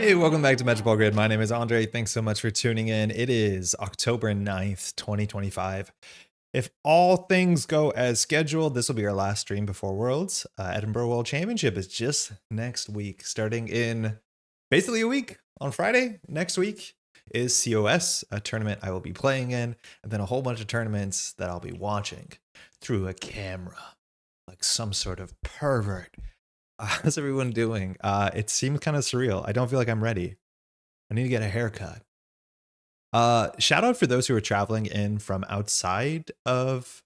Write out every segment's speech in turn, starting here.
Hey, welcome back to Metropole Grid. My name is Andre. Thanks so much for tuning in. It is October 9th, 2025. If all things go as scheduled, this will be our last stream before Worlds. Edinburgh World Championship is just next week, starting in basically a week. On Friday next week is COS, a tournament I will be playing in, and then a whole bunch of tournaments that I'll be watching through a camera, like some sort of pervert. How's everyone doing? It seems kind of surreal. I don't feel like I'm ready. I need to get a haircut. Shout out for those who are traveling in from outside of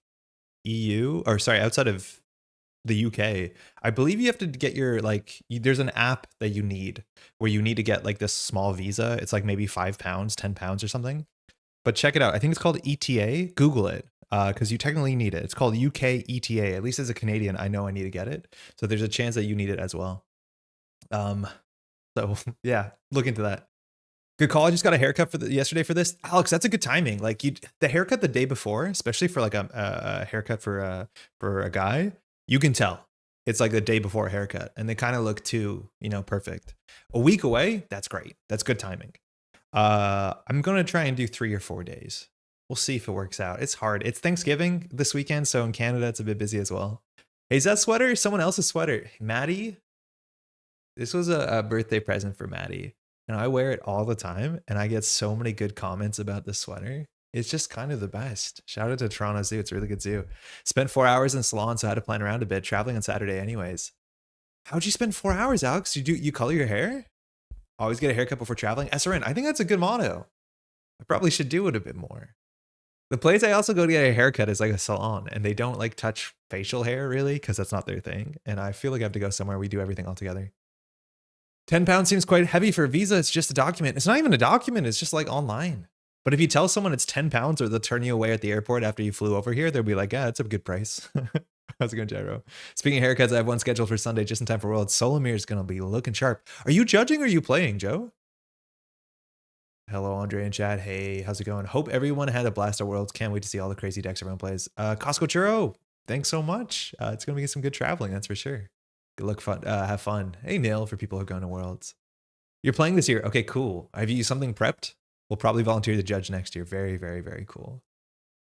EU, or sorry, outside of the UK. I believe you have to get your, there's an app that you need where you need to get like this small visa. It's like maybe £5, £10 or something. But check it out. I think it's called ETA. Google it. Because you technically need it. It's called UK ETA. At least as a Canadian, I know I need to get it. So there's a chance that you need it as well. So yeah, look into that. Good call. I just got a haircut yesterday for this. Alex, that's a good timing. Like the haircut the day before, especially for like a haircut for a guy, you can tell it's like the day before a haircut, and they kind of look too, perfect. A week away, that's great. That's good timing. I'm gonna try and do 3 or 4 days. We'll see if it works out. It's hard. It's Thanksgiving this weekend, so in Canada, it's a bit busy as well. Hey, is that sweater someone else's sweater? Maddie? This was a birthday present for Maddie, and I wear it all the time, and I get so many good comments about this sweater. It's just kind of the best. Shout out to Toronto Zoo. It's a really good zoo. Spent 4 hours in salon, so I had to plan around a bit, traveling on Saturday anyways. How'd you spend 4 hours, Alex? You color your hair? Always get a haircut before traveling? SRN, I think that's a good motto. I probably should do it a bit more. The place I also go to get a haircut is like a salon, and they don't like touch facial hair really because that's not their thing. And I feel like I have to go somewhere we do everything all together. £10 seems quite heavy for a visa. It's just a document. It's not even a document. It's just like online. But if you tell someone it's £10 or they'll turn you away at the airport after you flew over here, they'll be like, yeah, it's a good price. How's it going, Gyro? Speaking of haircuts, I have one scheduled for Sunday just in time for Worlds. Solomir is going to be looking sharp. Are you judging or are you playing, Joe? Hello, Andre and Chad. Hey, how's it going? Hope everyone had a blast at Worlds. Can't wait to see all the crazy decks everyone plays. Costco Churro, thanks so much. It's going to be some good traveling, that's for sure. Good luck, fun. Have fun. Hey, Nail, for people who are going to Worlds. You're playing this year. Okay, cool. Have you something prepped? We'll probably volunteer to judge next year. Very, very, very cool.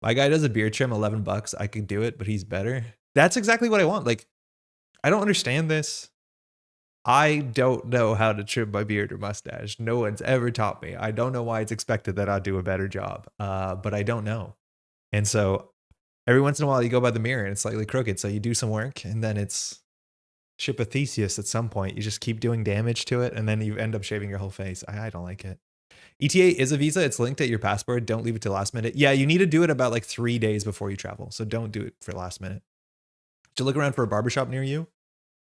My guy does a beard trim, $11. I could do it, but he's better. That's exactly what I want. Like, I don't understand this. I don't know how to trim my beard or mustache. No one's ever taught me. I don't know why it's expected that I'll do a better job, but I don't know. And so every once in a while you go by the mirror and it's slightly crooked. So you do some work and then it's ship a Theseus at some point. You just keep doing damage to it and then you end up shaving your whole face. I don't like it. ETA is a visa. It's linked at your passport. Don't leave it to last minute. Yeah, you need to do it about like 3 days before you travel. So don't do it for last minute. Did you look around for a barbershop near you?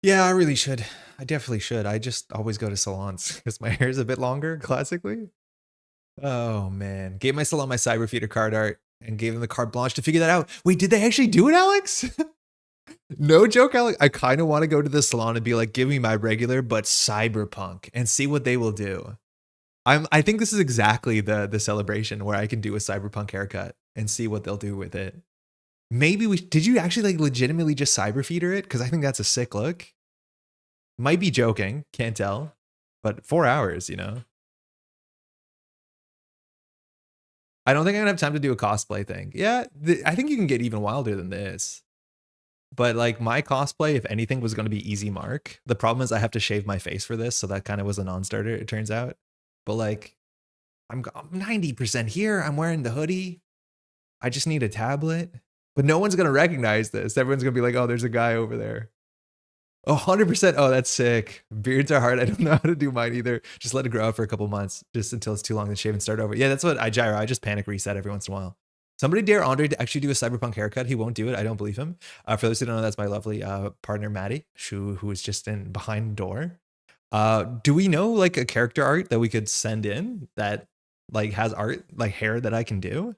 Yeah, I really should. I definitely should. I just always go to salons because my hair is a bit longer, classically. Oh, man. Gave my salon my Cyberfeeder card art and gave them the carte blanche to figure that out. Wait, did they actually do it, Alex? No joke, Alex. I kind of want to go to the salon and be like, give me my regular, but Cyberpunk and see what they will do. I think this is exactly the celebration where I can do a Cyberpunk haircut and see what they'll do with it. Maybe did you actually like legitimately just Cyberfeeder it? Because I think that's a sick look. Might be joking, can't tell, but 4 hours, I don't think I'm gonna have time to do a cosplay thing. Yeah, I think you can get even wilder than this. But like my cosplay, if anything, was gonna be easy mark. The problem is I have to shave my face for this, so that kind of was a non-starter, it turns out. But like, I'm 90% here. I'm wearing the hoodie. I just need a tablet. But no one's going to recognize this. Everyone's going to be like, oh, there's a guy over there. 100%. Oh, that's sick. Beards are hard. I don't know how to do mine either. Just let it grow out for a couple months, just until it's too long to shave and start over. Yeah, that's what Gyro. I just panic reset every once in a while. Somebody dare Andre to actually do a Cyberpunk haircut. He won't do it. I don't believe him. For those who don't know, that's my lovely partner, Maddie, who is just in behind the door. Do we know like a character art that we could send in that like has art, like hair that I can do?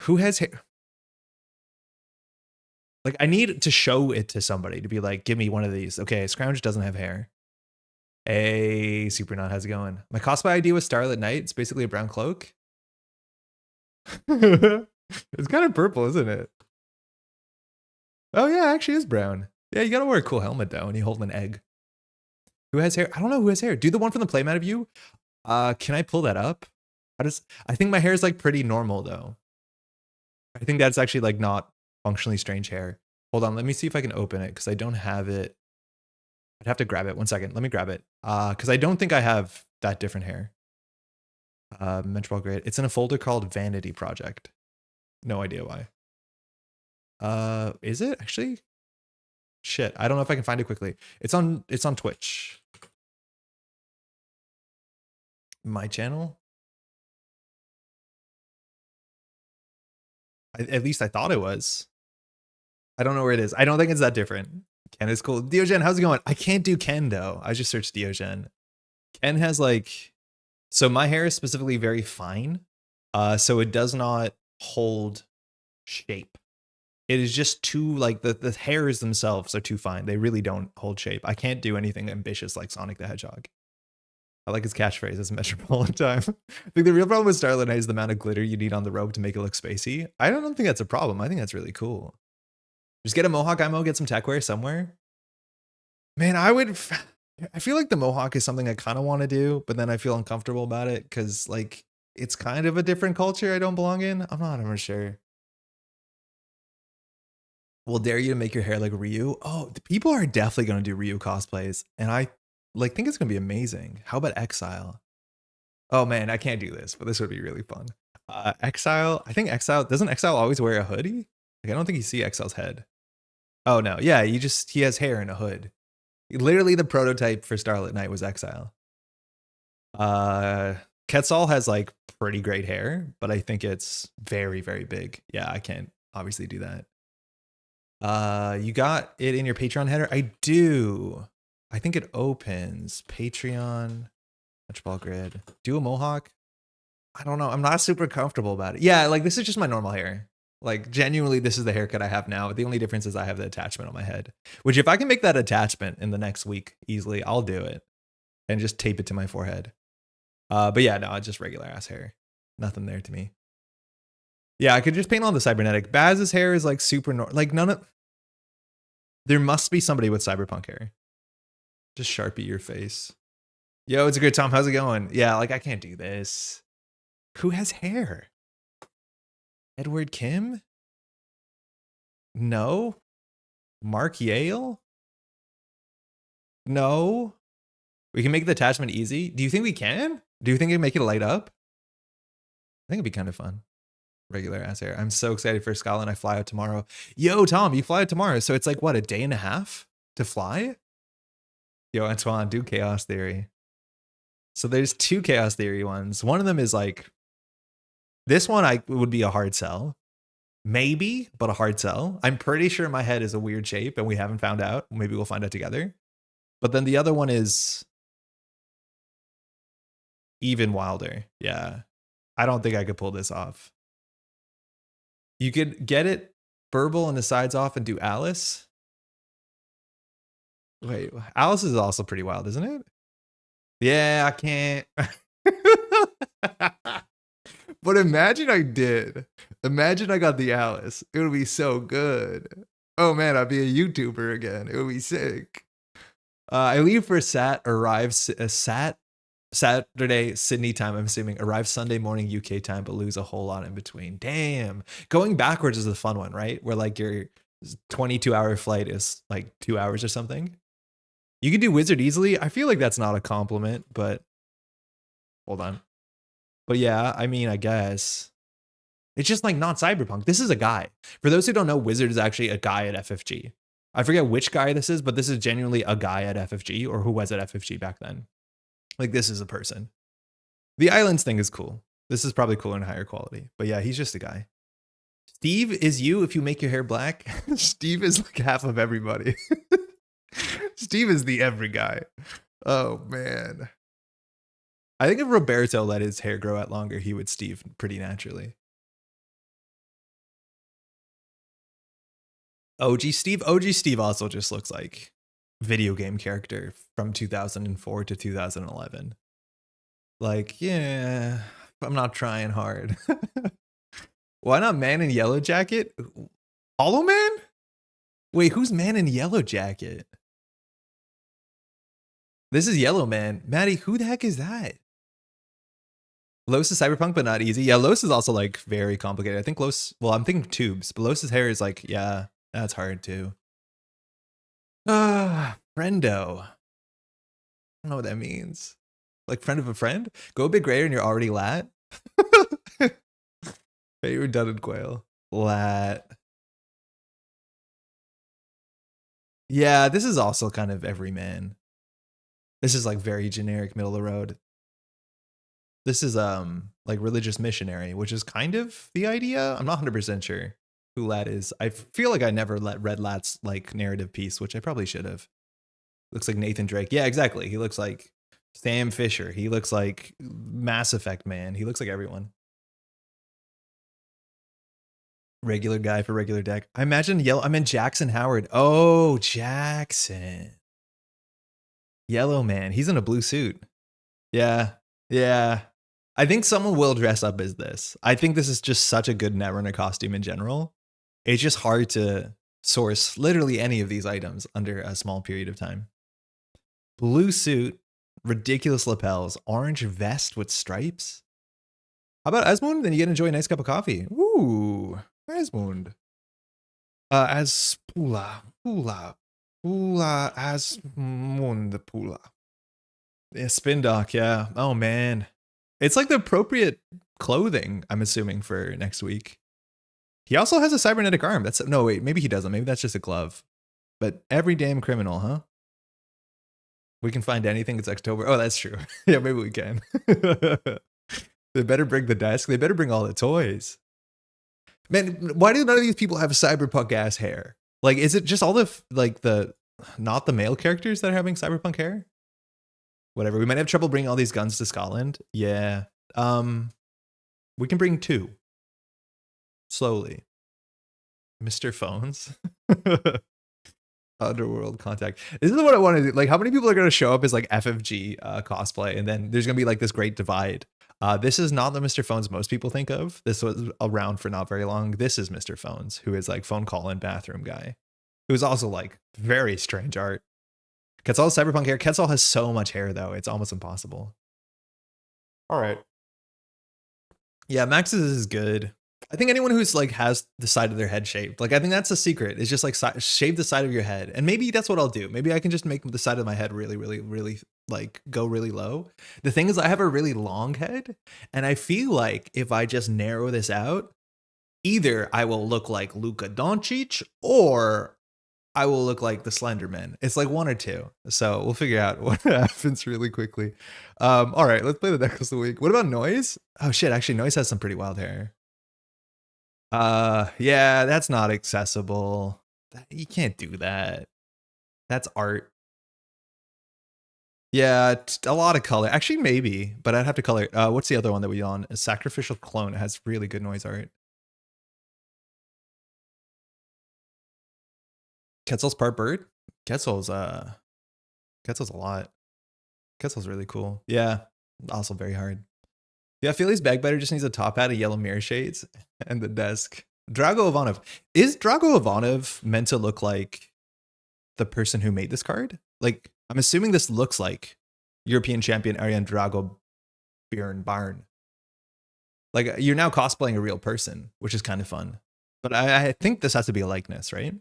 Who has hair? Like, I need to show it to somebody to be like, give me one of these. Okay, Scrounge doesn't have hair. Hey, Supernaut, how's it going? My cosplay idea was Starlit Night. It's basically a brown cloak. It's kind of purple, isn't it? Oh, yeah, it actually is brown. Yeah, you gotta wear a cool helmet, though, and you hold an egg. Who has hair? I don't know who has hair. Do the one from the playmat of you. Can I pull that up? I think my hair is like pretty normal though. I think that's actually like not functionally strange hair. Hold on, let me see if I can open it because I don't have it. I'd have to grab it. 1 second. Let me grab it. Because I don't think I have that different hair. Metropole Grid. It's in a folder called Vanity Project. No idea why. Is it actually? Shit, I don't know if I can find it quickly. It's on Twitch. My channel. At least I thought it was. I don't know where it is. I don't think it's that different. Ken is cool. Diogen, how's it going? I can't do Ken though. I just searched Diogen. Ken has like, so my hair is specifically very fine. So it does not hold shape. It is just too like the hairs themselves are too fine. They really don't hold shape. I can't do anything ambitious like Sonic the Hedgehog. I like his catchphrase, it's Metropolitan time. I think the real problem with Starlit Night is the amount of glitter you need on the robe to make it look spacey. I don't think that's a problem. I think that's really cool. Just get a mohawk IMO, get some tech wear somewhere. Man, I feel like the mohawk is something I kind of want to do, but then I feel uncomfortable about it because like it's kind of a different culture I don't belong in. I'm not ever sure. Will dare you to make your hair like Ryu. Oh, the people are definitely going to do Ryu cosplays, and I like think it's going to be amazing. How about Exile? Oh man, I can't do this, but this would be really fun. Exile, I think Exile, doesn't Exile always wear a hoodie? Like I don't think you see Exile's head. Oh no, yeah, he has hair and a hood. Literally the prototype for Starlit Night was Exile. Quetzal has like pretty great hair, but I think it's very, very big. Yeah, I can't obviously do that. You got it in your Patreon header? I do. I think it opens Patreon, Metropole Grid. Do a mohawk? I don't know. I'm not super comfortable about it. Yeah, like this is just my normal hair. Like genuinely, this is the haircut I have now. The only difference is I have the attachment on my head, which if I can make that attachment in the next week easily, I'll do it and just tape it to my forehead. But yeah, no, it's just regular ass hair. Nothing there to me. Yeah, I could just paint on the cybernetic. Baz's hair is like super like none of. There must be somebody with cyberpunk hair. Just Sharpie your face. Yo, it's a good Tom. How's it going? Yeah, like I can't do this. Who has hair? Edward Kim? No. Mark Yale? No. We can make the attachment easy. Do you think we can? Do you think we can make it light up? I think it'd be kind of fun. Regular ass hair. I'm so excited for Scotland. I fly out tomorrow. Yo, Tom, you fly out tomorrow. So it's like what, a day and a half to fly? Yo, Antoine, do Chaos Theory. So there's 2 Chaos Theory ones. One of them is like, this one would be a hard sell. Maybe, but a hard sell. I'm pretty sure my head is a weird shape and we haven't found out. Maybe we'll find out together. But then the other one is even wilder. Yeah. I don't think I could pull this off. You could get it Burble and the sides off and do Alice. Wait, Alice is also pretty wild, isn't it? Yeah, I can't. But imagine I did. Imagine I got the Alice. It would be so good. Oh man, I'd be a YouTuber again. It would be sick. I leave for Saturday Sydney time, I'm assuming. Arrive Sunday morning UK time, but lose a whole lot in between. Damn. Going backwards is the fun one, right? Where like your 22-hour flight is like 2 hours or something. You can do Wizard easily. I feel like that's not a compliment, but hold on. But yeah, I mean, I guess. It's just like not Cyberpunk. This is a guy. For those who don't know, Wizard is actually a guy at FFG. I forget which guy this is, but this is genuinely a guy at FFG or who was at FFG back then. Like this is a person. The Islands thing is cool. This is probably cooler and higher quality. But yeah, he's just a guy. Steve is you if you make your hair black. Steve is like half of everybody. Steve is the every guy. Oh man. I think if Roberto let his hair grow out longer, he would Steve pretty naturally. OG Steve also just looks like video game character from 2004 to 2011. Like, yeah, I'm not trying hard. Why not Man in Yellow Jacket? Hollow Man? Wait, who's Man in Yellow Jacket? This is Yellow Man. Maddie, who the heck is that? Los is Cyberpunk, but not easy. Yeah, Los is also like very complicated. I think Los, well, I'm thinking tubes, but Los's hair is like, yeah, that's hard too. Friendo. I don't know what that means. Like friend of a friend? Go a bit greater and you're already lat. Hey, you're done in quail. Lat. Yeah, this is also kind of everyman. This is like very generic middle of the road. This is like religious missionary, which is kind of the idea. I'm not 100% sure who Lat is. I feel like I never read Lat's like narrative piece, which I probably should have. Looks like Nathan Drake. Yeah, exactly. He looks like Sam Fisher. He looks like Mass Effect man. He looks like everyone. Regular guy for regular deck. I imagine yellow. I meant Jackson Howard. Oh, Jackson. Yellow man. He's in a blue suit. Yeah. Yeah. I think someone will dress up as this. I think this is just such a good Netrunner costume in general. It's just hard to source literally any of these items under a small period of time. Blue suit, ridiculous lapels, orange vest with stripes. How about Asmund? Then you get to enjoy a nice cup of coffee. Ooh, Asmund. Pula, Asmund, Pula. Yeah, spin dock, yeah. Oh man. It's like the appropriate clothing, I'm assuming, for next week. He also has a cybernetic arm. That's no wait, maybe he doesn't. Maybe that's just a glove. But every damn criminal, huh? We can find anything. It's October. Oh, that's true. Yeah, maybe we can. They better bring the desk. They better bring all the toys. Man, why do none of these people have cyberpunk ass hair? Like, is it just all the like the not the male characters that are having cyberpunk hair? Whatever. We might have trouble bringing all these guns to Scotland. Yeah. We can bring 2. Slowly. Mr. Phones. Underworld contact. This is what I want to do. Like, how many people are going to show up as like FFG cosplay, and then there's going to be like this great divide. This is not the Mr. Phones most people think of. This was around for not very long. This is Mr. Phones, who is like phone call and bathroom guy, who's also like very strange art. Quetzal's cyberpunk hair. Quetzal has so much hair though, it's almost impossible. All right. Yeah, Max's is good. I think anyone who's like has the side of their head shaved, like I think that's the secret. It's just like shave the side of your head, and maybe that's what I'll do. Maybe I can just make the side of my head really, really, really like go really low. The thing is, I have a really long head, and I feel like if I just narrow this out, either I will look like Luka Doncic or I will look like the Slenderman. It's like one or two. So we'll figure out what happens really quickly. All right, let's play the Necklace of the Week. What about Noise? Oh shit, actually Noise has some pretty wild hair. Yeah, that's not accessible. You can't do that. That's art. Yeah, a lot of color. Actually, maybe, but I'd have to color. What's the other one that we on? A Sacrificial Clone. It has really good noise art. Quetzal's part bird. Quetzal's a lot. Quetzal's really cool. Yeah, also very hard. Yeah, Philly's Bagbiter just needs a top hat, a yellow mirror shades, and the desk. Drago Ivanov. Is Drago Ivanov meant to look like the person who made this card? Like, I'm assuming this looks like European champion Ariane Drago Barn. Like, you're now cosplaying a real person, which is kind of fun. But I think this has to be a likeness, right?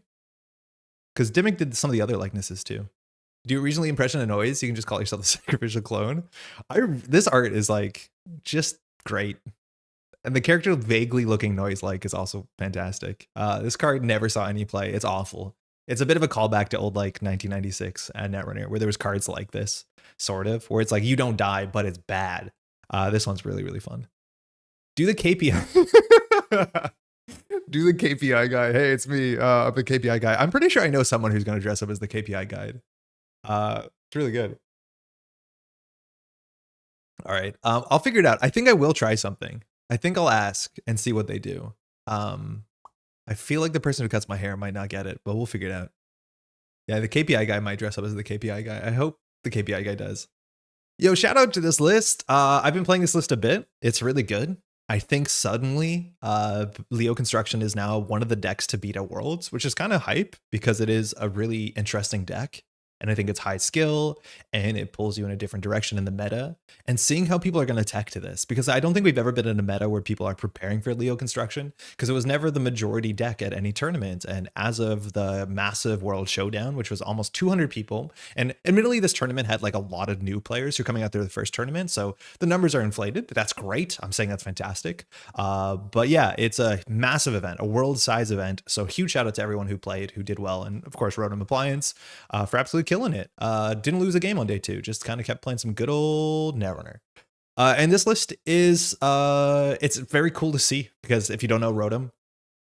Because Dimmick did some of the other likenesses too. Do you originally impression of Noise? You can just call yourself the Sacrificial Clone. This art is like just great. And the character vaguely looking Noise like is also fantastic. This card never saw any play. It's awful. It's a bit of a callback to old like 1996 at Netrunner, where there was cards like this, sort of, where it's like you don't die, but it's bad. This one's really, really fun. Do the KPI. Do the KPI guy. Hey, it's me. I'm the KPI guy. I'm pretty sure I know someone who's going to dress up as the KPI guide. It's really good. All right. I'll figure it out. I think I will try something. I think I'll ask and see what they do. I feel like the person who cuts my hair might not get it, but we'll figure it out. Yeah, the KPI guy might dress up as the KPI guy. I hope the KPI guy does. Yo, shout out to this list. I've been playing this list a bit. It's really good. I think suddenly Leo Construction is now one of the decks to beat at Worlds, which is kind of hype because it is a really interesting deck. And I think it's high skill and it pulls you in a different direction in the meta. And seeing how people are going to tech to this, because I don't think we've ever been in a meta where people are preparing for Leo construction, because it was never the majority deck at any tournament. And as of the massive World Showdown, which was almost 200 people, and admittedly this tournament had like a lot of new players who are coming out there the first tournament, so the numbers are inflated. That's great. I'm saying that's fantastic. But yeah, it's a massive event, a world size event. So huge shout out to everyone who played, who did well, and of course Rotom Appliance for absolutely killing it. Didn't lose a game on day 2, just kind of kept playing some good old Netrunner. And this list is it's very cool to see, because if you don't know, Rotom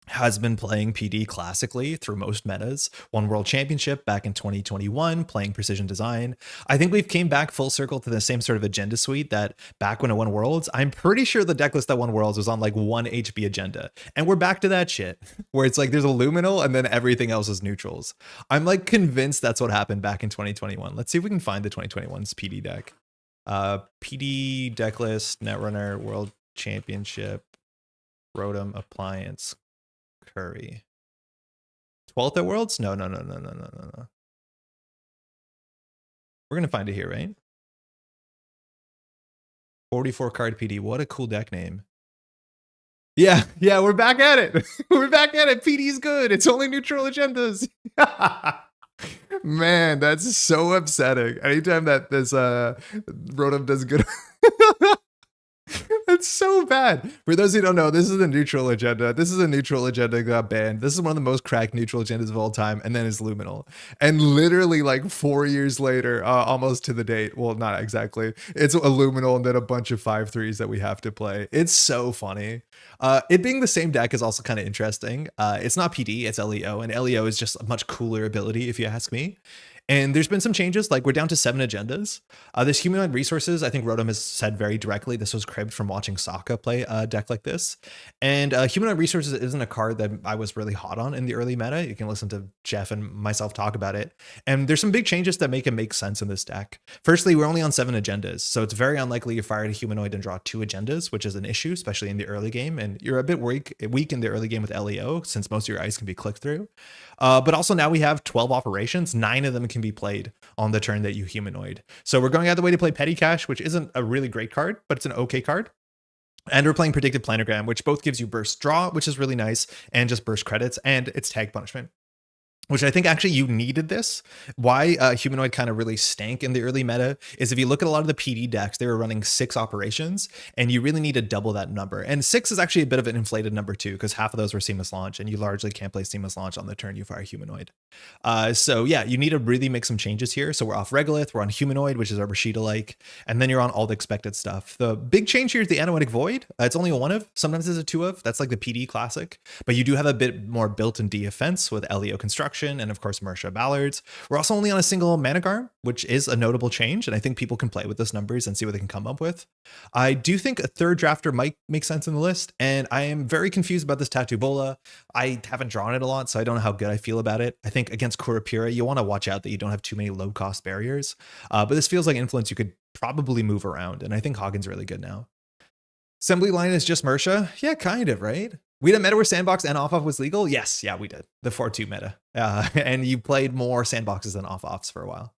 has been playing PD classically through most metas, won World Championship back in 2021, playing Precision Design. I think we've came back full circle to the same sort of agenda suite that back when it won Worlds. I'm pretty sure the deck list that won Worlds was on like 1 HB agenda. And we're back to that shit, where it's like there's a Luminal and then everything else is neutrals. I'm like convinced that's what happened back in 2021. Let's see if we can find the 2021's PD deck. PD deck list, Netrunner, World Championship, Rotom, Appliance, Curry. 12th at Worlds? No. We're going to find it here, right? 44 card PD. What a cool deck name. Yeah, we're back at it. We're back at it. PD's good. It's only neutral agendas. Man, that's so upsetting. Anytime that this Rotom does good. It's so bad. For those who don't know, this is a neutral agenda. This is a neutral agenda that got banned. This is one of the most cracked neutral agendas of all time, and then it's Luminal. And literally like 4 years later, almost to the date, well, not exactly, it's a Luminal and then a bunch of 5/3s that we have to play. It's so funny. It being the same deck is also kind of interesting. It's not PD, it's LEO, and LEO is just a much cooler ability if you ask me. And there's been some changes, like we're down to 7 agendas. This humanoid resources, I think Rotom has said very directly, this was cribbed from watching Sokka play a deck like this. And humanoid resources isn't a card that I was really hot on in the early meta. You can listen to Jeff and myself talk about it. And there's some big changes that make it make sense in this deck. Firstly, we're only on 7 agendas, so it's very unlikely you fire a humanoid and draw 2 agendas, which is an issue, especially in the early game. And you're a bit weak in the early game with LEO, since most of your ice can be clicked through. But also now we have 12 operations, 9 of them can be played on the turn that you humanoid. So we're going out of the way to play Petty Cash, which isn't a really great card, but it's an okay card. And we're playing Predicted Planogram, which both gives you burst draw, which is really nice, and just burst credits, and it's tag punishment, which I think actually you needed this. Why humanoid kind of really stank in the early meta is if you look at a lot of the PD decks, they were running 6 operations, and you really need to double that number. And 6 is actually a bit of an inflated number too, because half of those were seamless launch, and you largely can't play seamless launch on the turn you fire humanoid. So yeah, you need to really make some changes here. So we're off Regolith, we're on humanoid, which is our Rashida-like, and then you're on all the expected stuff. The big change here is the Anoetic Void. It's only a 1 of, sometimes it's a 2 of. That's like the PD classic, but you do have a bit more built-in defense with LEO construction, and of course Marsha Ballards. We're also only on a single Managarm, which is a notable change, and I think people can play with those numbers and see what they can come up with. I do think a 3rd drafter might make sense in the list, and I am very confused about this Tattoo Bola. I haven't drawn it a lot, so I don't know how good I feel about it. I think against Kurapira, you want to watch out that you don't have too many low-cost barriers, but this feels like influence you could probably move around, and I think Hagen's really good now. Assembly line is just Marsha? Yeah, kind of, right? We had a meta where sandbox and off-off was legal? Yes, yeah, we did. The 4-2 meta. And you played more sandboxes than off-offs for a while.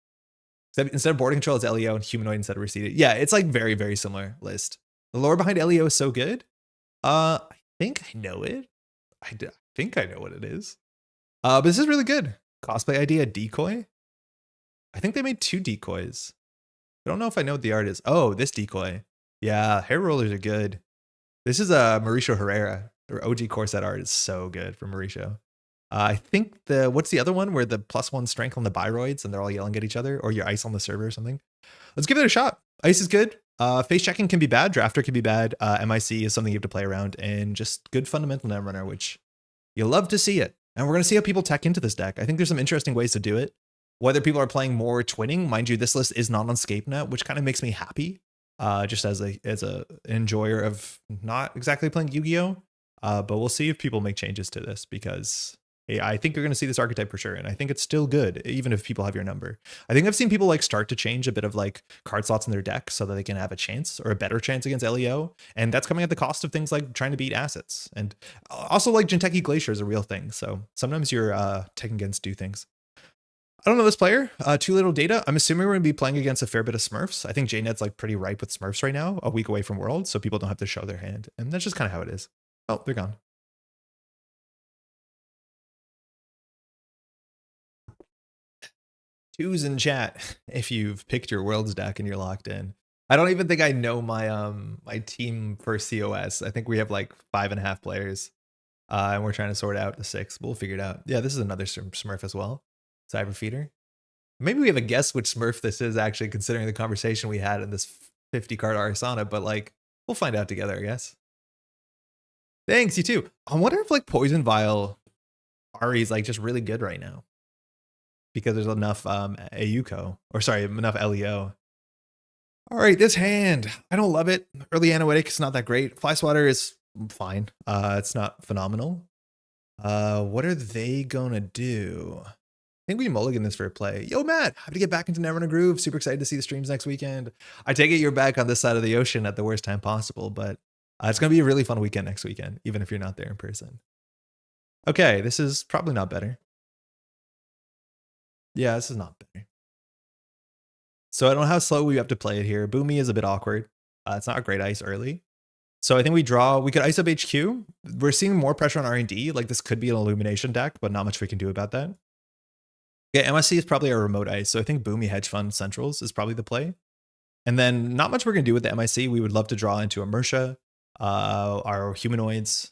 Instead of border control, it's LEO, and humanoid instead of receded. Yeah, it's like very, very similar list. The lore behind LEO is so good. I think I know it. I think I know what it is. But this is really good. Cosplay idea, decoy. I think they made 2 decoys. I don't know if I know what the art is. Oh, this decoy. Yeah, hair rollers are good. This is Mauricio Herrera. Or OG core set art is so good for Mauricio. I think what's the other one where the +1 strength on the Biroids and they're all yelling at each other, or your ice on the server or something. Let's give it a shot. Ice is good. Face checking can be bad. Drafter can be bad. MIC is something you have to play around, and just good fundamental Netrunner, which you love to see it. And we're going to see how people tech into this deck. I think there's some interesting ways to do it. Whether people are playing more twinning, mind you, this list is not on ScapeNet, which kind of makes me happy. Just as a enjoyer of not exactly playing Yu-Gi-Oh! But we'll see if people make changes to this, because hey, I think you're going to see this archetype for sure. And I think it's still good, even if people have your number. I think I've seen people like start to change a bit of like card slots in their deck so that they can have a chance or a better chance against LEO. And that's coming at the cost of things like trying to beat assets. And also like Jinteki Glacier is a real thing. So sometimes your tech against do things. I don't know this player. Too little data. I'm assuming we're going to be playing against a fair bit of Smurfs. I think JNet's like pretty ripe with Smurfs right now, a week away from Worlds, so people don't have to show their hand. And that's just kind of how it is. Oh, they're gone. Twos in chat if you've picked your Worlds deck and you're locked in. I don't even think I know my my team for COS. I think we have like 5.5 players. And we're trying to sort out the 6. We'll figure it out. Yeah, this is another Smurf as well. Cyber Feeder. Maybe we have a guess which Smurf this is, actually, considering the conversation we had in this 50 card Arsana, but like, we'll find out together, I guess. Thanks, you too. I wonder if like Poison Vial Ari is like just really good right now, because there's enough AUCO, or sorry, enough LEO. All right, this hand, I don't love it. Early Analytic is not that great. Fly Swatter is fine. It's not phenomenal. What are they gonna do? I think we mulligan this for a play. Yo, Matt, happy to get back into Netrunner Groove. Super excited to see the streams next weekend. I take it you're back on this side of the ocean at the worst time possible, but it's gonna be a really fun weekend next weekend, even if you're not there in person. Okay, this is probably not better. Yeah, this is not better. So I don't know how slow we have to play it here. Boomy is a bit awkward. It's not a great ice early. So I think we draw, we could ice up HQ. We're seeing more pressure on R&D. Like this could be an illumination deck, but not much we can do about that. Yeah, MSC is probably our remote ice. So I think Boomy Hedge Fund Centrals is probably the play. And then not much we're going to do with the MIC. We would love to draw into Inertia, our humanoids.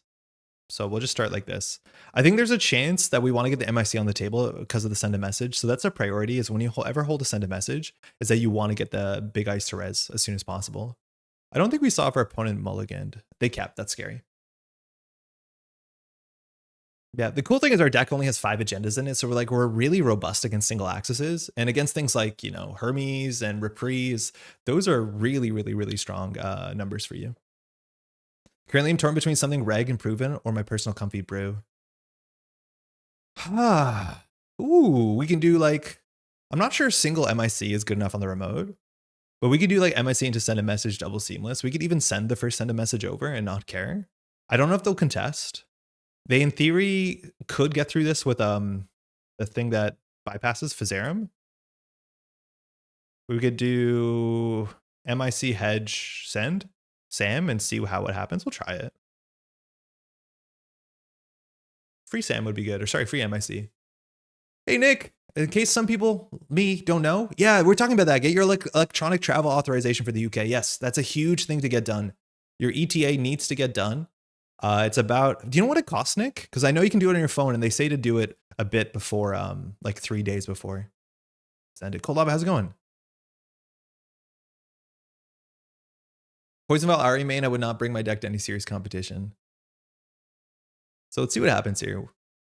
So we'll just start like this. I think there's a chance that we want to get the MIC on the table because of the send a message. So that's a priority, is when you ever hold a send a message, is that you want to get the big ice to res as soon as possible. I don't think we saw if our opponent mulliganed. They capped. That's scary. Yeah, the cool thing is our deck only has 5 agendas in it, so we're really robust against single axes, and against things like, you know, Hermes and Reprise. Those are really, really, really strong numbers for you. Currently, I'm torn between something reg and proven or my personal comfy brew. Ooh, we can do like, I'm not sure single MIC is good enough on the remote, but we could do like MIC into send a message double seamless. We could even send the first send a message over and not care. I don't know if they'll contest. They, in theory, could get through this with the thing that bypasses Physarum. We could do MIC hedge send Sam and see how it happens. We'll try it. Free Sam would be good, or sorry, free MIC. Hey Nick, in case some people, me, don't know, yeah, we're talking about that. Get your electronic travel authorization for the UK. Yes, that's a huge thing to get done. Your ETA needs to get done. It's about, do you know what it costs, Nick? Because I know you can do it on your phone, and they say to do it a bit before, like 3 days before. Send it. Cold Lava, how's it going? Poison Val Ari main, I would not bring my deck to any serious competition. So let's see what happens here.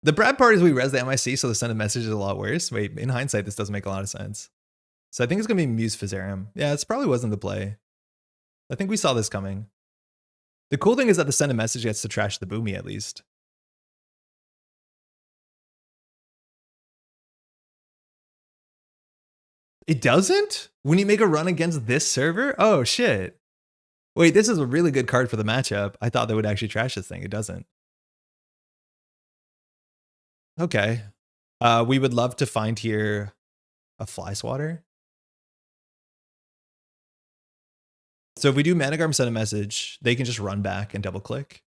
The Brad part is we res the MIC, so the send a message is a lot worse. Wait, in hindsight, this doesn't make a lot of sense. So I think it's going to be Muse Physarum. Yeah, this probably wasn't the play. I think we saw this coming. The cool thing is that the send a message gets to trash the Boomy at least. It doesn't? When you make a run against this server? Oh, shit. Wait, this is a really good card for the matchup. I thought they would actually trash this thing. It doesn't. Okay. We would love to find here a Fly Swatter. So if we do Managarm send a message, they can just run back and double click.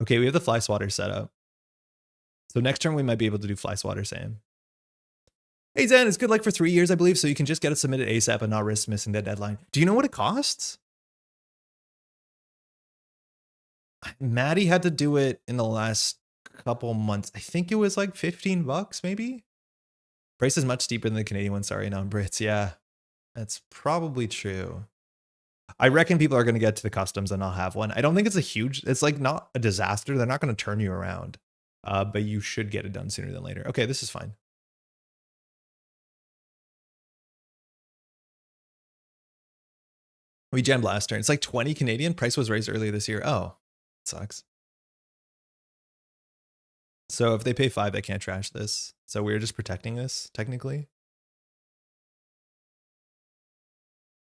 Okay, we have the Fly Swatter set up. So next turn we might be able to do Fly Swatter Sam. Hey Zen, it's good luck for 3 years, I believe, so you can just get it submitted ASAP and not risk missing that deadline. Do you know what it costs? Maddie had to do it in the last couple months. I think it was like 15 bucks, maybe. Price is much steeper than the Canadian one. Sorry, non-Brits. Yeah, that's probably true. I reckon people are going to get to the customs and not have one. I don't think it's a huge, it's like not a disaster. They're not going to turn you around, but you should get it done sooner than later. Okay, this is fine. We Gen Blaster. It's like 20 Canadian. Price was raised earlier this year. Oh, sucks. So if they pay 5, they can't trash this. So we're just protecting this, technically.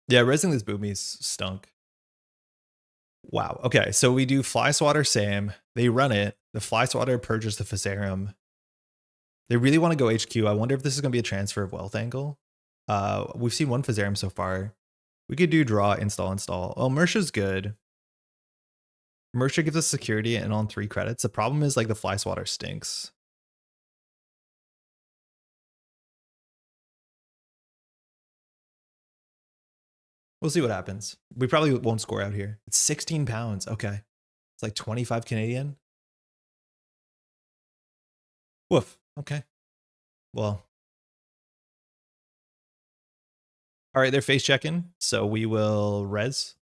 Yeah, resing this Boomies stunk. Wow. Okay, so we do Fly Swatter Sam. They run it. The Fly Swatter purges the Physarum. They really want to go HQ. I wonder if this is going to be a transfer of wealth angle. We've seen one Physarum so far. We could do draw, install. Oh, Mersha's good. Mersha gives us security and on 3 credits. The problem is like the Fly Swatter stinks. We'll see what happens. We probably won't score out here. It's 16 pounds. Okay. It's like 25 Canadian. Woof. Okay. Well. All right, they're face checking. So we will res.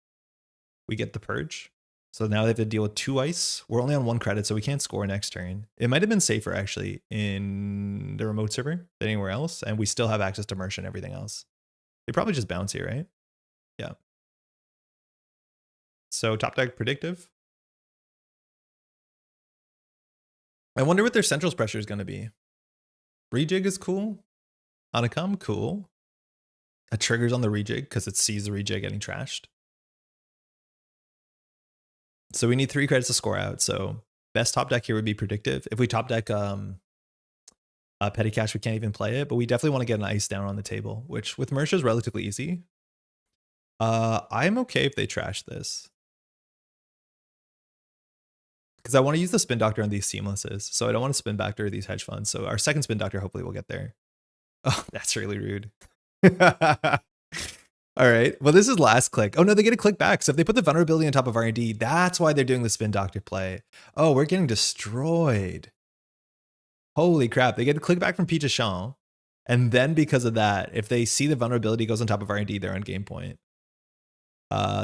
We get the purge. So now they have to deal with 2 ice. We're only on 1 credit, so we can't score next turn. It might have been safer actually in the remote server than anywhere else. And we still have access to Mersh and everything else. They probably just bounce here, right? Yeah. So top deck predictive. I wonder what their centrals pressure is going to be. Rejig is cool. Anacom, cool. A triggers on the rejig because it sees the rejig getting trashed. So we need 3 credits to score out. So best top deck here would be predictive. If we top deck petty cash, we can't even play it, but we definitely want to get an ice down on the table, which with Mersha is relatively easy. I'm okay if they trash this. Because I want to use the spin doctor on these seamlesses. So I don't want to spin doctor these hedge funds. So our second spin doctor, hopefully we'll get there. Oh, that's really rude. All right. Well, this is last click. Oh no, they get a click back. So if they put the vulnerability on top of R&D, that's why they're doing the spin doctor play. Oh, we're getting destroyed. Holy crap. They get a click back from Peach Champ. And then because of that, if they see the vulnerability goes on top of R&D, they're on game point.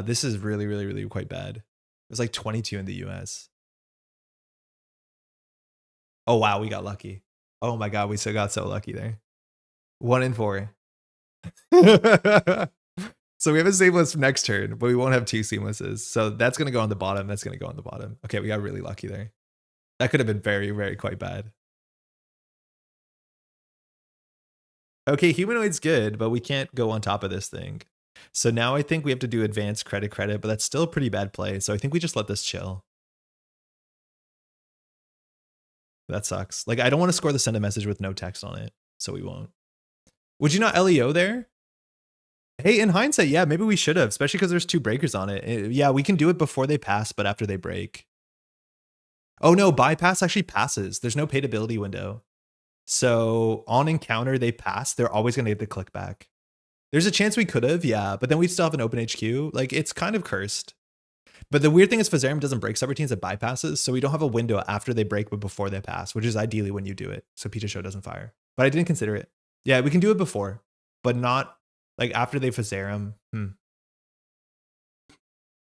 This is really quite bad. It was like 22 in the US. Oh, wow. We got lucky. Oh my God. We still got so lucky there. 1 in 4. So we have a seamless next turn, but we won't have 2 seamlesses. So that's going to go on the bottom. That's going to go on the bottom. Okay, we got really lucky there. That could have been very quite bad. Okay, humanoid's good, but we can't go on top of this thing. So now I think we have to do advanced credit, but that's still a pretty bad play. So I think we just let this chill. That sucks. Like, I don't want to score the send a message with no text on it, so we won't. Would you not LEO there? Hey, in hindsight, yeah, maybe we should have, especially because there's 2 breakers on it. Yeah, we can do it before they pass, but after they break. Oh no, bypass actually passes. There's no paid ability window. So on encounter, they pass. They're always going to get the click back. There's a chance we could have, yeah, but then we'd still have an open HQ. Like, it's kind of cursed. But the weird thing is Physarum doesn't break subroutines, it bypasses, so we don't have a window after they break but before they pass, which is ideally when you do it. So Peach Show doesn't fire. But I didn't consider it. Yeah, we can do it before, but not like after they Physarum.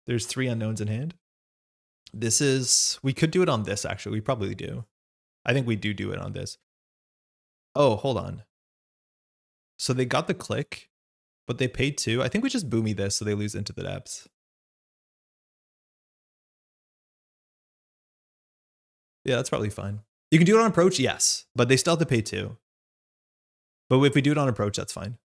There's 3 unknowns in hand. This is, we could do it on this actually. We probably do. I think we do it on this. Oh, hold on. So they got the click, but they paid 2. I think we just boomy this so they lose into the depths. Yeah, that's probably fine. You can do it on approach, yes, but they still have to pay 2. But if we do it on approach, that's fine.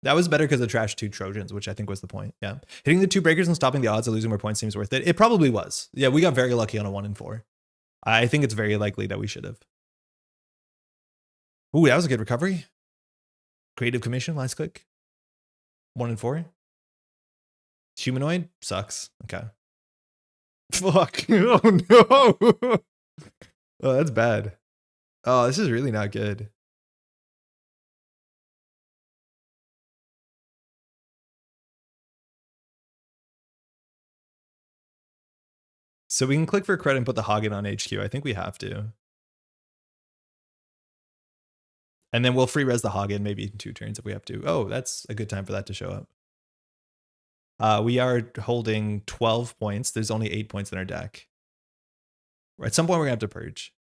That was better because of trash 2 Trojans, which I think was the point. Yeah. Hitting the 2 breakers and stopping the odds of losing more points seems worth it. It probably was. Yeah, we got very lucky on a 1 in 4. I think it's very likely that we should have. Ooh, that was a good recovery. Creative commission, last click. 1 in 4. Humanoid sucks. Okay. Fuck. Oh no. Oh, that's bad. Oh, this is really not good. So we can click for credit and put the Hagen on HQ. I think we have to. And then we'll free res the Hagen maybe in 2 turns if we have to. Oh, that's a good time for that to show up. We are holding 12 points. There's only 8 points in our deck. At some point, we're going to have to purge.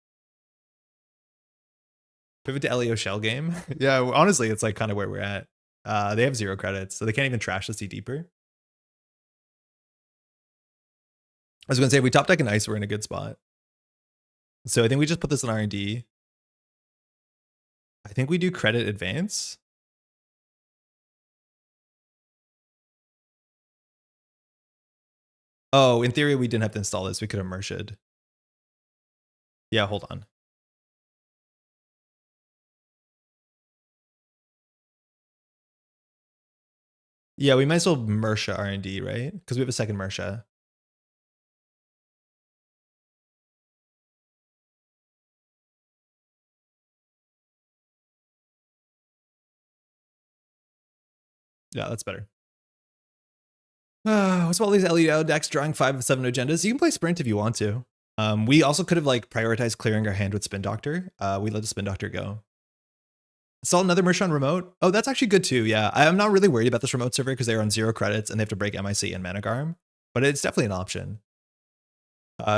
Pivot to LEO shell game. Yeah, honestly, it's like kind of where we're at. They have 0 credits, so they can't even trash the sea deeper. I was going to say, if we top deck an ice, we're in a good spot. So I think we just put this in R&D. I think we do credit advance. Oh, in theory, we didn't have to install this. We could have merged. Yeah, hold on. Yeah, we might as well Mersha R&D, right? Because we have a second Mersha. Yeah, that's better. What's all these LEO decks drawing 5 of 7 agendas? You can play Sprint if you want to. We also could have like prioritized clearing our hand with Spin Doctor. We let the Spin Doctor go. Saw another Mershon remote. Oh, that's actually good too. Yeah, I'm not really worried about this remote server because they're on 0 credits and they have to break MIC and Managarm, but it's definitely an option.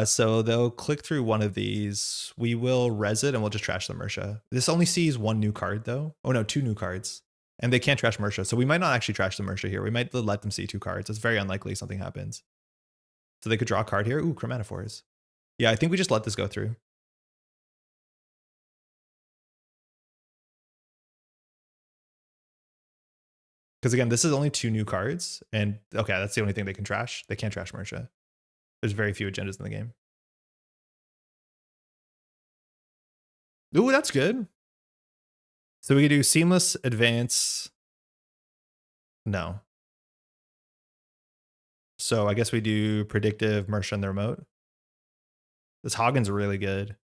So they'll click through one of these. We will res it and we'll just trash the Mersha. This only sees 1 new card though. Oh no, 2 new cards. And they can't trash Mersha. So we might not actually trash the Mersha here. We might let them see 2 cards. It's very unlikely something happens. So they could draw a card here. Ooh, Chromatophores. Yeah, I think we just let this go through. Because again, this is only 2 new cards. And okay, that's the only thing they can trash. They can't trash Mersha. There's very few agendas in the game. Ooh, that's good. So we could do Seamless, Advance. No. So I guess we do Predictive, Mersha, and the remote. This Hagen's really good.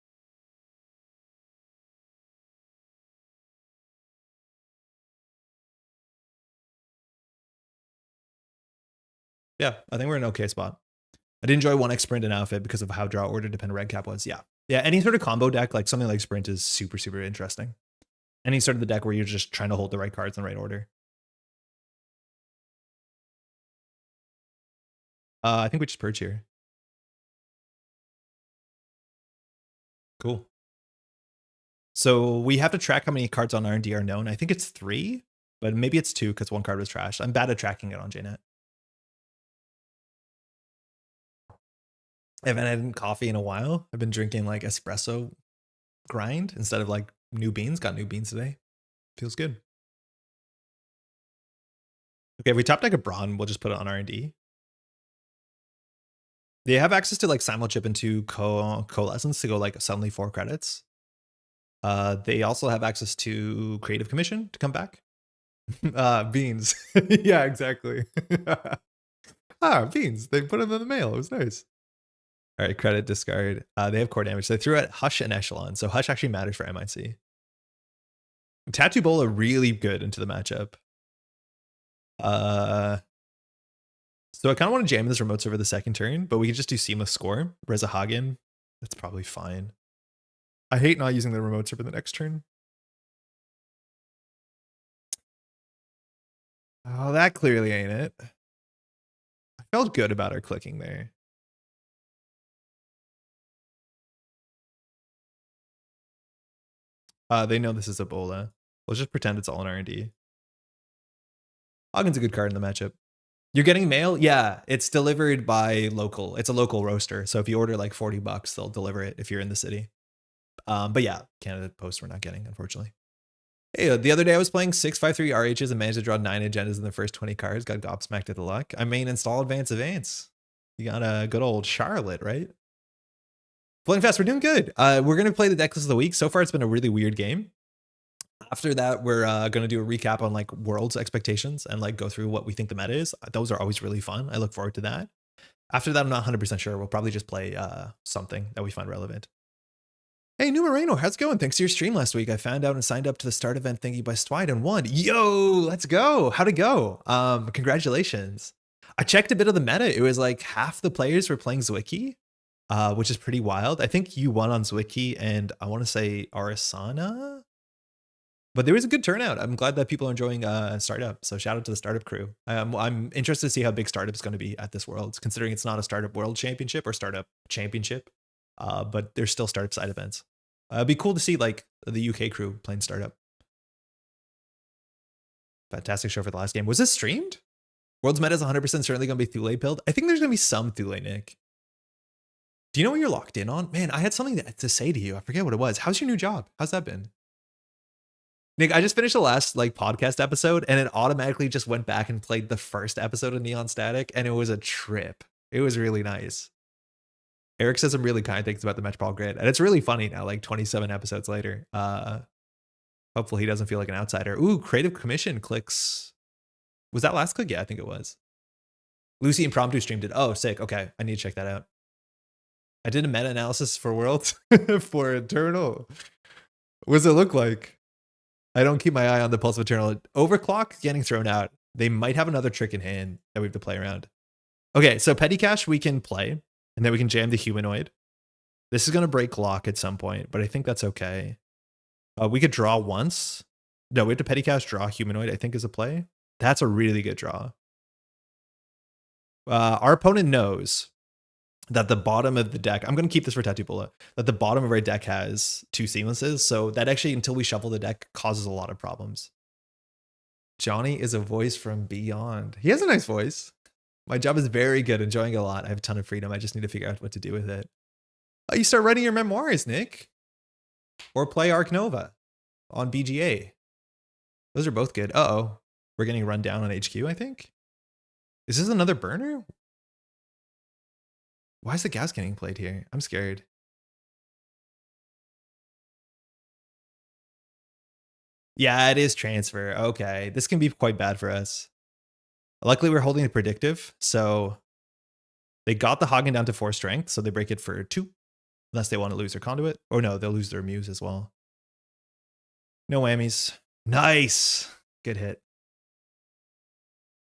Yeah, I think we're in an okay spot. I did enjoy 1x Sprint and Outfit because of how draw order dependent red cap was. Yeah. Yeah, any sort of combo deck, like something like Sprint is super, super interesting. Any sort of the deck where you're just trying to hold the right cards in the right order. I think we just purge here. Cool. So we have to track how many cards on R&D are known. I think it's 3, but maybe it's 2 because 1 card was trashed. I'm bad at tracking it on JNet. I haven't had coffee in a while. I've been drinking like espresso grind instead of like new beans. Got new beans today. Feels good. Okay, if we top deck a Brawn, we'll just put it on R&D. They have access to like Simulchip into Coalescence to go like suddenly 4 credits. They also have access to Creative Commission to come back. Beans. Yeah, exactly. Beans. They put them in the mail. It was nice. All right, credit, discard. They have core damage. They threw at Hush and Echelon, so Hush actually matters for MIC. Tattoo Bola really good into the matchup. So I kind of want to jam this remote server the second turn, but we could just do Seamless Score. Reza Hagen. That's probably fine. I hate not using the remote server the next turn. Oh, that clearly ain't it. I felt good about our clicking there. They know this is a Bola. Let's just pretend it's all in R&D. Hagen's a good card in the matchup. You're getting mail? Yeah, it's delivered by local. It's a local roaster. So if you order like $40, they'll deliver it if you're in the city. But yeah, Canada Post we're not getting, unfortunately. Hey, the other day I was playing 653 RHs and managed to draw 9 agendas in the first 20 cards. Got gobsmacked at the luck. I main install advance. You got a good old Charlotte, right? Playing fast, we're doing good. We're gonna play the deck list of the week. So far, it's been a really weird game. After that, we're gonna do a recap on like World's expectations and like go through what we think the meta is. Those are always really fun. I look forward to that. After that, I'm not 100% sure. We'll probably just play something that we find relevant. Hey, New Moreno, how's it going? Thanks to your stream last week. I found out and signed up to the start event thingy by Swide and won. Yo, let's go. How'd it go? Congratulations. I checked a bit of the meta. It was like half the players were playing Zwicky, which is pretty wild. I think you won on Zwicky and I want to say Arisana. But there was a good turnout. I'm glad that people are enjoying startup. So shout out to the startup crew. I'm interested to see how big startup is going to be at this Worlds, considering it's not a startup world championship or startup championship, but there's still startup side events. It'd be cool to see like the UK crew playing startup. Fantastic show for the last game. Was this streamed? World's meta is 100% certainly going to be Thule build. I think there's going to be some Thule, Nick. Do you know what you're locked in on? Man, I had something to say to you. I forget what it was. How's your new job? How's that been? Nick, I just finished the last like podcast episode and it automatically just went back and played the first episode of Neon Static and it was a trip. It was really nice. Eric said some really kind things about the Metropole Grid, and it's really funny now, like 27 episodes later. Hopefully he doesn't feel like an outsider. Ooh, Creative Commission clicks. Was that last click? Yeah, I think it was. Lucy Impromptu streamed it. Oh, sick. Okay, I need to check that out. I did a meta-analysis for Worlds for Eternal. What does it look like? I don't keep my eye on the Pulse of Eternal. Overclock getting thrown out. They might have another trick in hand that we have to play around. Okay, so Petty Cash we can play, and then we can jam the Humanoid. This is going to break lock at some point, but I think that's okay. We could draw once. No, we have to Petty Cash, draw Humanoid, I think is a play. That's a really good draw. Our opponent knows that the bottom of the deck, I'm going to keep this for Tattoo Bullet, that the bottom of our deck has 2 seamlesses. So that actually, until we shuffle the deck, causes a lot of problems. Johnny is a voice from beyond. He has a nice voice. My job is very good, enjoying it a lot. I have a ton of freedom. I just need to figure out what to do with it. Oh, you start writing your memoirs, Nick. Or play Arc Nova on BGA. Those are both good. Uh-oh. We're getting run down on HQ, I think. Is this another burner? Why is the gas getting played here? I'm scared. Yeah, it is transfer. Okay, this can be quite bad for us. Luckily, we're holding the predictive, so they got the Hagen down to 4 strength, so they break it for 2, unless they want to lose their conduit. Or no, they'll lose their muse as well. No whammies. Nice. Good hit.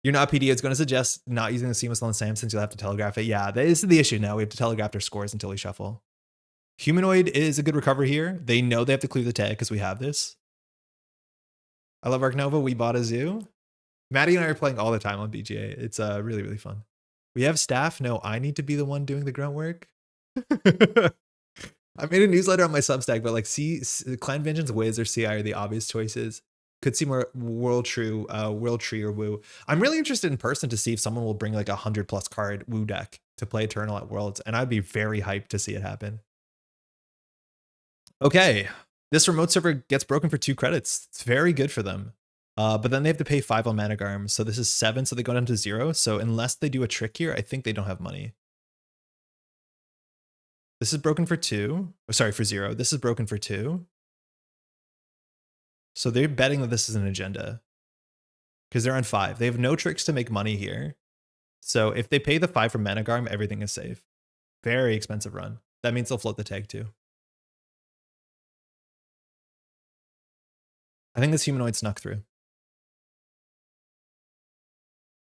You're not PD. It's going to suggest not using the seamless on Sam since you'll have to telegraph it. Yeah, that is the issue now. We have to telegraph their scores until we shuffle. Humanoid is a good recovery here. They know they have to clear the tag because we have this. I love Arc Nova. We bought a zoo. Maddie and I are playing all the time on BGA. It's really, really fun. We have staff. No, I need to be the one doing the grunt work. I made a newsletter on my Substack, but like Clan Vengeance, Wiz, or CI are the obvious choices. Could see more World Tree or Woo. I'm really interested in person to see if someone will bring like 100+ card Woo deck to play Eternal at Worlds, and I'd be very hyped to see it happen. Okay, this remote server gets broken for 2 credits. It's very good for them. But then they have to pay 5 on Managarm, so this is 7, so they go down to 0. So unless they do a trick here, I think they don't have money. This is broken for 2. Oh, sorry, for 0. This is broken for 2. So they're betting that this is an agenda because they're on 5. They have no tricks to make money here. So if they pay the 5 from Managarm, everything is safe. Very expensive run. That means they'll float the tag too. I think this Humanoid snuck through.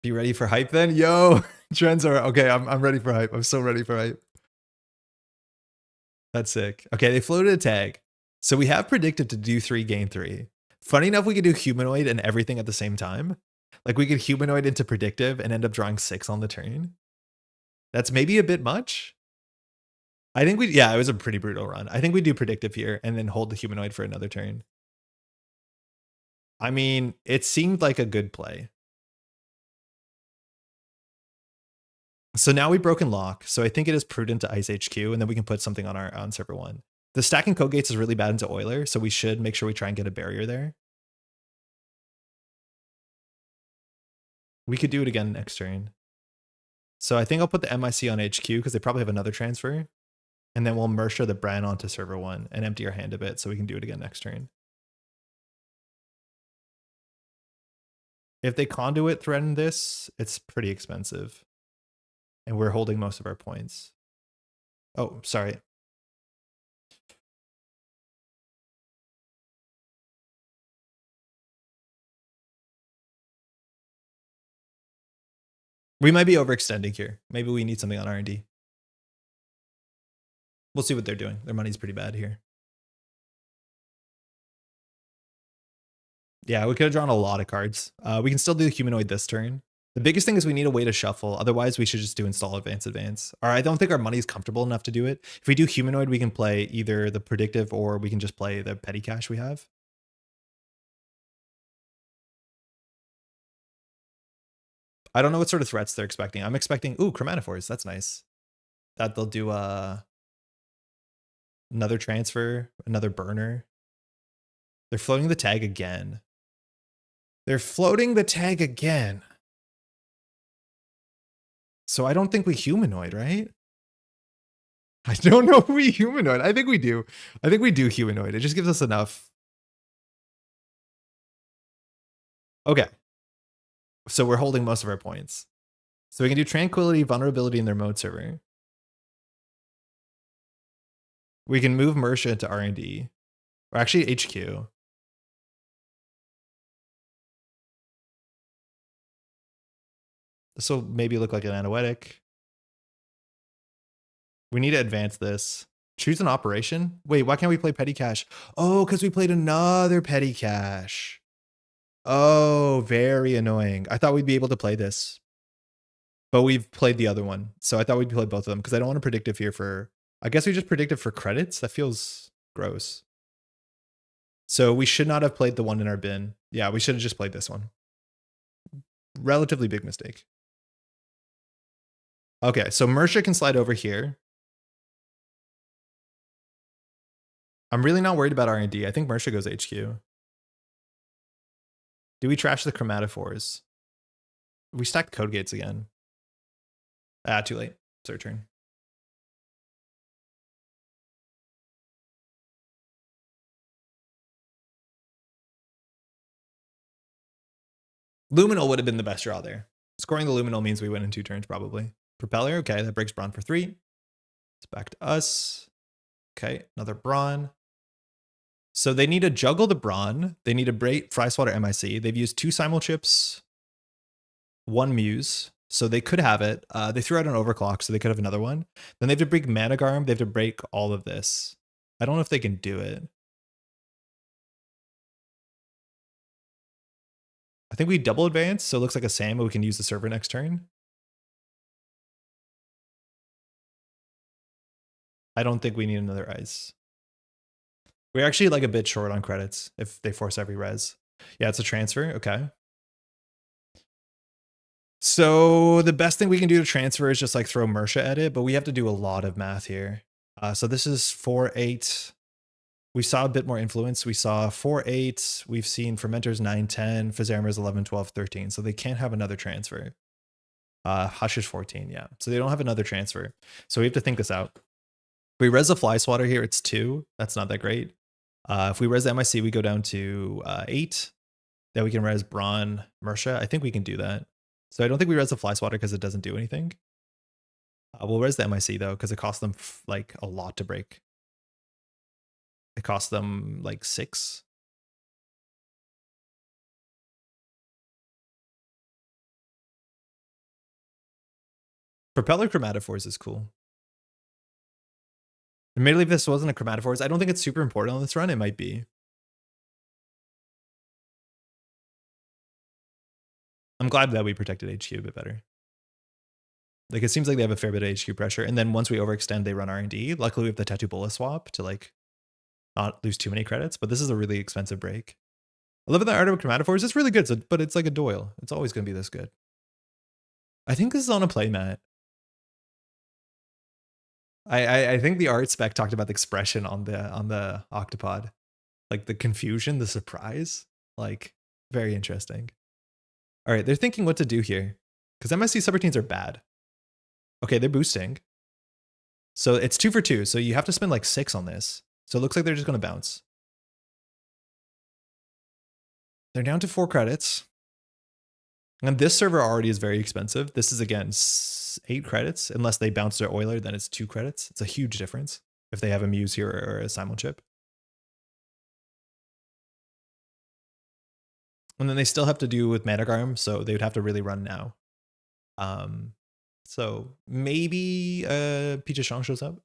Be ready for hype then? Yo, trends are okay. I'm ready for hype. I'm so ready for hype. That's sick. Okay, they floated a tag. So we have predicted to do 3, gain 3. Funny enough, we could do Humanoid and everything at the same time. Like we could Humanoid into predictive and end up drawing 6 on the turn. That's maybe a bit much. I think yeah, it was a pretty brutal run. I think we do predictive here and then hold the Humanoid for another turn. I mean, it seemed like a good play. So now we've broken lock. So I think it is prudent to ice HQ, and then we can put something on server 1. The stacking code gates is really bad into Euler, so we should make sure we try and get a barrier there. We could do it again next turn. So I think I'll put the MIC on HQ because they probably have another transfer. And then we'll Mersha the Bran onto server 1 and empty our hand a bit so we can do it again next turn. If they conduit threaten this, it's pretty expensive. And we're holding most of our points. Oh, sorry. We might be overextending here. Maybe we need something on R&D. We'll see what they're doing. Their money's pretty bad here. Yeah, we could have drawn a lot of cards. We can still do the Humanoid this turn. The biggest thing is we need a way to shuffle. Otherwise, we should just do install advance. Or I don't think our money's comfortable enough to do it. If we do Humanoid, we can play either the predictive or we can just play the petty cash we have. I don't know what sort of threats they're expecting. I'm expecting, ooh, chromatophores. That's nice. That they'll do another transfer, another burner. They're floating the tag again. They're floating the tag again. So I don't think we humanoid, right? I don't know if we humanoid. I think we do. I think we do humanoid. It just gives us enough. Okay. So we're holding most of our points. So we can do tranquility, vulnerability in their mode server. We can move MuslihaT to R&D. Or actually HQ. This will maybe look like an anoetic. We need to advance this. Choose an operation. Wait, why can't we play petty cache? Oh, because we played another petty cache. Oh, very annoying. I thought we'd be able to play this. But we've played the other one. So I thought we'd play both of them because I don't want to predict it here for... I guess we just predicted for credits. That feels gross. So we should not have played the one in our bin. Yeah, we should have just played this one. Relatively big mistake. Okay, so MuslihaT can slide over here. I'm really not worried about R&D. I think MuslihaT goes HQ. Do we trash the chromatophores? We stacked code gates again. Ah, too late. It's our turn. Luminal would have been the best draw there. Scoring the Luminal means we win in 2 turns probably. Propeller, okay, that breaks Brawn for 3. It's back to us. Okay, another Brawn. So they need to juggle the Brawn. They need to break Fryswatter MIC. They've used 2 Simulchips, 1 Muse. So they could have it. They threw out an Overclock, so they could have another one. Then they have to break Managarm. They have to break all of this. I don't know if they can do it. I think we double advance, so it looks like a SAM, but we can use the server next turn. I don't think we need another ice. We're actually like a bit short on credits if they force every res. Yeah, it's a transfer. Okay. So the best thing we can do to transfer is just like throw MuslihaT at it, but we have to do a lot of math here. So this is 4-8. We saw a bit more influence. We saw 4-8. We've seen Fermenters 9-10, Fizzarimers 11-12-13. So they can't have another transfer. Hush is 14, yeah. So they don't have another transfer. So we have to think this out. If we res the fly swatter here, it's 2. That's not that great. If we res the MIC, we go down to 8. Then we can res Brawn, MuslihaT. I think we can do that. So I don't think we res the fly swatter because it doesn't do anything. We'll res the MIC though, because it costs them like a lot to break. It costs them like 6. Propeller chromatophores is cool. Admittedly, if this wasn't a chromatophores, I don't think it's super important on this run. It might be. I'm glad that we protected HQ a bit better. Like, it seems like they have a fair bit of HQ pressure. And then once we overextend, they run R&D. Luckily, we have the Tattoo Bola swap to, like, not lose too many credits. But this is a really expensive break. I love the Art of Chromatophores. It's really good, but it's like a Doyle. It's always going to be this good. I think this is on a playmat. I think the art spec talked about the expression on the octopod. Like, the confusion, the surprise. Like, very interesting. All right, they're thinking what to do here. Because MSC subroutines are bad. Okay, they're boosting. So it's 2 for 2. So you have to spend like 6 on this. So it looks like they're just going to bounce. They're down to 4 credits. And this server already is very expensive. This is, again, 8 credits. Unless they bounce their Euler, then it's 2 credits. It's a huge difference if they have a Muse here or a Simulchip. And then they still have to do with Managarm, so they would have to really run now. So maybe Pichashong shows up.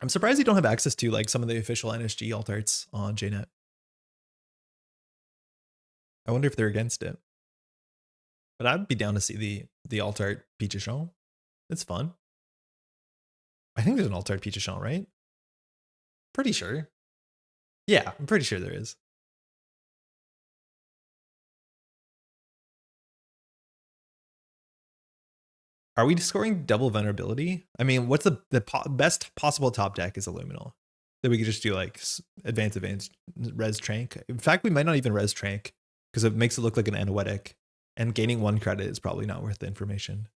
I'm surprised you don't have access to like some of the official NSG alt arts on JNet. I wonder if they're against it. But I'd be down to see the alt art Pichashong. It's fun. I think there's an alt art Pichashong, right? Pretty sure. Yeah, I'm pretty sure there is. Are we scoring double vulnerability? I mean, what's the best possible top deck is a Luminal. That we could just do like advanced, res trank. In fact, we might not even res trank because it makes it look like an anoetic. And gaining 1 credit is probably not worth the information.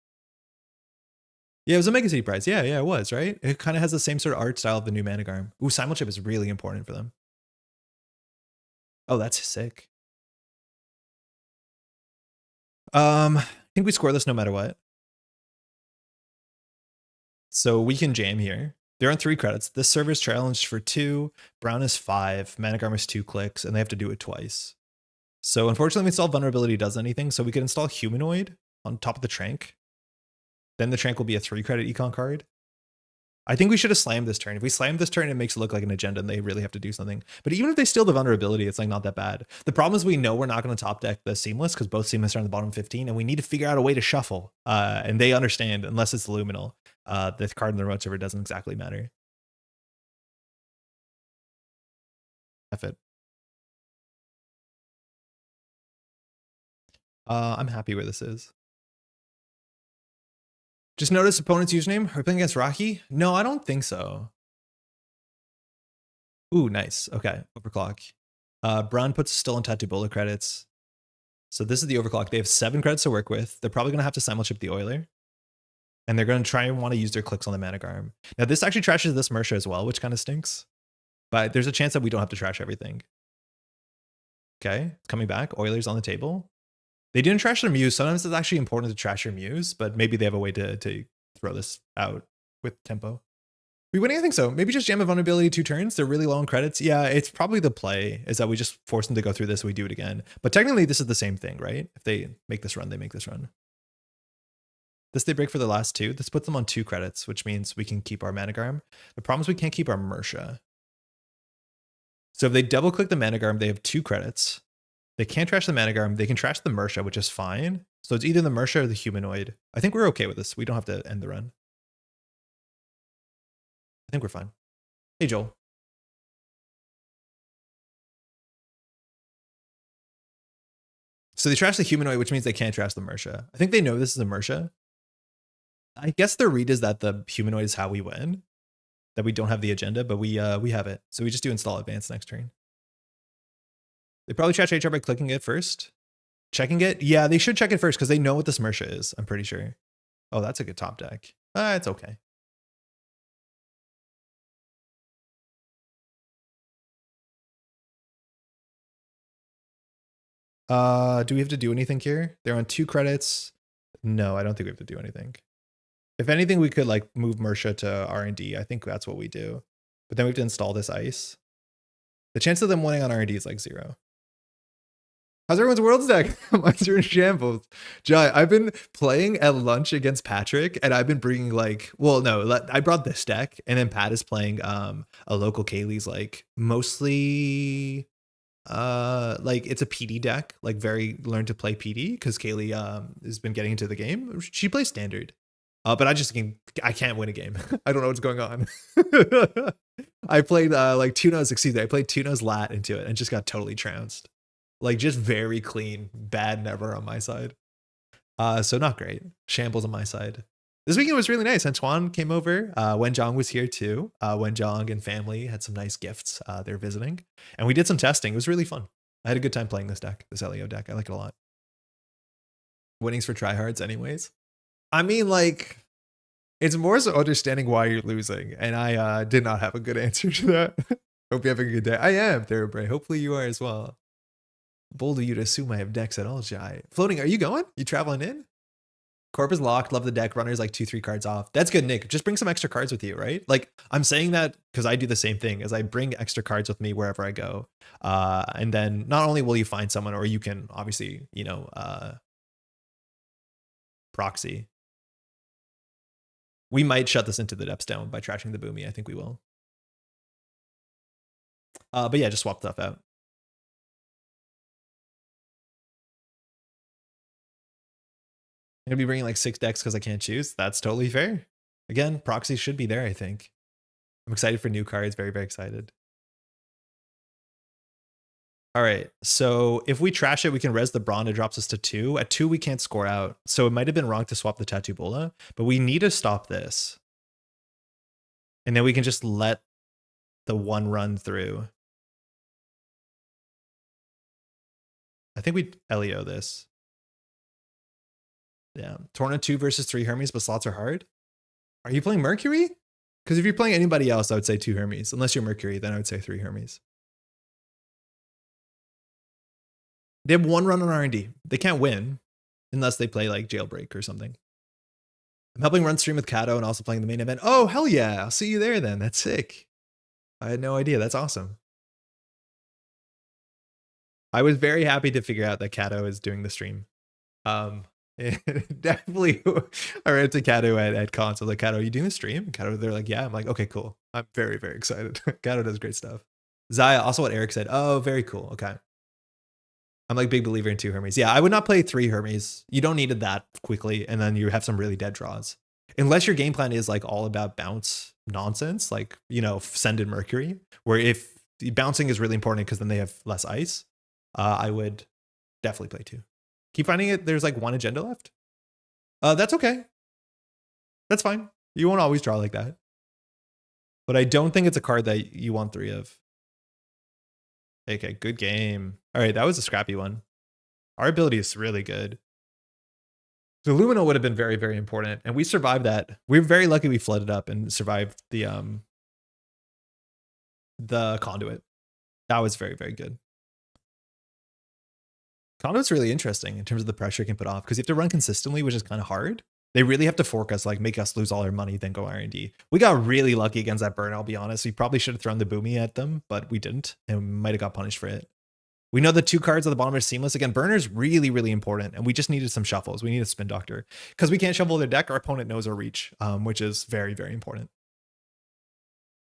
Yeah, it was a Mega City prize. Yeah, it was, right? It kind of has the same sort of art style of the new Managarm. Ooh, Simulchip is really important for them. Oh, that's sick. I think we score this no matter what. So we can jam here. They're on 3 credits. This server's challenged for 2. Brown is 5. Managarm is 2 clicks, and they have to do it twice. So unfortunately, install vulnerability does anything. So we could install humanoid on top of the Trank. Then the Trank will be a 3 credit econ card. I think we should have slammed this turn. If we slam this turn, it makes it look like an agenda and they really have to do something. But even if they steal the vulnerability, it's like not that bad. The problem is we know we're not going to top deck the Seamless because both Seamless are on the bottom 15 and we need to figure out a way to shuffle. And they understand, unless it's Luminal, the card in the remote server doesn't exactly matter. F it. I'm happy where this is. Just notice opponent's username. Are we playing against Rocky? No, I don't think so. Ooh, nice. Okay, overclock. Brown puts still in Tattoo Bola credits. So this is the overclock. They have 7 credits to work with. They're probably going to have to simulchip the Oiler. And they're going to try and want to use their clicks on the Managarm. Now, this actually trashes this Mersha as well, which kind of stinks. But there's a chance that we don't have to trash everything. Okay, it's coming back. Oiler's on the table. They didn't trash their Muse. Sometimes it's actually important to trash your Muse, but maybe they have a way to throw this out with tempo. We winning? I think so. Maybe just jam a vulnerability 2 turns. They're really low on credits. Yeah, it's probably the play is that we just force them to go through this and we do it again. But technically, this is the same thing, right? If they make this run, they make this run. This they break for the last 2. This puts them on 2 credits, which means we can keep our Managarm. The problem is we can't keep our Mersha. So if they double click the Managarm, they have 2 credits. They can't trash the Managarm. They can trash the Mersha, which is fine. So it's either the Mersha or the Humanoid. I think we're okay with this. We don't have to end the run. I think we're fine. Hey, Joel. So they trash the Humanoid, which means they can't trash the Mersha. I think they know this is a Mersha. I guess their read is that the Humanoid is how we win. That we don't have the agenda, but we have it. So we just do install advance next turn. They probably trash HR by clicking it first. Checking it? Yeah, they should check it first because they know what this Mersha is, I'm pretty sure. Oh, that's a good top deck. It's okay. Do we have to do anything here? They're on 2 credits. No, I don't think we have to do anything. If anything, we could like move Mersha to R&D. I think that's what we do. But then we have to install this ice. The chance of them winning on R&D is like 0. How's everyone's Worlds deck? Mine's in shambles. Jai, I've been playing at lunch against Patrick, and I've been bringing like, well, no, I brought this deck, and then Pat is playing a local Kaylee's like mostly like it's a PD deck, like very learn to play PD because Kaylee has been getting into the game. She plays standard. But I can't win a game. I don't know what's going on. I played like Tuno's, excuse me, I played Tuno's lat into it and just got totally trounced. Like just very clean, bad never on my side. So not great. Shambles on my side. This weekend was really nice. Antoine came over. Wenjong was here too. Wenjong and family had some nice gifts. They're visiting. And we did some testing. It was really fun. I had a good time playing this deck, this LEO deck. I like it a lot. Winnings for tryhards anyways. I mean, like, it's more so understanding why you're losing. And I did not have a good answer to that. Hope you're having a good day. I am, Thoroughbred. Hopefully you are as well. Bold of you to assume I have decks at all, Jai. Floating, are you going? You traveling in? Corp is locked. Love the deck. Runner's like 2-3 cards off. That's good, Nick. Just bring some extra cards with you, right? Like, I'm saying that because I do the same thing as I bring extra cards with me wherever I go. And then not only will you find someone, or you can obviously, you know, proxy. We might shut this into the depths down by trashing the Boomy. I think we will. But yeah, just swap stuff out. I'm going to be bringing like 6 decks because I can't choose. That's totally fair. Again, proxy should be there, I think. I'm excited for new cards. Very, very excited. All right. So if we trash it, we can res the Brawn. It drops us to 2. At 2, we can't score out. So it might have been wrong to swap the Tattoo Bola, but we need to stop this. And then we can just let the 1 run through. I think we LEO this. Yeah. Torna 2 versus 3 Hermes, but slots are hard. Are you playing Mercury? Because if you're playing anybody else, I would say 2 Hermes. Unless you're Mercury, then I would say 3 Hermes. They have 1 run on R&D. They can't win unless they play like Jailbreak or something. I'm helping run stream with Kato and also playing the main event. Oh, hell yeah. I'll see you there then. That's sick. I had no idea. That's awesome. I was very happy to figure out that Kato is doing the stream. Definitely. I ran to Kato at cons. I was like, Kato, are you doing the stream? And Kato, they're like, yeah. I'm like, okay, cool. I'm very, very excited. Kato does great stuff. Zaya, also what Eric said. Oh, very cool. Okay. I'm like big believer in 2 Hermes. Yeah, I would not play 3 Hermes. You don't need it that quickly, and then you have some really dead draws. Unless your game plan is like all about bounce nonsense, like, you know, send in Mercury, where if bouncing is really important because then they have less ice, I would definitely play 2. Keep finding it. There's like 1 agenda left. That's okay. That's fine. You won't always draw like that. But I don't think it's a card that you want 3 of. Okay, good game. All right, that was a scrappy one. Our ability is really good. The Lumina would have been very, very important, and we survived that. We're very lucky we flooded up and survived the conduit. That was very, very good. Conduit's really interesting in terms of the pressure it can put off because you have to run consistently, which is kind of hard. They really have to fork us, like make us lose all our money, then go R&D. We got really lucky against that burn, I'll be honest. We probably should have thrown the boomy at them, but we didn't, and we might have got punished for it. We know the 2 cards at the bottom are seamless. Again, burner's really, really important, and we just needed some shuffles. We need a spin doctor. Because we can't shuffle their deck, our opponent knows our reach, which is very, very important.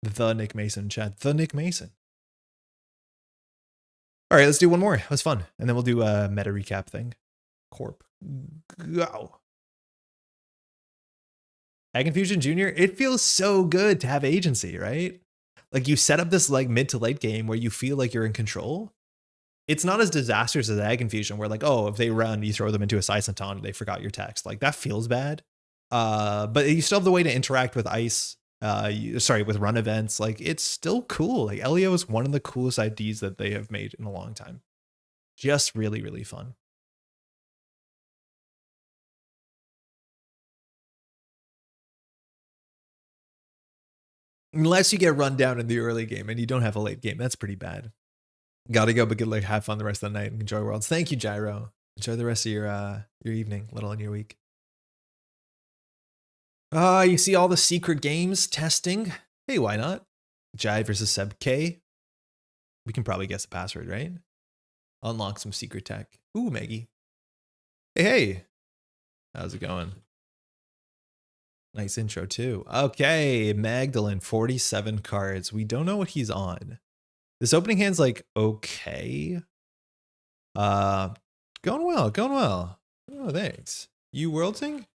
The Nick Mason, chat. The Nick Mason. All right, let's do one more. It was fun. And then we'll do a meta recap thing. Corp. Go. Ag Infusion Jr., it feels so good to have agency, right? Like you set up this like mid to late game where you feel like you're in control. It's not as disastrous as Ag Infusion where like, oh, if they run, you throw them into a Sicenton and they forgot your text. Like that feels bad. But you still have the way to interact with ice. With run events. Like it's still cool. Like LEO is one of the coolest IDs that they have made in a long time. Just really, really fun. Unless you get run down in the early game and you don't have a late game. That's pretty bad. Gotta go, but good luck. Have fun the rest of the night and enjoy Worlds. Thank you, Gyro. Enjoy the rest of your evening, little in your week. You see all the secret games testing? Hey, why not? Jai versus Seb K. We can probably guess the password, right? Unlock some secret tech. Ooh, Maggie. Hey. How's it going? Nice intro too. Okay, Magdalene, 47 cards. We don't know what he's on. This opening hand's like okay. Going well, going well. Oh, thanks. You worlding?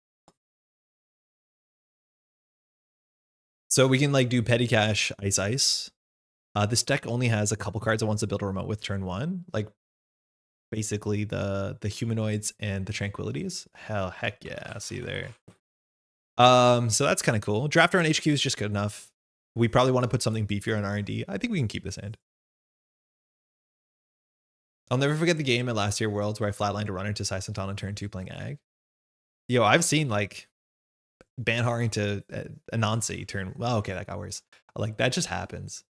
So we can like do petty cash, ice ice. This deck only has a couple cards it wants to build a remote with turn 1. Like basically the humanoids and the tranquilities. Heck yeah, I'll see you there. So that's kind of cool. Drafter on HQ is just good enough. We probably want to put something beefier on R&D. I think we can keep this hand. I'll never forget the game at last year Worlds where I flatlined a runner to Sicenton on turn 2 playing Ag. Yo, I've seen like Banharing to Anansi turn. Well, okay, that got worse. Like that just happens.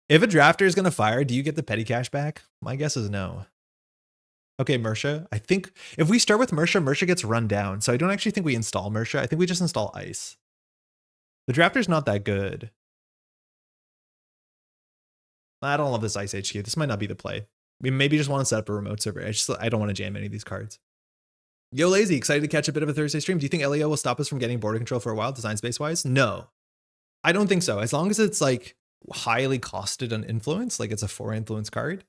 If a drafter is going to fire, do you get the petty cash back? My guess is no. Okay, Mersha. I think if we start with Mersha, Mersha gets run down. So I don't actually think we install Mersha. I think we just install Ice. The drafter's not that good. I don't love this Ice HQ. This might not be the play. We maybe just want to set up a remote server. I don't want to jam any of these cards. Yo, Lazy, excited to catch a bit of a Thursday stream. Do you think LEO will stop us from getting border control for a while, design space wise? No, I don't think so. As long as it's like highly costed on influence, like it's a 4 influence card,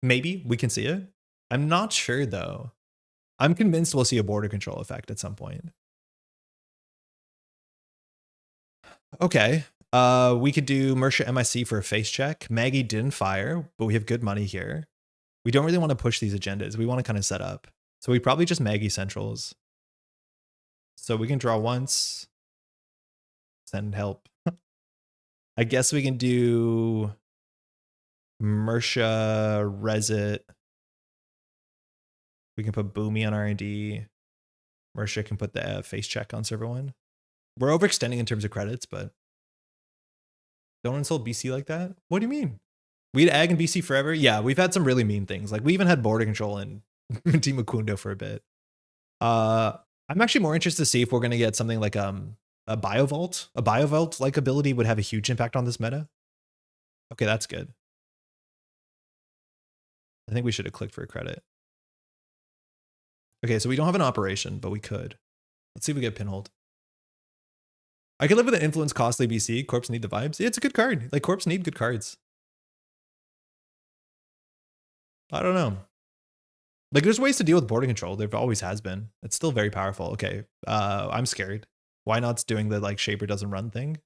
maybe we can see it. I'm not sure though. I'm convinced we'll see a border control effect at some point. Okay. We could do Mersha MIC for a face check. Maggie didn't fire, but we have good money here. We don't really want to push these agendas. We want to kind of set up. So we probably just Maggie centrals. So we can draw once. Send help. I guess we can do Mersha Resit. We can put Boomy on R&D. Mersha can put the face check on server 1. We're overextending in terms of credits, but don't insult BC like that. What do you mean? We had ag in BC forever. Yeah, we've had some really mean things. Like we even had border control in Team Mukundo for a bit. I'm actually more interested to see if we're going to get something like a Biovault. A Biovault like ability would have a huge impact on this meta. Okay, that's good. I think we should have clicked for a credit. Okay, so we don't have an operation, but we could. Let's see if we get pinhold. I could live with an influence costly BC. Corps need the vibes. Yeah, it's a good card. Like Corps need good cards. I don't know. Like there's ways to deal with border control. There always has been. It's still very powerful. Okay, I'm scared. Why not's doing the like Shaper doesn't run thing?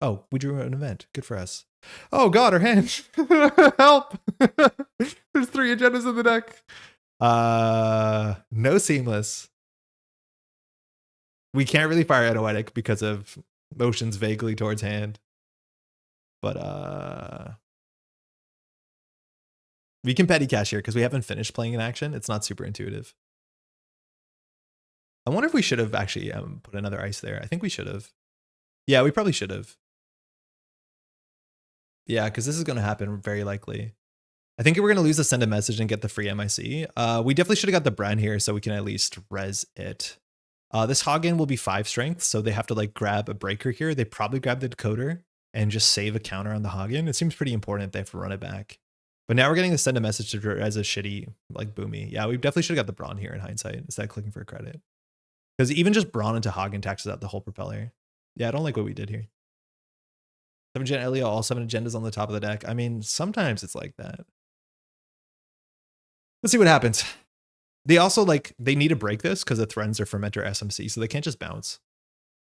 Oh, we drew an event. Good for us. Oh God, our hand. Help. There's 3 agendas in the deck. No seamless. We can't really fire Anoetic because of motions vaguely towards hand. But we can petty cash here because we haven't finished playing in action. It's not super intuitive. I wonder if we should have actually put another ice there. I think we should have. Yeah, we probably should have. Yeah, because this is going to happen very likely. I think we're going to lose the send a message and get the free MIC. We definitely should have got the Bren here so we can at least res it. This Hagen will be 5 strength, so they have to like grab a breaker here. They probably grab the decoder and just save a counter on the Hagen. It seems pretty important they have to run it back. But now we're getting to send a message to as a shitty like Boomy. Yeah, we definitely should have got the Brawn here in hindsight instead of clicking for a credit. Because even just Brawn into Hagen taxes out the whole propeller. Yeah, I don't like what we did here. 7-gen LEO, all 7 agendas on the top of the deck. I mean, sometimes it's like that. Let's see what happens. They also like, they need to break this because the Threatens are Fermenter SMC, so they can't just bounce.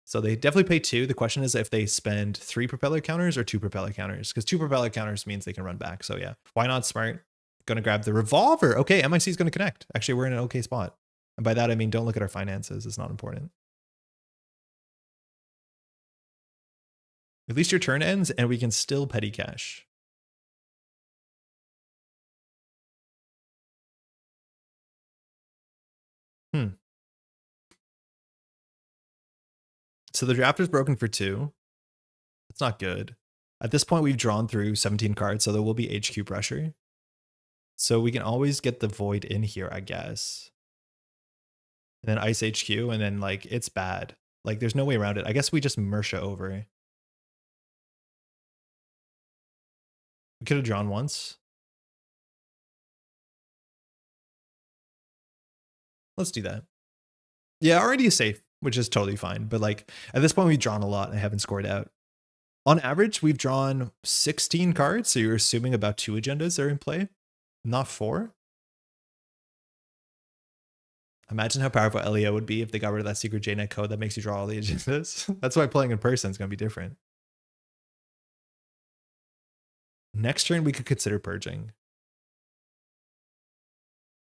So they definitely pay 2. The question is if they spend 3 propeller counters or 2 propeller counters, because 2 propeller counters means they can run back. So yeah, why not smart? Gonna grab the revolver. Okay, MIC is gonna connect. Actually, we're in an okay spot. And by that, I mean, don't look at our finances. It's not important. At least your turn ends and we can still petty cash. So the draft is broken for 2. That's not good. At this point, we've drawn through 17 cards, so there will be HQ pressure. So we can always get the void in here, I guess. And then ice HQ, and then like, it's bad. Like there's no way around it. I guess we just Mersha over. We could have drawn once. Let's do that. Yeah, already is safe, which is totally fine. But like at this point, we've drawn a lot and I haven't scored out. On average, we've drawn 16 cards. So you're assuming about 2 agendas are in play, not 4. Imagine how powerful LEO would be if they got rid of that secret JNet code that makes you draw all the agendas. That's why playing in person is going to be different. Next turn, we could consider purging.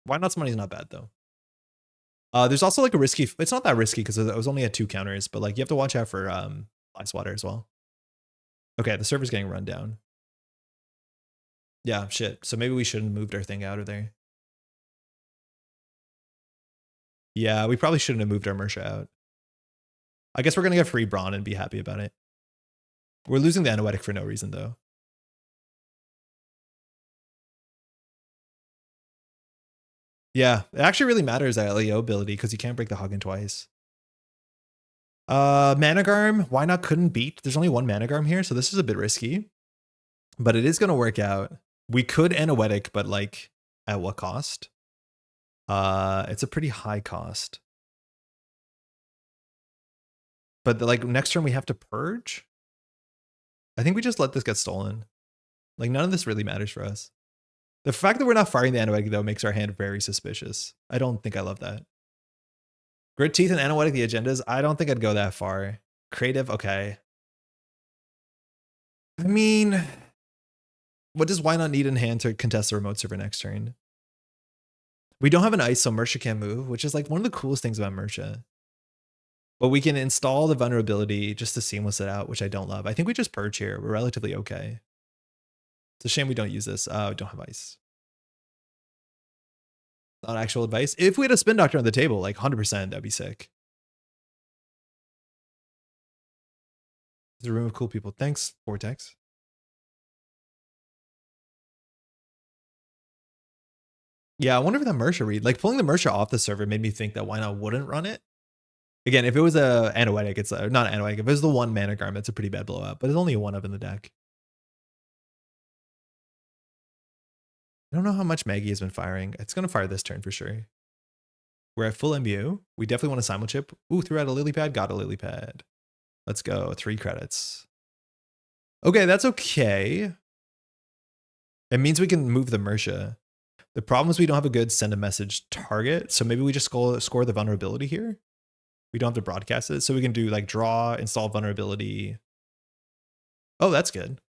Why Not's Money is not bad, though. There's also like a risky, it's not that risky because it was only at 2 counters, but like you have to watch out for Ice Water as well. Okay, the server's getting run down. Yeah, shit. So maybe we shouldn't have moved our thing out of there. Yeah, we probably shouldn't have moved our Mersha out. I guess we're going to get free Brawn and be happy about it. We're losing the Anoetic for no reason, though. Yeah, it actually really matters that LEO ability because you can't break the Hagen twice. Managarm, why not couldn't beat? There's only 1 Managarm here, so this is a bit risky. But it is going to work out. We could Anoetic, but like, at what cost? It's a pretty high cost. But like next turn we have to purge. I think we just let this get stolen. Like none of this really matters for us. The fact that we're not firing the Anoetic though makes our hand very suspicious. I don't think I love that. Grit Teeth and Anoetic the agendas. I don't think I'd go that far. Creative, okay. I mean, what does Why Not need in hand to contest the remote server next turn? We don't have an ice, so Mersha can't move, which is like one of the coolest things about Mersha. But we can install the vulnerability just to seamless it out, which I don't love. I think we just purge here. We're relatively okay. It's a shame we don't use this. We don't have ice. Not actual advice. If we had a spin doctor on the table, like 100%, that'd be sick. It's a room of cool people. Thanks, Vortex. Yeah, I wonder if that Mersha read, like pulling the Mersha off the server made me think that why not wouldn't run it. Again, if it was a Anoetic, it's not Anoetic. If it was the one mana garm, it's a pretty bad blowout, but it's only a 1-of in the deck. I don't know how much Maggie has been firing. It's going to fire this turn for sure. We're at full MBU. We definitely want a simul chip. Ooh, threw out a lily pad, got a lily pad. Let's go. 3 credits. Okay, that's okay. It means we can move the Mersha. The problem is we don't have a good send a message target, so maybe we just score the vulnerability here. We don't have to broadcast it, so we can do like draw, install vulnerability. Oh, that's good.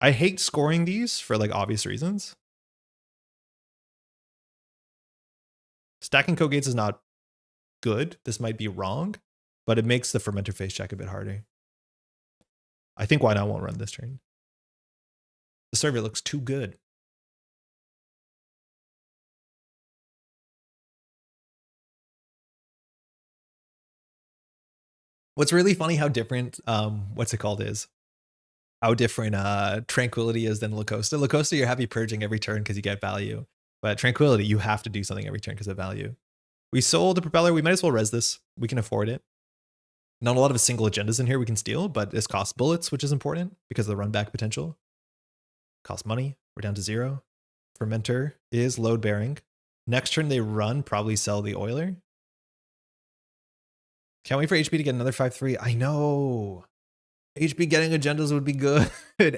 I hate scoring these for like obvious reasons. Stacking code gates is not good. This might be wrong, but it makes the fermenter face check a bit harder. I think why not won't run this turn. The server looks too good. What's really funny how different what's it called is how different Tranquility is than Lacosta. Lacosta, you're happy purging every turn because you get value. But Tranquility, you have to do something every turn because of value. We sold the propeller. We might as well res this. We can afford it. Not a lot of single agendas in here we can steal, but this costs bullets, which is important because of the run back potential. Costs money. We're down to 0. Fermenter is load bearing. Next turn they run, probably sell the oiler. Can't wait for HB to get another 5-3. I know. HB getting agendas would be good.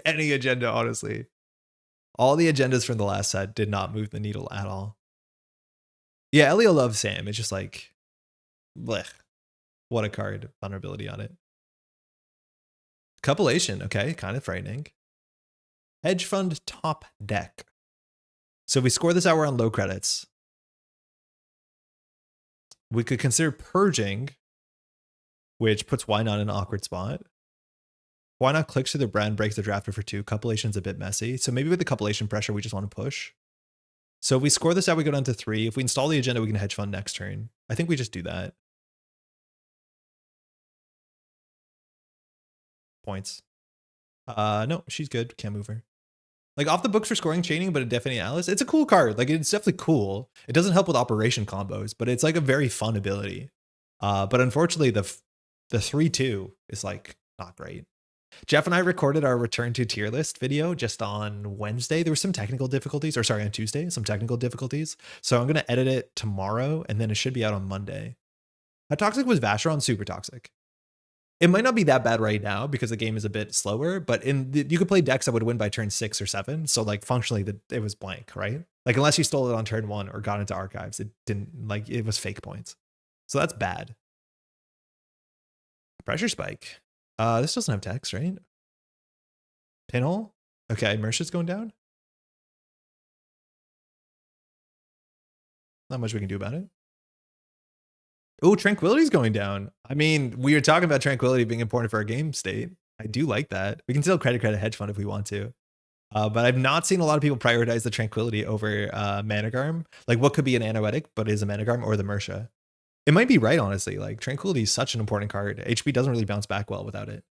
Any agenda, honestly. All the agendas from the last set did not move the needle at all. Yeah, Leo loves Sam. It's just like, blech. What a card. Vulnerability on it. Copulation. Okay, kind of frightening. Hedge fund top deck. So if we score this out, we're on low credits. We could consider purging, which puts Why Not in an awkward spot. Why Not clicks to the brand, breaks the drafter for 2. Copulation's a bit messy. So maybe with the copulation pressure, we just want to push. So if we score this out, we go down to 3. If we install the agenda, we can hedge fund next turn. I think we just do that. Points. No, she's good. Can't move her. Like off the books for scoring chaining, but a definite Alice. It's a cool card. Like it's definitely cool. It doesn't help with operation combos, but it's like a very fun ability. But unfortunately, the 3-2 is like not great. Jeff and I recorded our return to tier list video just on Wednesday. There were some technical difficulties, or sorry, on Tuesday, some technical difficulties. So I'm going to edit it tomorrow and then it should be out on Monday. How toxic was Vacheron? Super toxic. It might not be that bad right now because the game is a bit slower, but you could play decks that would win by turn 6 or 7. So like functionally it was blank, right? Like unless you stole it on turn 1 or got into archives, it didn't, like it was fake points. So that's bad. Pressure spike. This doesn't have text, right? Pinhole. Okay, Mersha's going down. Not much we can do about it. Oh, Tranquility's going down. I mean, we were talking about Tranquility being important for our game state. I do like that. We can still credit hedge fund if we want to. But I've not seen a lot of people prioritize the Tranquility over Managarm. Like what could be an Anoetic, but is a Managarm, or the Mersha. It might be right, honestly. Like Tranquility is such an important card. HP doesn't really bounce back well without it.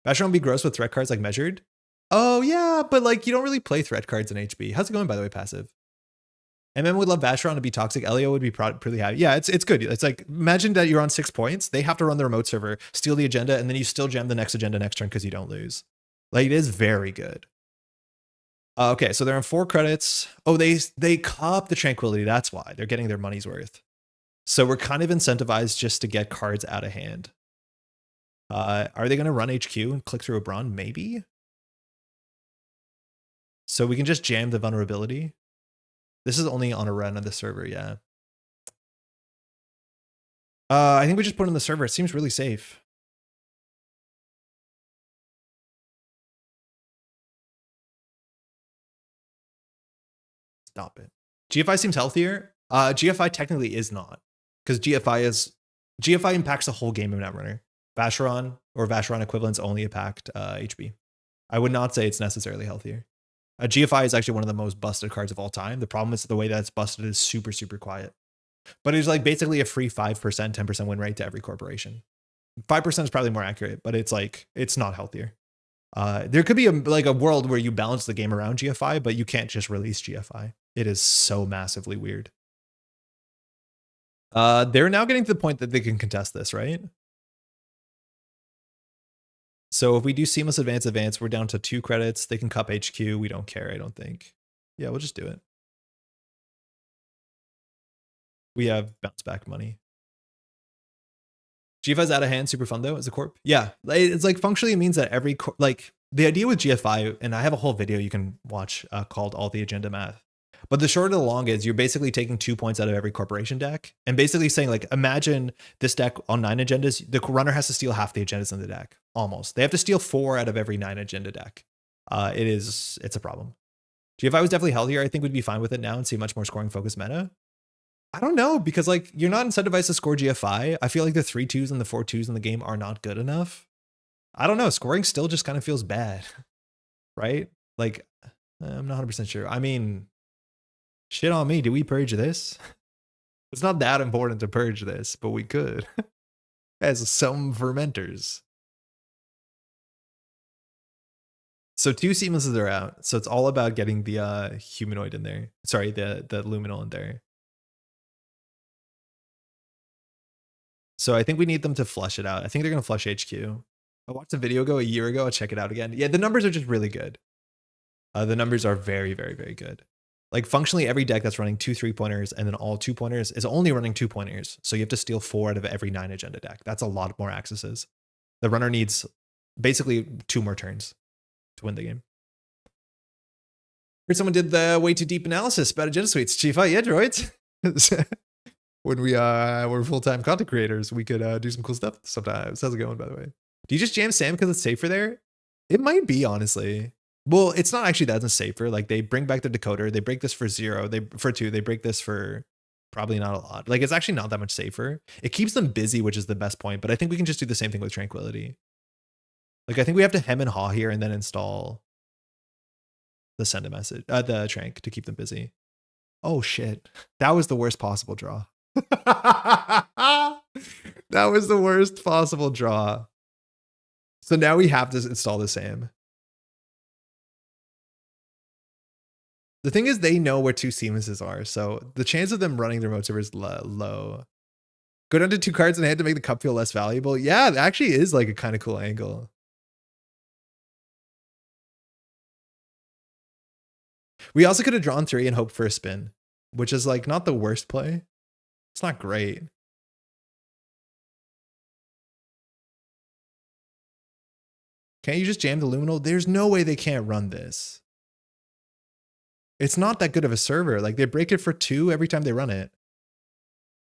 Vacheron would be gross with threat cards like Measured. Oh yeah, but like you don't really play threat cards in HB. How's it going, by the way, passive? MM would love Vacheron to be toxic. Leo would be pretty happy. Yeah, it's good. It's like, imagine that you're on 6 points. They have to run the remote server, steal the agenda, and then you still jam the next agenda next turn because you don't lose. Like, it is very good. Okay, so they're on 4 credits. Oh, they cop the Tranquility. That's why. They're getting their money's worth. So we're kind of incentivized just to get cards out of hand. Are they going to run HQ and click through a Brawn? Maybe. So we can just jam the vulnerability. This is only on a run on the server, yeah. I think we just put it on the server. It seems really safe. Stop it. GFI seems healthier. GFI technically is not, because GFI impacts the whole game of Netrunner. Vacheron or Vacheron equivalents only impact HB. I would not say it's necessarily healthier. GFI is actually one of the most busted cards of all time. The problem is the way that it's busted is super, super quiet. But it's like basically a free 5%, 10% win rate to every corporation. 5% is probably more accurate, but it's like, it's not healthier. There could be like a world where you balance the game around GFI, but you can't just release GFI. It is so massively weird. They're now getting to the point that they can contest this, right? So if we do seamless advance, we're down to 2 credits. They can cup HQ. We don't care, I don't think. Yeah, we'll just do it. We have bounce back money. GFI's out of hand, super fun though, as a corp. Yeah, it's like functionally it means that every, like the idea with GFI, and I have a whole video you can watch called All the Agenda Math. But the short of the long is you're basically taking 2 points out of every corporation deck and basically saying like, imagine this deck on 9 agendas, the runner has to steal half the agendas in the deck, almost. They have to steal 4 out of every 9 agenda deck. It's a problem. GFI was definitely healthier. I think we'd be fine with it now and see much more scoring focused meta. I don't know, because like you're not incentivized to score GFI. I feel like the 3-2s and the 4-2s in the game are not good enough. I don't know. Scoring still just kind of feels bad, right? Like, I'm not 100% sure. I mean, shit on me. Do we purge this? It's not that important to purge this, but we could. As some fermenters. So 2 seamlesses are out. So it's all about getting the humanoid in there. Sorry, the luminal in there. So I think we need them to flush it out. I think they're going to flush HQ. I watched a video a year ago. I'll check it out again. Yeah, the numbers are just really good. The numbers are very, very, very good. Like functionally every deck that's running 2 3-pointers and then all 2-pointers is only running 2-pointers. So you have to steal 4 out of every 9 agenda deck. That's a lot more accesses. The runner needs basically 2 more turns to win the game. Heard someone did the way too deep analysis about agenda suites. GFI, yeah, droids. When we're full-time content creators, we could do some cool stuff sometimes. How's it going, by the way? Do you just jam Sam because it's safer there? It might be, honestly. Well, it's not actually that safer. Like they bring back the decoder, they break this for 0, for 2, they break this for probably not a lot. Like it's actually not that much safer. It keeps them busy, which is the best point, but I think we can just do the same thing with Tranquility. Like I think we have to hem and haw here and then install the send a message, the Trank to keep them busy. Oh shit. That was the worst possible draw. That was the worst possible draw. So now we have to install the same. The thing is, they know where 2 seamlesses are, so the chance of them running their remote server is low. Go down to 2 cards in hand to make the cup feel less valuable. Yeah, it actually is like a kind of cool angle. We also could have drawn 3 and hoped for a spin, which is like not the worst play. It's not great. Can't you just jam the luminal? There's no way they can't run this. It's not that good of a server. Like they break it for 2 every time they run it.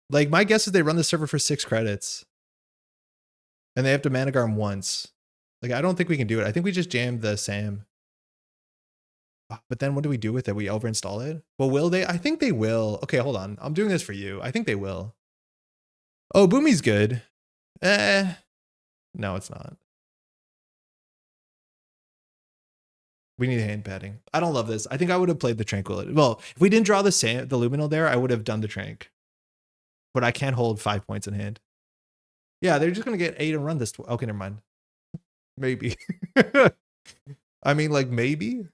Like my guess is they run the server for 6 credits. And they have to Managarm once. Like I don't think we can do it. I think we just jam the Sam. But then what do we do with it? We overinstall it? Well, will they? I think they will. Okay, hold on. I'm doing this for you. I think they will. Oh, Boomy's good. No, it's not. We need hand padding. I don't love this. I think I would have played the Tranquility. Well, if we didn't draw the luminal there, I would have done the Trank. But I can't hold 5 points in hand. Yeah, they're just going to get 8 and run this. Okay, never mind. Maybe. I mean, like, maybe.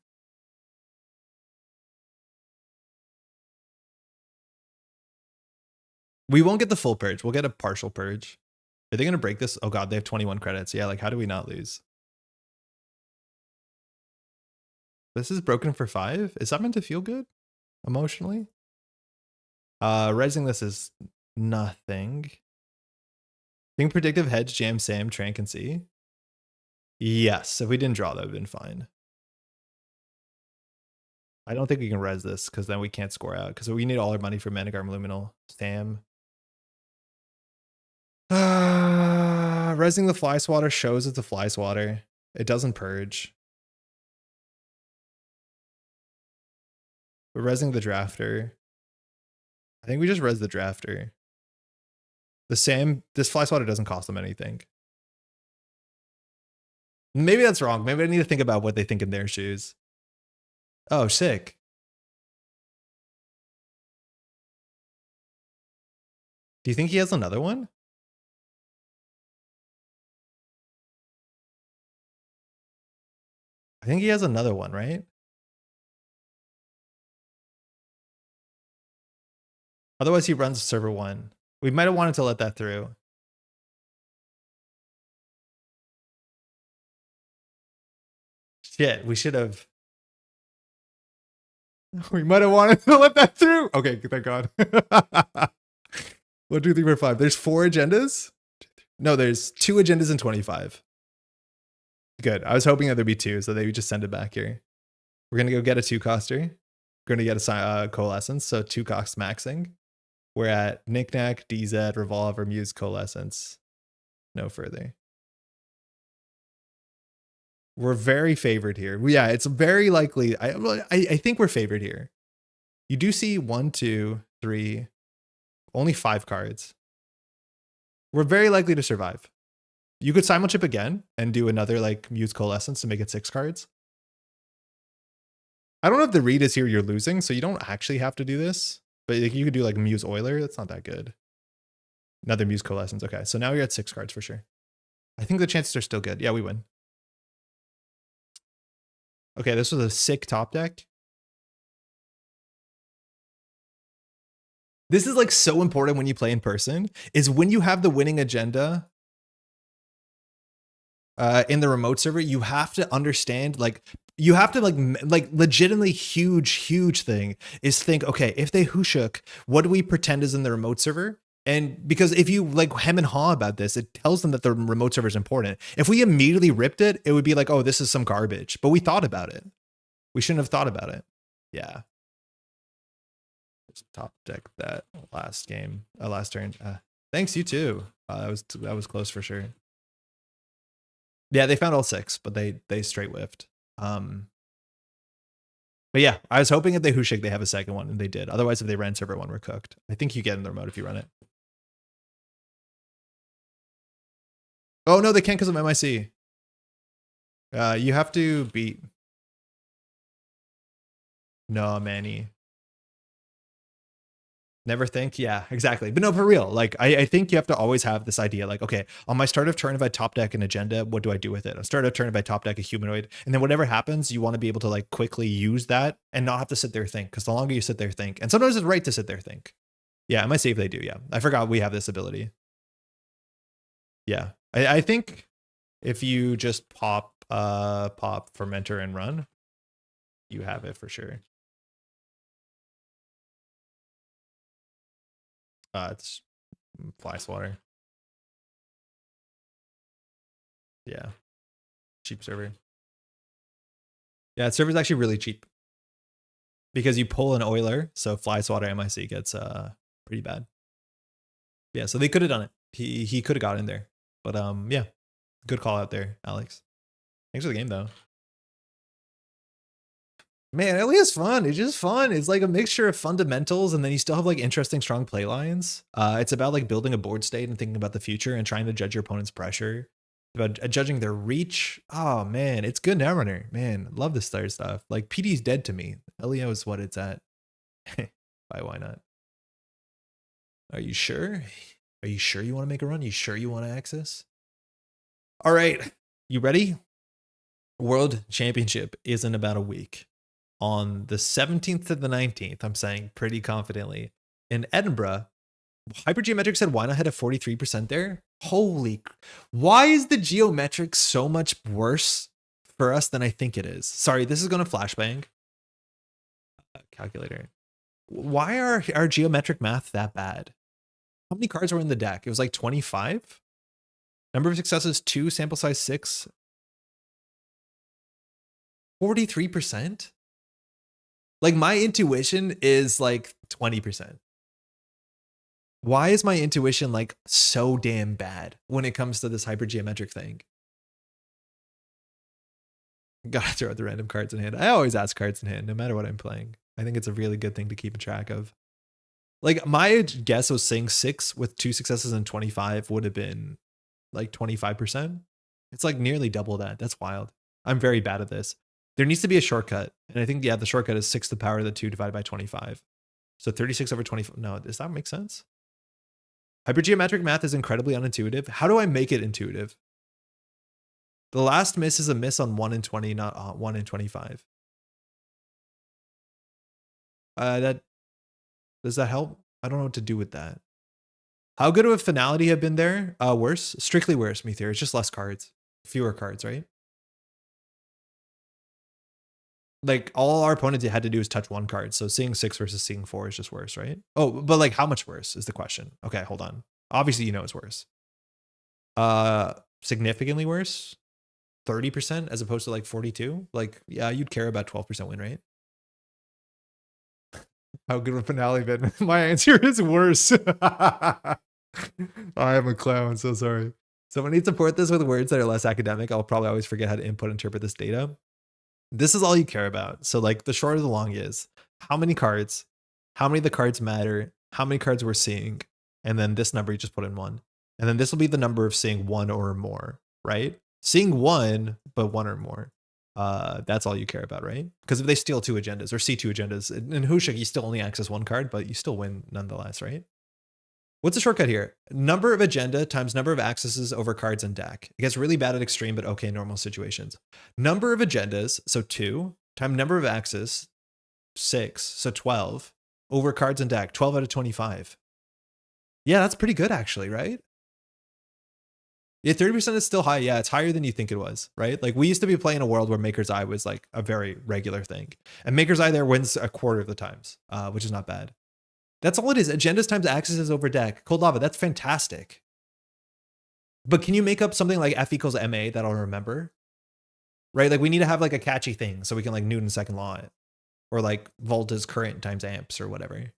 We won't get the full purge. We'll get a partial purge. Are they going to break this? Oh, God, they have 21 credits. Yeah, like, how do we not lose? This is broken for 5. Is that meant to feel good emotionally? Resing this is nothing. Think predictive hedge, jam, Sam, Trank, and C? Yes, if we didn't draw, that would have been fine. I don't think we can res this because then we can't score out because we need all our money for Managarm Luminal. Sam. Resing the fly swatter shows it's a fly swatter. It doesn't purge. We're resing the drafter. I think we just res the drafter. The Sam, this fly swatter doesn't cost them anything. Maybe that's wrong. Maybe I need to think about what they think in their shoes. Oh, sick. Do you think he has another one? I think he has another one, right? Otherwise, he runs server 1. We might have wanted to let that through. Shit, we should have. We might have wanted to let that through. Okay, thank God. 1, 2, 3, 4, 5. There's 4 agendas? No, there's 2 agendas and 25. Good. I was hoping that there'd be 2, so they would just send it back here. We're going to go get a 2-coster. We're going to get a coalescence, so 2 costs maxing. We're at Knickknack, DZ, Revolve, or Muse coalescence. No further. We're very favored here. Yeah, it's very likely. I think we're favored here. You do see 1, 2, 3, only 5 cards. We're very likely to survive. You could simul chip again and do another like Muse coalescence to make it 6 cards. I don't know if the read is here you're losing, so you don't actually have to do this. But you could do like Muse Euler. That's not that good. Another Muse coalescence. Okay, so now you're at 6 cards for sure. I think the chances are still good. Yeah, we win. Okay, this was a sick top deck. This is like so important when you play in person, is when you have the winning agenda in the remote server, you have to understand, like, you have to like legitimately huge thing is think, okay, if they Hushuk, what do we pretend is in the remote server? And because if you like hem and haw about this, it tells them that the remote server is important. If we immediately ripped it, it would be like, oh, this is some garbage. But we thought about it. We shouldn't have thought about it. Yeah. Just top deck that last game, last turn. Thanks, you too. That was close for sure. Yeah, they found all 6, but they straight whiffed. But yeah, I was hoping if they Hushik, they have a second one, and they did. Otherwise, if they ran server 1, we're cooked. I think you get in the remote if you run it. Oh no, they can't because of MIC. You have to beat. No, Manny. Never think. Yeah, exactly. But no, for real. Like, I think you have to always have this idea like, okay, on my start of turn, if I top deck an agenda, what do I do with it? On start of turn, if I top deck a humanoid, and then whatever happens, you want to be able to like quickly use that and not have to sit there think. Because the longer you sit there think, and sometimes it's right to sit there think. Yeah, I might say if they do. Yeah, I forgot we have this ability. Yeah, I think if you just pop fermenter and run, you have it for sure. It's fly swatter. Yeah, cheap server. Yeah, server's actually really cheap because you pull an Euler, so fly swatter MIC gets pretty bad. Yeah, so they could have done it. He could have got in there, but yeah, good call out there, Alex. Thanks for the game though. Man, LE is fun. It's just fun. It's like a mixture of fundamentals, and then you still have like interesting, strong play lines. It's about like building a board state and thinking about the future and trying to judge your opponent's pressure. About judging their reach. Oh man, it's good Netrunner. Man, love this third stuff. Like PD's dead to me. LEO is what it's at. Why not? Are you sure? Are you sure you want to make a run? You sure you want to access? All right, you ready? World Championship is in about a week. On the 17th to the 19th, I'm saying pretty confidently, in Edinburgh. Hypergeometric said, why not hit a 43% there? Holy, why is the geometric so much worse for us than I think it is? Sorry, this is going to flashbang. Calculator. Why are our geometric math that bad? How many cards were in the deck? It was like 25? Number of successes, 2, sample size 6. 43%? Like my intuition is like 20%. Why is my intuition like so damn bad when it comes to this hypergeometric thing? Gotta throw out the random cards in hand. I always ask cards in hand, no matter what I'm playing. I think it's a really good thing to keep track of. Like my guess was saying 6 with 2 successes and 25 would have been like 25%. It's like nearly double that. That's wild. I'm very bad at this. There needs to be a shortcut. And I think, yeah, the shortcut is 6 to the power of the 2 divided by 25. So 36 over 25. No, does that make sense? Hypergeometric math is incredibly unintuitive. How do I make it intuitive? The last miss is a miss on 1 in 20, not 1 in 25. Does that help? I don't know what to do with that. How good would finality have been there? Worse. Strictly worse, Meteor. It's just less cards. Fewer cards, right? Like, all our opponents had to do is touch 1 card. So seeing 6 versus seeing 4 is just worse, right? Oh, but like, how much worse is the question? Okay, hold on. Obviously, you know it's worse. Significantly worse. 30% as opposed to like 42. Like, yeah, you'd care about 12% win rate. How good would finale been? My answer is worse. I am a clown, so sorry. So when you support this with words that are less academic, I'll probably always forget how to input and interpret this data. This is all you care about. So like the short or the long is how many cards, how many of the cards matter, how many cards we're seeing, and then this number you just put in 1. And then this will be the number of seeing 1 or more, right? Seeing 1, but 1 or more. That's all you care about, right? Because if they steal 2 agendas or see 2 agendas, in Hushik, you still only access 1 card, but you still win nonetheless, right? What's the shortcut here? Number of agenda times number of accesses over cards in deck. It gets really bad at extreme, but okay, normal situations. Number of agendas, so 2, times number of access, 6, so 12, over cards in deck, 12 out of 25. Yeah, that's pretty good actually, right? Yeah, 30% is still high. Yeah, it's higher than you think it was, right? Like we used to be playing a world where Maker's Eye was like a very regular thing. And Maker's Eye there wins a quarter of the times, which is not bad. That's all it is. Agendas times accesses over deck. Cold Lava, that's fantastic. But can you make up something like F equals MA that I'll remember? Right? Like we need to have like a catchy thing so we can like Newton's second law it. Or like Volta's current times amps or whatever.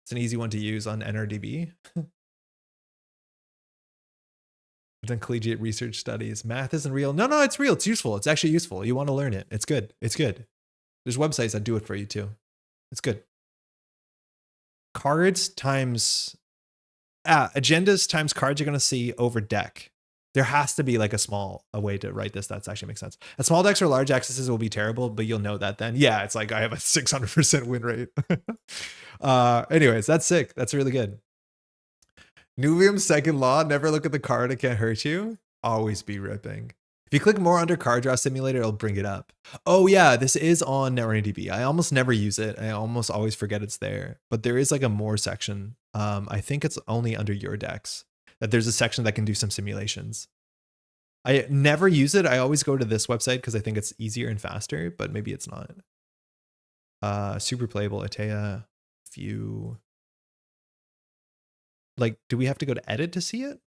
It's an easy one to use on NRDB. Done collegiate research studies. Math isn't real. No, it's real. It's useful. It's actually useful. You want to learn it. It's good. It's good. There's websites that do it for you too. It's good. Cards times agendas times cards you're going to see over deck. There has to be like a way to write this that actually makes sense. At small decks or large accesses will be terrible, but you'll know that then. Yeah, it's like I have a 600% win rate. Anyways, that's sick. That's really good. Nuvium's second law, never look at the card, it can't hurt you. Always be ripping. If you click more under card draw simulator, it'll bring it up. Oh yeah, this is on NetRunnerDB. I almost never use it. I almost always forget it's there, but there is like a more section. I think it's only under your decks that there's a section that can do some simulations. I never use it. I always go to this website because I think it's easier and faster, but maybe it's not. Super playable, Atea, view. Like, do we have to go to edit to see it?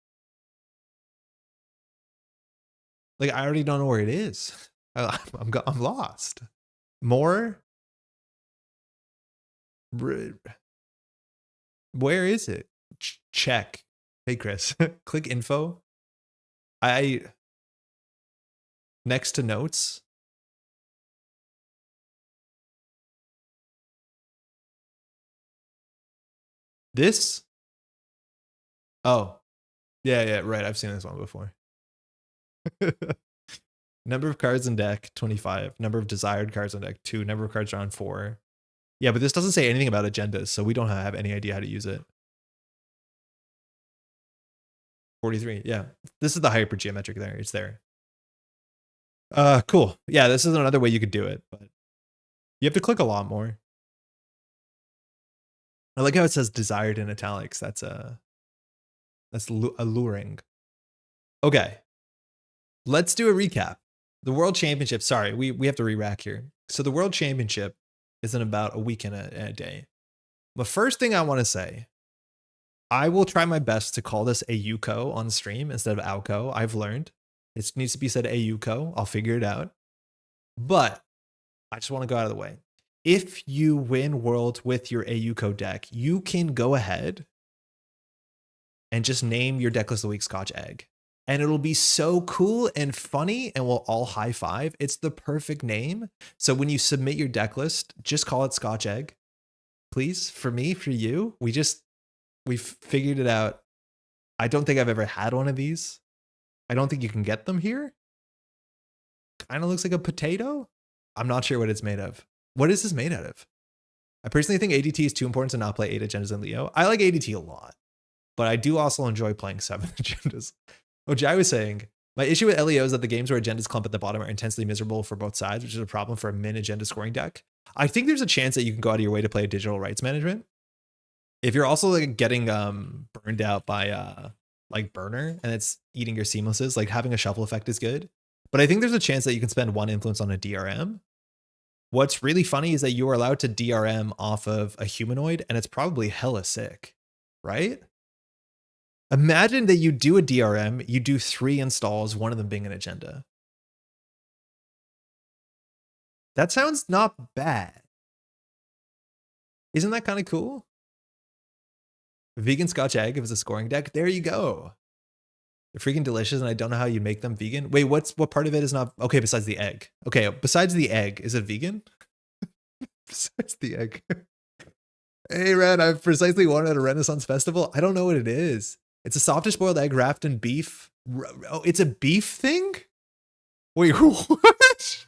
Like, I already don't know where it is. I'm lost. More? Where is it? Check. Hey, Chris. Click info. Next to notes. This? Oh. Yeah, right. I've seen this one before. Number of cards in deck, 25. Number of desired cards on deck, 2. Number of cards drawn, 4. Yeah, but this doesn't say anything about agendas, so we don't have any idea how to use it. 43, yeah. This is the hypergeometric there. It's there. Cool. Yeah, this is another way you could do it, but you have to click a lot more. I like how it says desired in italics. That's alluring. Okay. Let's do a recap. The World Championship, sorry, we have to re-rack here. So the World Championship is in about a week and a day. The first thing I want to say, I will try my best to call this AUCO on stream instead of AUCO. I've learned it needs to be said AUCO. I'll figure it out. But I just want to go out of the way. If you win World with your AUCO deck, you can go ahead and just name your Decklist of the Week Scotch Egg. And it'll be so cool and funny, and we'll all high five. It's the perfect name. So when you submit your deck list, just call it Scotch Egg. Please, for me, for you. We've figured it out. I don't think I've ever had one of these. I don't think you can get them here. kind of looks like a potato. I'm not sure what it's made of. What is this made out of? I personally think ADT is too important to not play 8 agendas in Leo. I like ADT a lot, but I do also enjoy playing 7 agendas. Jai was saying, my issue with LEO is that the games where agendas clump at the bottom are intensely miserable for both sides, which is a problem for a min agenda scoring deck. I think there's a chance that you can go out of your way to play a digital rights management. If you're also like getting burned out by like burner and it's eating your seamlesses, like having a shuffle effect is good. But I think there's a chance that you can spend 1 influence on a DRM. What's really funny is that you are allowed to DRM off of a humanoid, and it's probably hella sick, right? Imagine that you do a DRM, you do 3 installs, one of them being an agenda. That sounds not bad. Isn't that kind of cool? Vegan Scotch egg if it's a scoring deck. There you go. They're freaking delicious, and I don't know how you make them vegan. Wait, what part of it is not okay besides the egg? Okay, besides the egg, is it vegan? Besides the egg. Hey, Ren, I've precisely wanted at a Renaissance festival. I don't know what it is. It's a softish boiled egg wrapped in beef. Oh, it's a beef thing? Wait, what?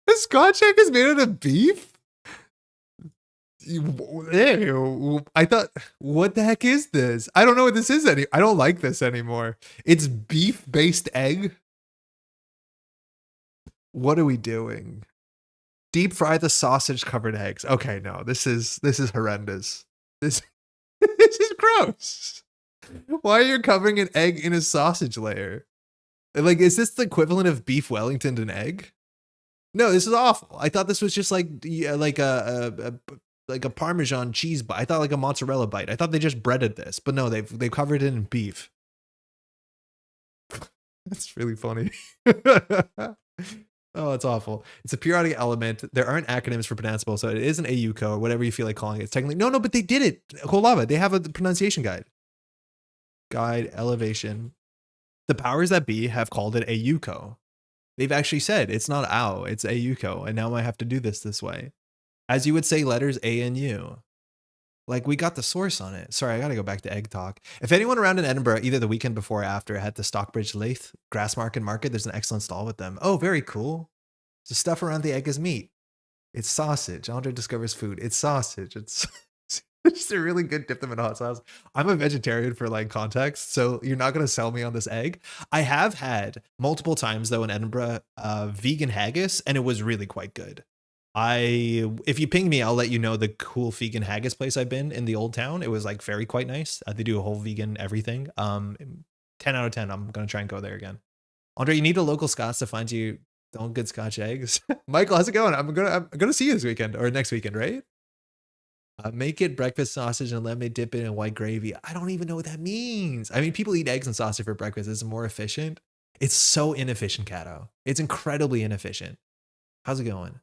A Scotch egg is made out of beef? Ew. I thought, what the heck is this? I don't know what this is I don't like this anymore. It's beef-based egg. What are we doing? Deep fry the sausage covered eggs. Okay, no, this is horrendous. This is gross. Why are you covering an egg in a sausage layer? Like, is this the equivalent of beef Wellington and egg? No, this is awful. I thought this was just like a Parmesan cheese bite. I thought like a mozzarella bite. I thought they just breaded this, but no, they've covered it in beef. That's really funny. Oh, it's awful. It's a periodic element. There aren't acronyms for pronounceable, so it is an AUCO or whatever you feel like calling it. It's technically no, but they did it. Kolava, they have a pronunciation guide. Guide elevation. The powers that be have called it AUCO. They've actually said it's not OW, it's AUCO, and now I have to do this way. As you would say, letters A and U. Like, we got the source on it. Sorry, I gotta go back to egg talk. If anyone around in Edinburgh, either the weekend before or after, had the Stockbridge Lathe Grassmarket Market, there's an excellent stall with them. Oh, very cool. The stuff around the egg is meat. It's sausage. Andre discovers food. It's sausage. It's just a really good dip them in hot sauce. I'm a vegetarian for like context, so you're not gonna sell me on this egg. I have had multiple times though in Edinburgh vegan haggis, and it was really quite good. If you ping me, I'll let you know the cool vegan haggis place I've been in the old town. It was like very quite nice. They do a whole vegan everything. 10 out of 10. I'm gonna try and go there again. Andre, you need a local Scots to find you don't good Scotch eggs. Michael, how's it going? I'm gonna see you this weekend or next weekend, right? Make it breakfast sausage and let me dip it in white gravy. I don't even know what that means. I mean, people eat eggs and sausage for breakfast. It's more efficient. It's so inefficient, Kato. It's incredibly inefficient. How's it going?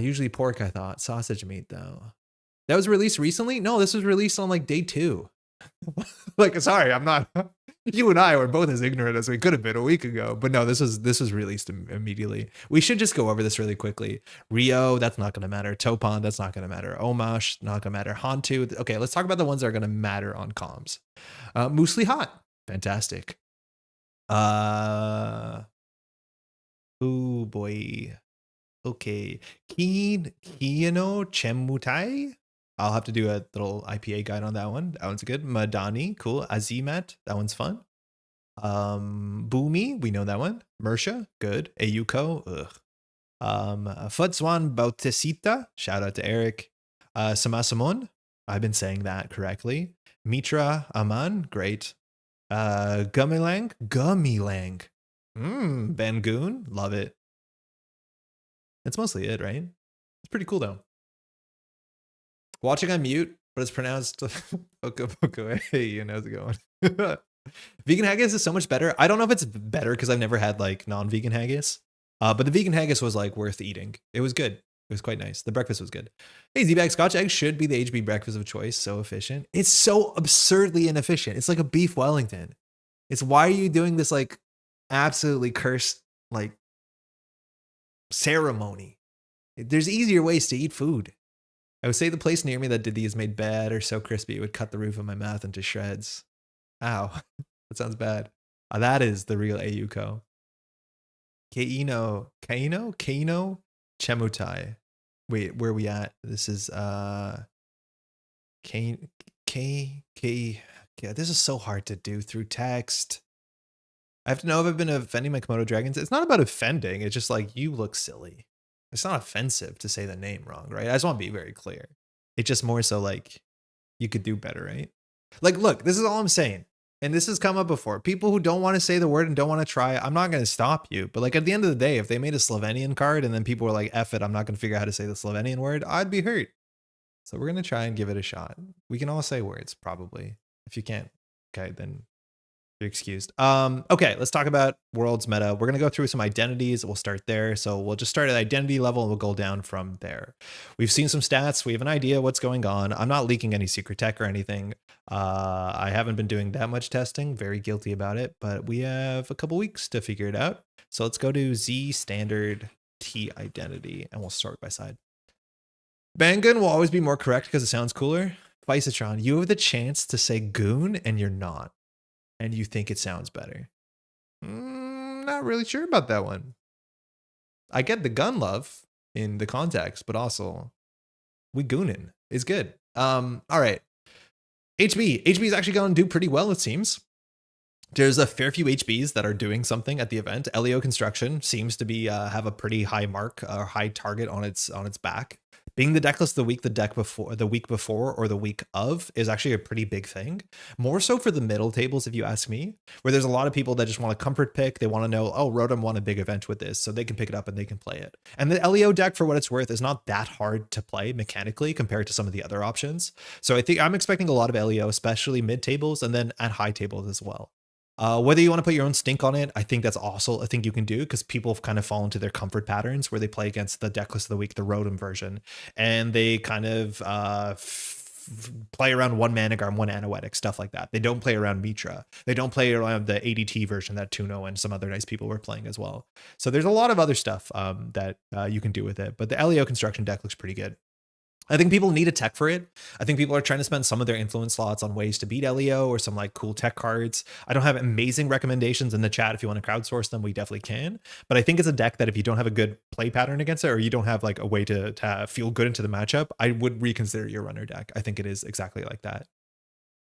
Usually pork, I thought. Sausage meat, though. That was released recently? No, this was released on like day 2. Like, sorry, I'm not... You and I were both as ignorant as we could have been a week ago. But no, this was released immediately. We should just go over this really quickly. Rio, that's not going to matter. Topon, that's not going to matter. Omash, not going to matter. Hantu. Okay, let's talk about the ones that are going to matter on comms. MuslihaT, fantastic. Oh boy. Okay. Kiano Chemutai. I'll have to do a little IPA guide on that one. That one's good. Madani, cool. Azimat, that one's fun. Boomy, we know that one. Mersha, good. Ayuko, ugh. Futswan Bautisita, shout out to Eric. Samasamon, I've been saying that correctly. Mitra Aman, great. Gummilang. Bangoon, love it. That's mostly it, right? It's pretty cool though. Watching on mute, but it's pronounced Oko. Hey, you know how's it going? Vegan haggis is so much better. I don't know if it's better because I've never had like non-vegan haggis. But the vegan haggis was like worth eating. It was good. It was quite nice. The breakfast was good. Hey, Z-Bag Scotch egg should be the HB breakfast of choice. So efficient. It's so absurdly inefficient. It's like a beef Wellington. It's why are you doing this like absolutely cursed like ceremony? There's easier ways to eat food. I would say the place near me that did these made bad or so crispy it would cut the roof of my mouth into shreds. Ow, that sounds bad. That is the real Ayuko. Kaino, Chemutai. Wait, where are we at? This is K. Yeah, this is so hard to do through text. I have to know if I've been offending my Komodo dragons. It's not about offending. It's just like, you look silly. It's not offensive to say the name wrong, right? I just want to be very clear. It's just more so like, you could do better, right? Like, look, this is all I'm saying. And this has come up before. People who don't want to say the word and don't want to try, I'm not going to stop you. But like at the end of the day, if they made a Slovenian card and then people were like, F it, I'm not going to figure out how to say the Slovenian word, I'd be hurt. So we're going to try and give it a shot. We can all say words, probably. If you can't, okay, then you're excused. Okay, let's talk about worlds meta. We're going to go through some identities. We'll start there. So we'll just start at identity level and we'll go down from there. We've seen some stats. We have an idea what's going on. I'm not leaking any secret tech or anything. I haven't been doing that much testing. Very guilty about it, but we have a couple weeks to figure it out. So let's go to Z standard T identity and we'll sort by side. Bangun will always be more correct because it sounds cooler. Vicetron, you have the chance to say goon and you're not. And you think it sounds better. Not really sure about that one. I get the gun love in the context, but also we goonin' is good. All right. HB is actually going to do pretty well, it seems. There's a fair few HBs that are doing something at the event. LEO construction seems to be have a pretty high mark or high target on its back. Being the deck list the week before, or the week of is actually a pretty big thing. More so for the middle tables, if you ask me, where there's a lot of people that just want a comfort pick. They want to know, oh, Rotom won a big event with this, so they can pick it up and they can play it. And the LEO deck, for what it's worth, is not that hard to play mechanically compared to some of the other options. So I think I'm expecting a lot of LEO, especially mid tables and then at high tables as well. Whether you want to put your own stink on it, I think that's also a thing you can do because people have kind of fallen into their comfort patterns where they play against the deck list of the week, the Rotom version, and they kind of play around one Managarm, one Anoetic, stuff like that. They don't play around Mitra. They don't play around the ADT version that Tuno and some other nice people were playing as well. So there's a lot of other stuff that you can do with it, but the LEO construction deck looks pretty good. I think people need a tech for it. I think people are trying to spend some of their influence slots on ways to beat LEO or some like cool tech cards. I don't have amazing recommendations in the chat. If you want to crowdsource them, we definitely can. But I think it's a deck that if you don't have a good play pattern against it, or you don't have like a way to feel good into the matchup, I would reconsider your runner deck. I think it is exactly like that.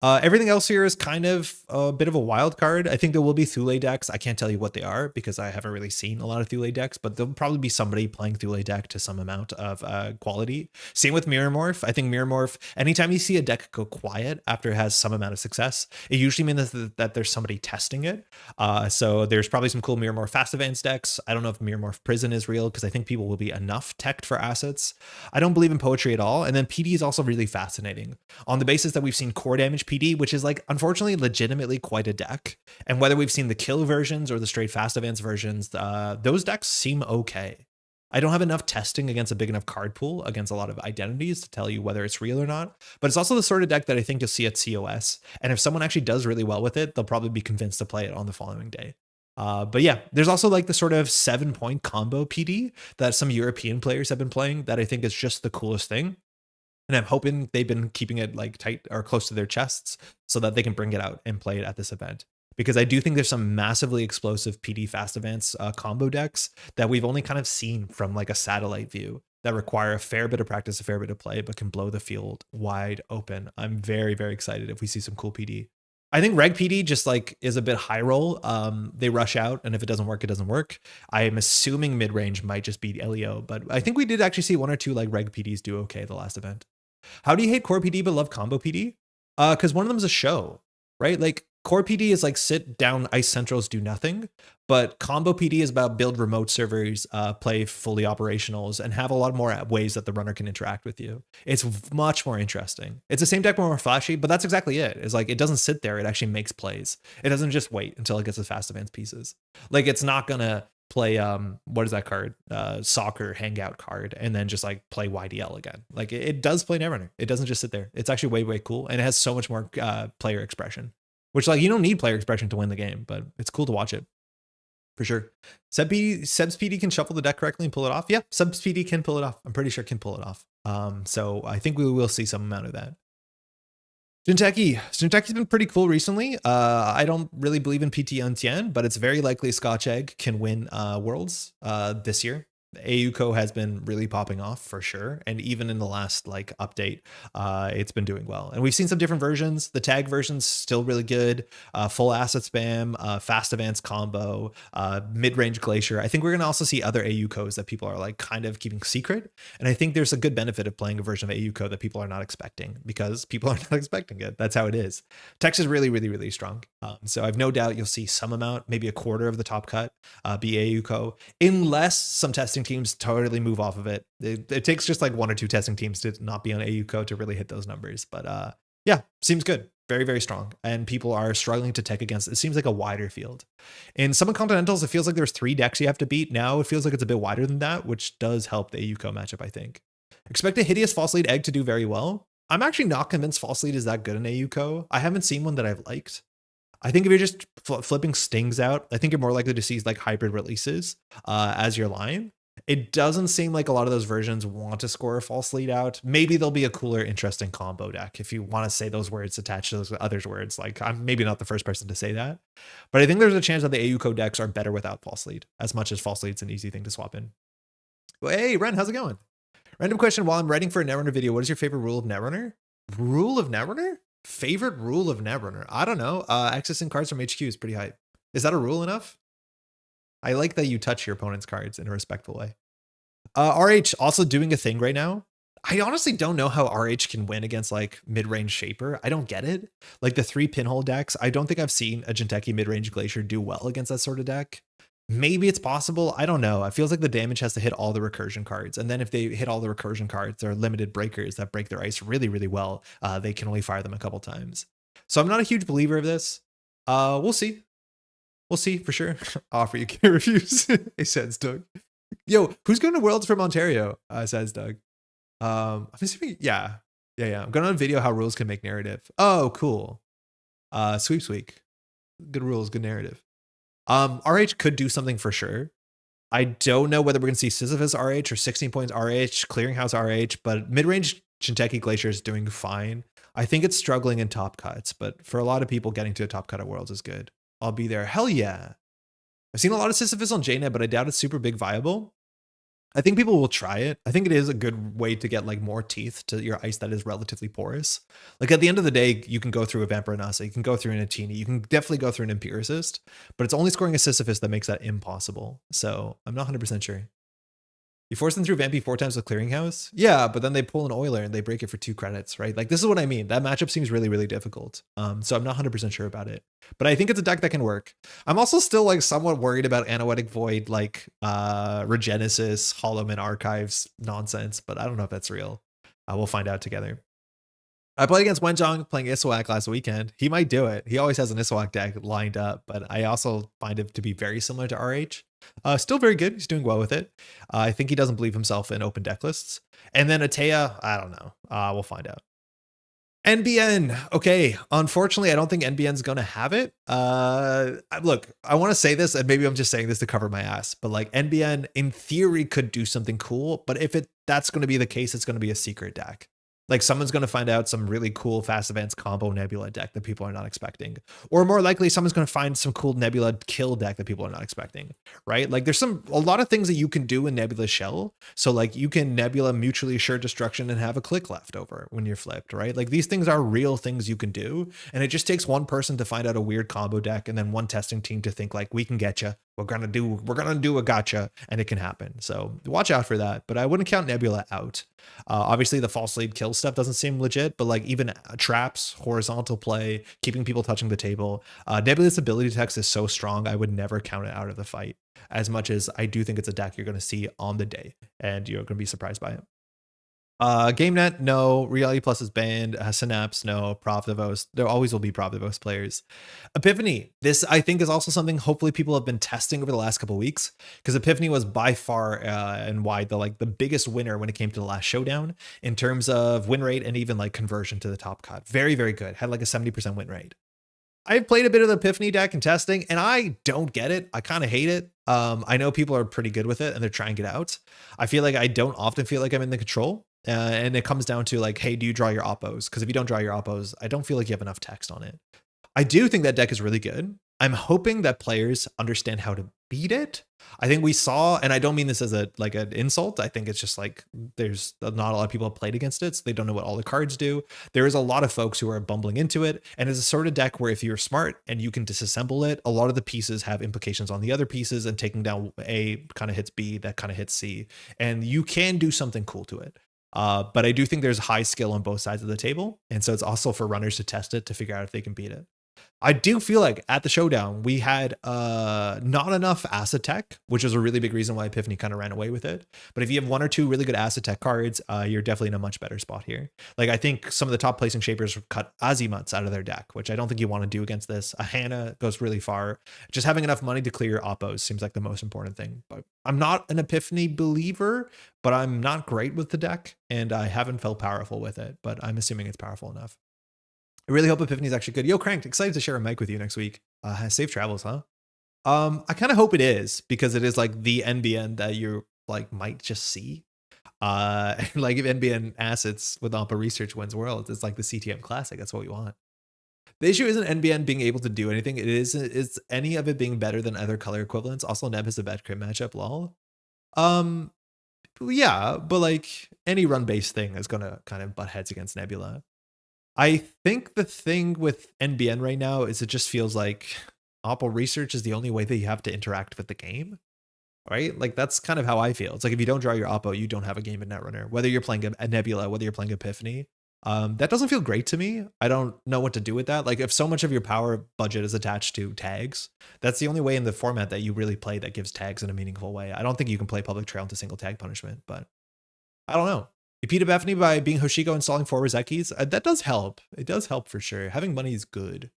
Everything else here is kind of a bit of a wild card. I think there will be Thule decks. I can't tell you what they are because I haven't really seen a lot of Thule decks, but there'll probably be somebody playing Thule deck to some amount of quality. Same with Mirror Morph. I think Mirror Morph, anytime you see a deck go quiet after it has some amount of success, it usually means that there's somebody testing it. So there's probably some cool Mirror Morph fast advance decks. I don't know if Mirror Morph Prison is real because I think people will be enough teched for assets. I don't believe in poetry at all. And then PD is also really fascinating on the basis that we've seen core damage PD, which is like, unfortunately, legitimately quite a deck. And whether we've seen the kill versions or the straight fast advance versions, those decks seem okay. I don't have enough testing against a big enough card pool against a lot of identities to tell you whether it's real or not. But it's also the sort of deck that I think you'll see at COS. And if someone actually does really well with it, they'll probably be convinced to play it on the following day. But yeah, there's also like the sort of 7-point combo PD that some European players have been playing that I think is just the coolest thing. And I'm hoping they've been keeping it like tight or close to their chests so that they can bring it out and play it at this event. Because I do think there's some massively explosive PD fast advance combo decks that we've only kind of seen from like a satellite view that require a fair bit of practice, a fair bit of play, but can blow the field wide open. I'm very, very excited if we see some cool PD. I think Reg PD just like is a bit high roll. They rush out, and if it doesn't work, it doesn't work. I am assuming mid range might just beat LEO, but I think we did actually see one or two like Reg PDs do okay the last event. How do you hate core PD but love combo PD? Because one of them is a show, right? Like core PD is like sit down, ice centrals, do nothing. But combo PD is about build remote servers, play fully operationals, and have a lot more ways that the runner can interact with you. It's much more interesting. It's the same deck, but more flashy, but that's exactly it. It's like, it doesn't sit there. It actually makes plays. It doesn't just wait until it gets its fast advance pieces. Like it's not gonna play what is that card, soccer hangout card, and then just like play YDL again. Like it does play Netrunner. It doesn't just sit there. It's actually way cool, and it has so much more player expression, which like you don't need player expression to win the game, but it's cool to watch it for sure. Seb's PD can shuffle the deck correctly and pull it off. Yeah, Seb's PD can pull it off. I'm pretty sure can pull it off. So I think we will see some amount of that. Jinteki's been pretty cool recently. I don't really believe in PT Untien, but it's very likely Scotch Egg can win Worlds this year. AUCO has been really popping off for sure, and even in the last like update, it's been doing well. And we've seen some different versions. The tag version's still really good. Full asset spam, fast advance combo, mid-range glacier. I think we're gonna also see other AUCOs that people are like kind of keeping secret, and I think there's a good benefit of playing a version of AUCO that people are not expecting because people are not expecting it. That's how it is. Tex is really, really, really strong. So I've no doubt you'll see some amount, maybe a quarter of the top cut be AUCO, unless some testing teams totally move off of it. It takes just like 1 or 2 testing teams to not be on AUCO to really hit those numbers. But yeah, seems good. Very, very strong. And people are struggling to tech against. It seems like a wider field. In some Continentals, it feels like there's 3 decks you have to beat. Now it feels like it's a bit wider than that, which does help the AUCO matchup, I think. Expect a hideous false lead egg to do very well. I'm actually not convinced false lead is that good in AUCO. I haven't seen one that I've liked. I think if you're just flipping stings out, I think you're more likely to see like hybrid releases as your line. It doesn't seem like a lot of those versions want to score a false lead out. Maybe there'll be a cooler, interesting combo deck if you want to say those words attached to those other words. Like I'm maybe not the first person to say that, but I think there's a chance that the AUCO decks are better without false lead, as much as false lead's an easy thing to swap in. Well, hey, Ren, how's it going? Random question. While I'm writing for a Netrunner video, what is your favorite rule of Netrunner? Rule of Netrunner? Favorite rule of Netrunner? I don't know. Accessing cards from HQ is pretty hype. Is that a rule enough? I like that you touch your opponent's cards in a respectful way. RH also doing a thing right now. I honestly don't know how RH can win against like mid-range Shaper. I don't get it. Like the 3 pinhole decks, I don't think I've seen a Jinteki mid-range Glacier do well against that sort of deck. Maybe it's possible. I don't know. It feels like the damage has to hit all the recursion cards. And then if they hit all the recursion cards, they're limited breakers that break their ice really, really well. They can only fire them a couple times. So I'm not a huge believer of this. We'll see. We'll see for sure. Offer you can't refuse. It says Doug. Yo, who's going to Worlds from Ontario? Says Doug. I'm assuming, yeah. I'm going on a video how rules can make narrative. Oh, cool. Sweeps week. Good rules, good narrative. RH could do something for sure. I don't know whether we're going to see Sisyphus RH or 16 points RH, Clearinghouse RH, but mid-range Jinteki Glacier is doing fine. I think it's struggling in top cuts, but for a lot of people, getting to a top cut at Worlds is good. I'll be there. Hell yeah. I've seen a lot of Sisyphus on JNet, but I doubt it's super big viable. I think people will try it. I think it is a good way to get like more teeth to your ice that is relatively porous. Like at the end of the day, you can go through a Vampire Nasa, you can go through an Atini, you can definitely go through an Empiricist, but it's only scoring a Sisyphus that makes that impossible. So I'm not 100% sure. You force them through Vampy 4 times with Clearinghouse? Yeah, but then they pull an Oiler and they break it for 2 credits, right? Like this is what I mean. That matchup seems really, really difficult. So I'm not 100% sure about it. But I think it's a deck that can work. I'm also still like somewhat worried about Anoetic Void, like Regenesis, Hollowman Archives nonsense, but I don't know if that's real. We'll find out together. I played against Wenjong playing Iswak last weekend. He might do it. He always has an Iswak deck lined up, but I also find it to be very similar to RH. Still very good. He's doing well with it. I think he doesn't believe himself in open deck lists. And then Atea, I don't know. We'll find out. NBN. Okay. Unfortunately, I don't think NBN's going to have it. Look, I want to say this, and maybe I'm just saying this to cover my ass, but like NBN in theory could do something cool. But if that's going to be the case, it's going to be a secret deck. Like someone's going to find out some really cool fast advance combo Nebula deck that people are not expecting. Or more likely, someone's going to find some cool Nebula kill deck that people are not expecting, right? Like there's a lot of things that you can do in Nebula Shell. So like you can Nebula mutually assured destruction and have a click left over when you're flipped, right? Like these things are real things you can do. And it just takes one person to find out a weird combo deck and then one testing team to think like, we can get you. We're going to do a gotcha, and it can happen. So watch out for that, but I wouldn't count Nebula out. Obviously the false lead kill stuff doesn't seem legit, but like even traps, horizontal play, keeping people touching the table, Nebula's ability text is so strong. I would never count it out of the fight, as much as I do think it's a deck you're going to see on the day and you're going to be surprised by it. GameNet, no. Reality Plus is banned. Synapse, no. Profdivos, there always will be Profdivos players. Epiphany, this I think is also something hopefully people have been testing over the last couple of weeks, because Epiphany was by far and wide the biggest winner when it came to the last Showdown in terms of win rate and even like conversion to the top cut. Very, very good. Had like a 70% win rate. I've played a bit of the Epiphany deck in testing, and I don't get it. I kind of hate it. I know people are pretty good with it, and they're trying it out. I feel like I don't often feel like I'm in the control. And it comes down to like, hey, do you draw your oppos? Because if you don't draw your oppos, I don't feel like you have enough text on it. I do think that deck is really good. I'm hoping that players understand how to beat it. I think we saw, and I don't mean this as a like an insult. I think it's just like there's not a lot of people have played against it, so they don't know what all the cards do. There is a lot of folks who are bumbling into it, and it's a sort of deck where if you're smart and you can disassemble it, a lot of the pieces have implications on the other pieces, and taking down A kind of hits B, that kind of hits C, and you can do something cool to it. But I do think there's high skill on both sides of the table, and so it's also for runners to test it to figure out if they can beat it. I do feel like at the showdown, we had not enough asset tech, which was a really big reason why Epiphany kind of ran away with it. But if you have one or two really good asset tech cards, you're definitely in a much better spot here. Like I think some of the top placing shapers cut Azimuts out of their deck, which I don't think you want to do against this. A Hannah goes really far. Just having enough money to clear your oppos seems like the most important thing. But I'm not an Epiphany believer, but I'm not great with the deck, and I haven't felt powerful with it, but I'm assuming it's powerful enough. I really hope Epiphany is actually good. Yo, Cranked, excited to share a mic with you next week. Safe travels, huh? I kind of hope it is, because it is like the NBN that you like might just see. Like if NBN assets with Ampa Research wins Worlds, it's like the CTM Classic. That's what we want. The issue isn't NBN being able to do anything. It is any of it being better than other color equivalents. Also, Neb has a bad crit matchup, lol. Yeah, but like any run-based thing is gonna kind of butt heads against Nebula. I think the thing with NBN right now is it just feels like Opal Research is the only way that you have to interact with the game, right? Like that's kind of how I feel. It's like if you don't draw your Oppo, you don't have a game in Netrunner, whether you're playing a Nebula, whether you're playing Epiphany. That doesn't feel great to me. I don't know what to do with that. Like if so much of your power budget is attached to tags, that's the only way in the format that you really play that gives tags in a meaningful way. I don't think you can play Public Trail into single tag punishment, but I don't know. You beat Epiphany by being Hoshiko, installing 4 Rezekis. That does help. It does help for sure. Having money is good.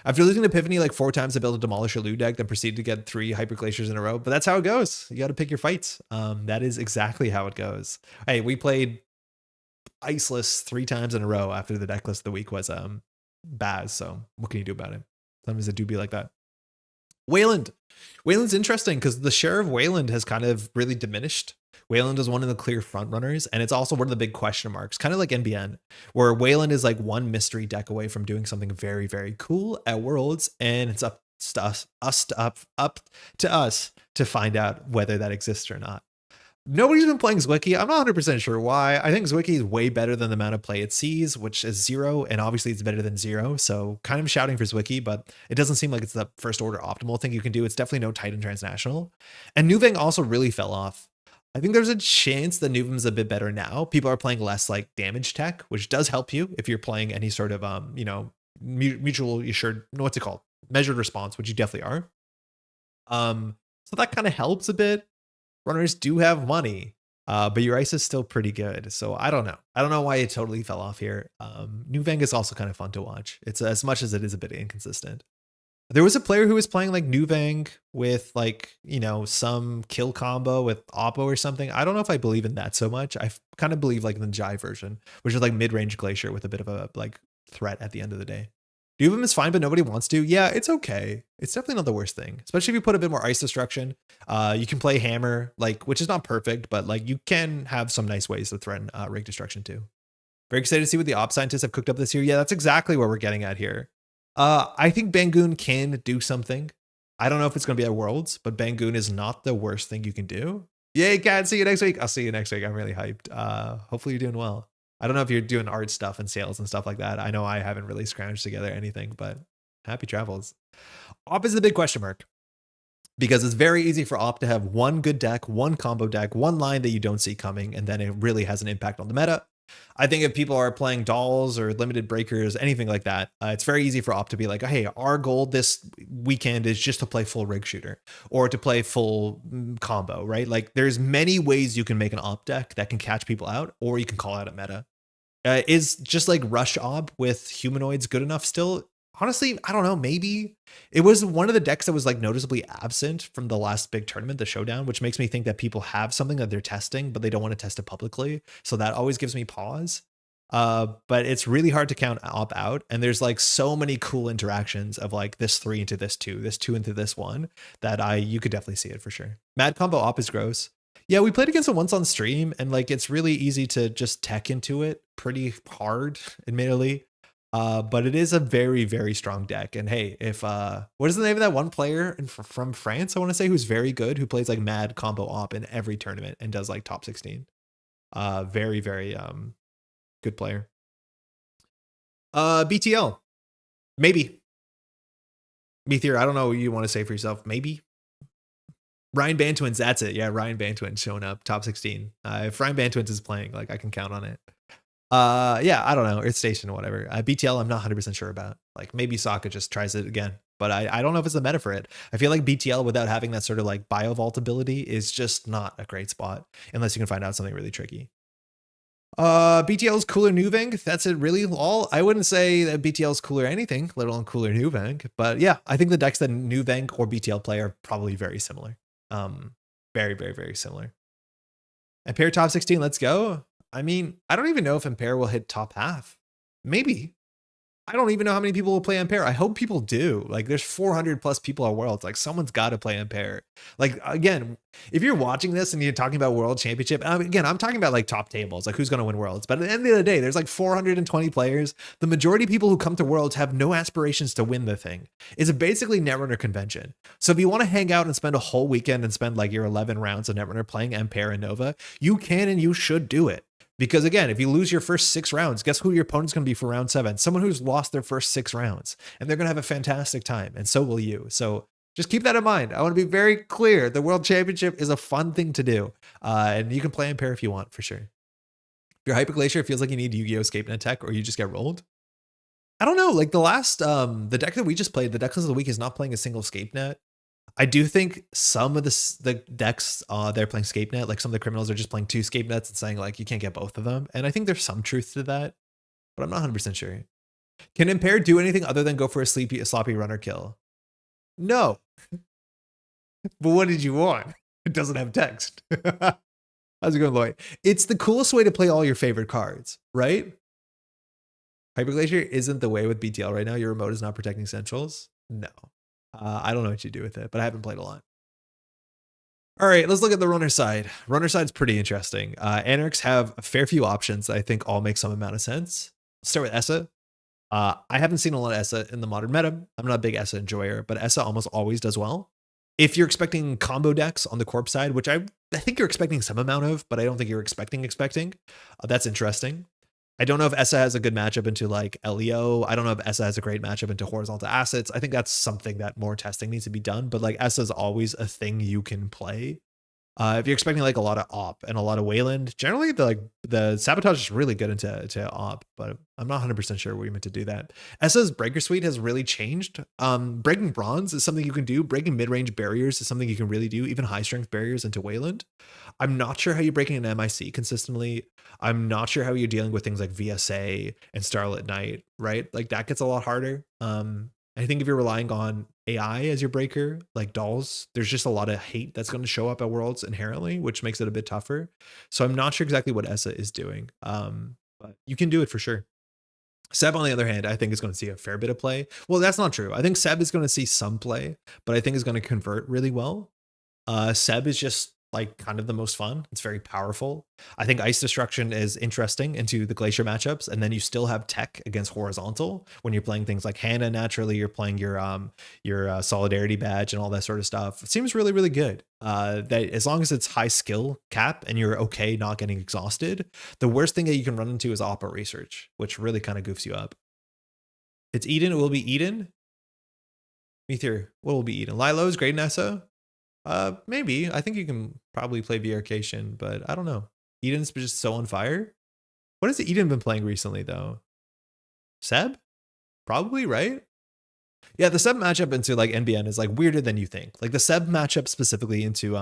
After losing to Epiphany like 4 times, I built a Demolish Lu deck, then proceeded to get 3 Hyper Glaciers in a row. But that's how it goes. You got to pick your fights. That is exactly how it goes. Hey, we played Iceless 3 times in a row after the deck list of the week was Baz. So what can you do about it? Sometimes it do be like that. Wayland. Wayland's interesting because the share of Wayland has kind of really diminished. Wayland is one of the clear front runners, and it's also one of the big question marks, kind of like NBN, where Wayland is like one mystery deck away from doing something very, very cool at Worlds, and it's up to us to find out whether that exists or not. Nobody's been playing Zwicky. I'm not 100% sure why. I think Zwicky is way better than the amount of play it sees, which is 0, and obviously it's better than 0. So kind of shouting for Zwicky, but it doesn't seem like it's the first order optimal thing you can do. It's definitely no Titan Transnational. And Nuvang also really fell off. I think there's a chance that Nuvem's a bit better now. People are playing less like damage tech, which does help you if you're playing any sort of mutual assured, what's it called? Measured response, which you definitely are. So that kind of helps a bit. Runners do have money, but your ice is still pretty good. So I don't know. I don't know why it totally fell off here. Nuvang is also kind of fun to watch. It's as much as it is a bit inconsistent. There was a player who was playing like Nuvang with like, some kill combo with Oppo or something. I don't know if I believe in that so much. I kind of believe like in the Jai version, which is like mid-range Glacier with a bit of a like threat at the end of the day. Nuvem is fine, but nobody wants to. Yeah, it's okay. It's definitely not the worst thing, especially if you put a bit more ice destruction. You can play Hammer, like, which is not perfect, but like you can have some nice ways to threaten rig destruction too. Very excited to see what the op scientists have cooked up this year. Yeah, that's exactly what we're getting at here. I think Bangoon can do something. I don't know if it's going to be at Worlds, but Bangoon is not the worst thing you can do. Yay, Cat. See you next week. I'll see you next week. I'm really hyped. Hopefully you're doing well. I don't know if you're doing art stuff and sales and stuff like that. I know I haven't really scrounged together anything, but happy travels. Op is the big question mark because it's very easy for Op to have one good deck, one combo deck, one line that you don't see coming, and then it really has an impact on the meta. I think if people are playing dolls or limited breakers, anything like that, it's very easy for Op to be like, hey, our goal this weekend is just to play full rig shooter or to play full combo, right? Like there's many ways you can make an Op deck that can catch people out, or you can call out a meta. Is just like Rush Op with humanoids good enough still? Honestly, I don't know. Maybe it was one of the decks that was like noticeably absent from the last big tournament, the Showdown, which makes me think that people have something that they're testing, but they don't want to test it publicly. So that always gives me pause. But it's really hard to count Op out. And there's like so many cool interactions of like this 3 into this 2 into this 1 that you could definitely see it for sure. Mad Combo Op is gross. Yeah, we played against it once on stream, and like it's really easy to just tech into it pretty hard, admittedly. But it is a very, very strong deck. And hey, if what is the name of that one player from France, I want to say, who's very good, who plays like mad combo op in every tournament and does like top 16. Very, very good player. BTL. Maybe. Meteor, I don't know what you want to say for yourself. Maybe. Ryan Bantwins, that's it. Yeah, Ryan Bantwins showing up, top 16. If Ryan Bantwins is playing, like I can count on it. Yeah, I don't know, Earth Station or whatever. BTL, I'm not 100% sure about. Like maybe Sokka just tries it again, but I don't know if it's the meta for it. I feel like BTL without having that sort of like bio vault ability is just not a great spot unless you can find out something really tricky. BTL's cooler Nuvang. That's it really all. I wouldn't say that BTL's cooler anything, let alone cooler Nuvang. But yeah, I think the decks that Nuvang or BTL play are probably very similar. Very, very, very similar. Ampere top 16, let's go. I mean, I don't even know if Ampere will hit top half. Maybe. I don't even know how many people will play Ampere. I hope people do. Like there's 400 plus people at Worlds. Like someone's got to play Ampere. Like again, if you're watching this and you're talking about World Championship, again, I'm talking about like top tables, like who's going to win Worlds. But at the end of the day, there's like 420 players. The majority of people who come to Worlds have no aspirations to win the thing. It's basically Netrunner convention. So if you want to hang out and spend a whole weekend and spend like your 11 rounds of Netrunner playing Ampere and Nova, you can and you should do it. Because again, if you lose your first 6 rounds, guess who your opponent's going to be for round 7? Someone who's lost their first 6 rounds, and they're going to have a fantastic time, and so will you. So just keep that in mind. I want to be very clear. The World Championship is a fun thing to do, and you can play Ampere if you want, for sure. If you're Hyper Glacier, it feels like you need Yu-Gi-Oh! Escape-Net tech, or you just get rolled. I don't know. Like the last, the deck that we just played, the Decklist of the Week is not playing a single Escape-Net. I do think some of the decks they're playing Scapenet, like some of the criminals are just playing 2 Scapenets and saying like you can't get both of them. And I think there's some truth to that, but I'm not 100% sure. Can Impair do anything other than go for a sloppy runner kill? No. But what did you want? It doesn't have text. How's it going, Lloyd? It's the coolest way to play all your favorite cards, right? Hyper Glacier isn't the way with BTL right now. Your remote is not protecting centrals. No. I don't know what you do with it, but I haven't played a lot. All right, let's look at the runner side. Runner side's pretty interesting. Anarchs have a fair few options that I think all make some amount of sense. Let's start with Essa. I haven't seen a lot of Essa in the modern meta. I'm not a big Essa enjoyer, but Essa almost always does well. If you're expecting combo decks on the corp side, which I think you're expecting some amount of, but I don't think you're expecting, that's interesting. I don't know if Essa has a good matchup into like LEO. I don't know if Essa has a great matchup into horizontal assets. I think that's something that more testing needs to be done, but like Essa is always a thing you can play. If you're expecting like a lot of op and a lot of Wayland, generally the sabotage is really good into op, but I'm not 100% sure where you're meant to do that. Essa's breaker suite has really changed. Breaking bronze is something you can do. Breaking mid-range barriers is something you can really do, even high strength barriers into Wayland. I'm not sure how you're breaking an MIC consistently. I'm not sure how you're dealing with things like VSA and Starlit Night, right? Like that gets a lot harder. I think if you're relying on AI as your breaker, like dolls, there's just a lot of hate that's going to show up at Worlds inherently, which makes it a bit tougher. So I'm not sure exactly what Essa is doing, but you can do it for sure. Seb, on the other hand, I think is going to see a fair bit of play. Well, that's not true. I think Seb is going to see some play, but I think is going to convert really well. Seb is just like kind of the most fun. It's very powerful. I think Ice Destruction is interesting into the Glacier matchups, and then you still have tech against horizontal when you're playing things like Hannah. Naturally, you're playing your Solidarity badge and all that sort of stuff. It seems really, really good. That as long as it's high skill cap and you're okay not getting exhausted, the worst thing that you can run into is Opera Research, which really kind of goofs you up. It's Eden. It will be Eden. Meteor. What will be Eden? Lilo's great in Essa. Maybe. I think you can probably play VRcation, but I don't know. Eden's just so on fire. What has Eden been playing recently, though? Seb? Probably, right? Yeah, the Seb matchup into like NBN is like weirder than you think. Like the Seb matchup specifically into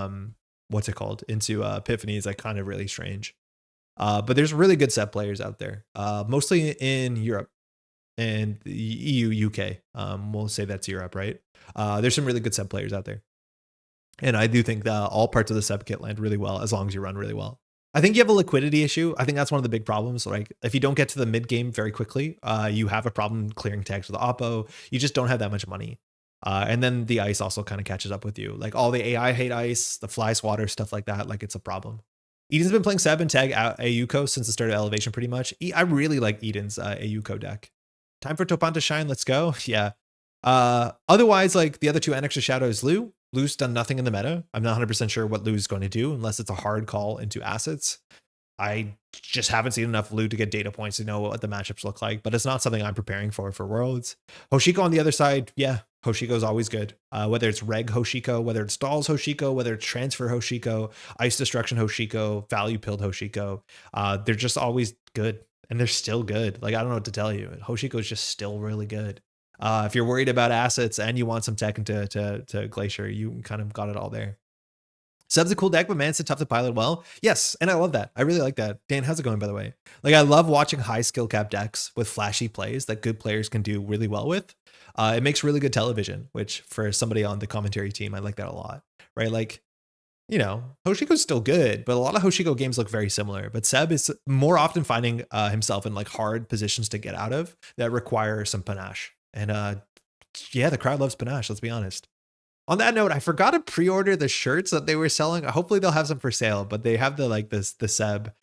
what's it called? Into Epiphany is like kind of really strange. But there's really good Seb players out there. Mostly in Europe and the EU, UK. We'll say that's Europe, right? There's some really good Seb players out there. And I do think that all parts of the Seb kit land really well as long as you run really well. I think you have a liquidity issue. I think that's one of the big problems. Like if you don't get to the mid game very quickly, you have a problem clearing tags with the Oppo. You just don't have that much money. And then the ice also kind of catches up with you. Like all the AI hate ice, the fly swatter, stuff like that. Like it's a problem. Eden's been playing Seb and Tag Ayuko since the start of Elevation pretty much. I really like Eden's Ayuko deck. Time for Topan to shine. Let's go. Yeah. Otherwise, like the other two Annex of Shadow is Lu. Lu's done nothing in the meta. I'm not 100% sure what Lu's going to do unless it's a hard call into assets. I just haven't seen enough Lu to get data points to know what the matchups look like, but it's not something I'm preparing for Worlds. Hoshiko on the other side, yeah, Hoshiko's always good. Whether it's Reg Hoshiko, whether it's Stalls Hoshiko, whether it's Transfer Hoshiko, Ice Destruction Hoshiko, Value Pilled Hoshiko, they're just always good, and they're still good. Like, I don't know what to tell you. Hoshiko is just still really good. If you're worried about assets and you want some tech into Glacier, you kind of got it all there. Seb's a cool deck, but man, it's tough to pilot well. Yes, and I love that. I really like that. Dan, how's it going, by the way? Like, I love watching high skill cap decks with flashy plays that good players can do really well with. It makes really good television, which for somebody on the commentary team, I like that a lot, right? Like, you know, Hoshiko's still good, but a lot of Hoshiko games look very similar. But Seb is more often finding himself in like hard positions to get out of that require some panache. And yeah, the crowd loves panache, let's be honest. On that note, I forgot to pre-order the shirts that they were selling. Hopefully they'll have some for sale, but they have the like this the Seb,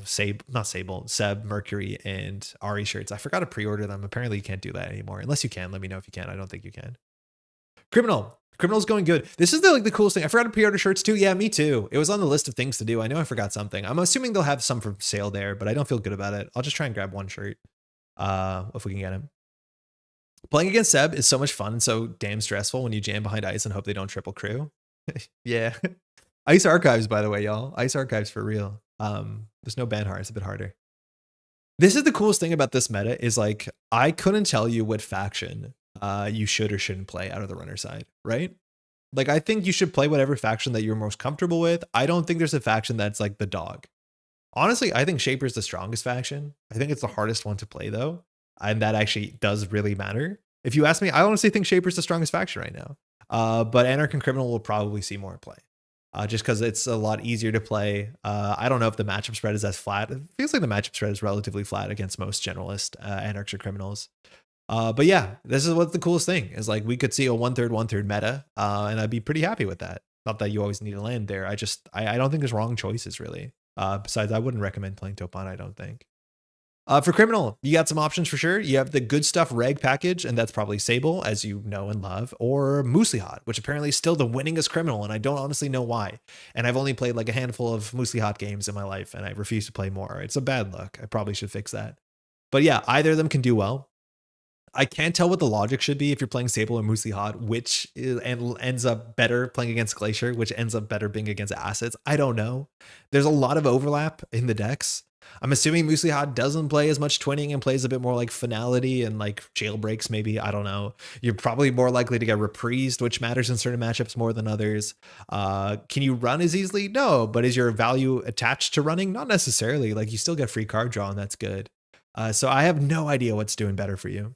Seb, Mercury, and Ari shirts. I forgot to pre-order them. Apparently you can't do that anymore. Unless you can. Let me know if you can. I don't think you can. Criminal's going good. This is the coolest thing. I forgot to pre-order shirts too. Yeah, me too. It was on the list of things to do. I know I forgot something. I'm assuming they'll have some for sale there, but I don't feel good about it. I'll just try and grab one shirt if we can get him. Playing against Seb is so much fun and so damn stressful when you jam behind ice and hope they don't triple crew. Yeah. Ice Archives, by the way, y'all. Ice Archives for real. There's no Banhar. It's a bit harder. This is the coolest thing about this meta is like, I couldn't tell you what faction you should or shouldn't play out of the runner side, right? Like, I think you should play whatever faction that you're most comfortable with. I don't think there's a faction that's like the dog. Honestly, I think Shaper's the strongest faction. I think it's the hardest one to play though. And that actually does really matter. If you ask me, I honestly think Shaper's the strongest faction right now. But Anarch and Criminal will probably see more play. Just because it's a lot easier to play. I don't know if the matchup spread is as flat. It feels like the matchup spread is relatively flat against most generalist Anarchs or Criminals. But yeah, this is what's the coolest thing is like we could see a 1/3, 1/3 meta. And I'd be pretty happy with that. Not that you always need to land there. I don't think there's wrong choices really. Besides, I wouldn't recommend playing Topan, I don't think. For Criminal, you got some options for sure. You have the Good Stuff Reg package, and that's probably Sable, as you know and love, or MuslihaT, which apparently is still the winningest Criminal, and I don't honestly know why. And I've only played like a handful of MuslihaT games in my life, and I refuse to play more. It's a bad look. I probably should fix that. But yeah, either of them can do well. I can't tell what the logic should be if you're playing Sable or MuslihaT, which ends up better playing against Glacier, which ends up better being against assets. I don't know. There's a lot of overlap in the decks. I'm assuming MuslihaT doesn't play as much twinning and plays a bit more like finality and like jailbreaks, maybe. I don't know. You're probably more likely to get reprised, which matters in certain matchups more than others. Can you run as easily? No, but is your value attached to running? Not necessarily. Like you still get free card draw and that's good. So I have no idea what's doing better for you.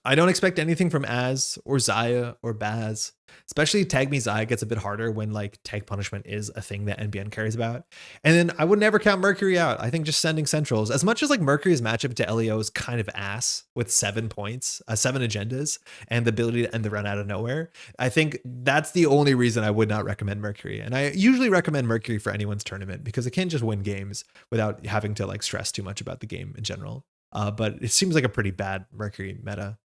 I don't expect anything from Az or Zaya or Baz, especially Tag Me Zaya gets a bit harder when like tag punishment is a thing that NBN cares about. And then I would never count Mercury out. I think just sending centrals, as much as like Mercury's matchup to LEO is kind of ass with 7 points, 7 agendas and the ability to end the run out of nowhere. I think that's the only reason I would not recommend Mercury. And I usually recommend Mercury for anyone's tournament because it can just win games without having to like stress too much about the game in general. But it seems like a pretty bad Mercury meta.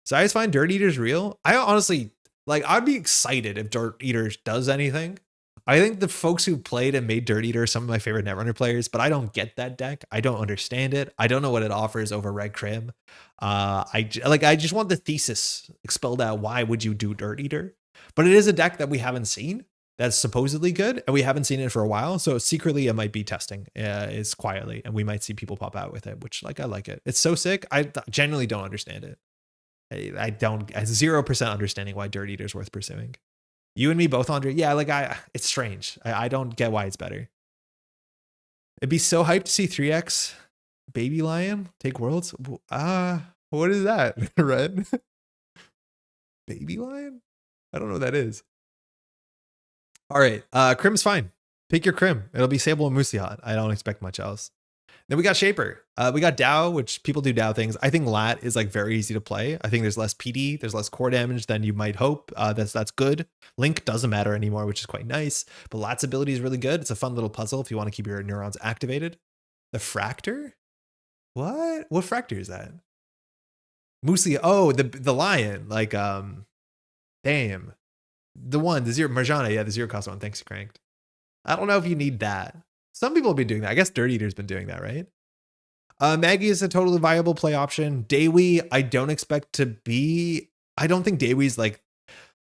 So I just find Dirt Eater's real. I honestly, like, I'd be excited if Dirt Eater does anything. I think the folks who played and made Dirt Eater are some of my favorite Netrunner players, but I don't get that deck. I don't understand it. I don't know what it offers over Red Crim. I just want the thesis expelled out. Why would you do Dirt Eater? But it is a deck that we haven't seen that's supposedly good, and we haven't seen it for a while. So secretly, it might be testing is quietly, and we might see people pop out with it, which like I like it. It's so sick. I genuinely don't understand it. I 0% understanding why Dirt Eater's worth pursuing. You and me both, Andre. Yeah, like it's strange. I don't get why it's better. It'd be so hyped to see 3x Baby Lion take Worlds. What is that? Red? Baby Lion? I don't know what that is. All right, Crim's fine. Pick your Crim. It'll be Sable and MuslihaT. I don't expect much else. Then we got Shaper. We got Dow, which people do Dow things. I think Lat is like very easy to play. I think there's less PD, there's less core damage than you might hope. That's good. Link doesn't matter anymore, which is quite nice. But Lat's ability is really good. It's a fun little puzzle if you want to keep your neurons activated. The Fractor? What? What Fractor is that? MuslihaT. Oh, the lion. Like, damn. The zero Marjana, yeah, the zero cost one. Thanks, Cranked. I don't know if you need that. Some people have been doing that. I guess Dirt Eater's been doing that, right? Maggie is a totally viable play option. Daywee, I don't expect to be. I don't think Daywee's like.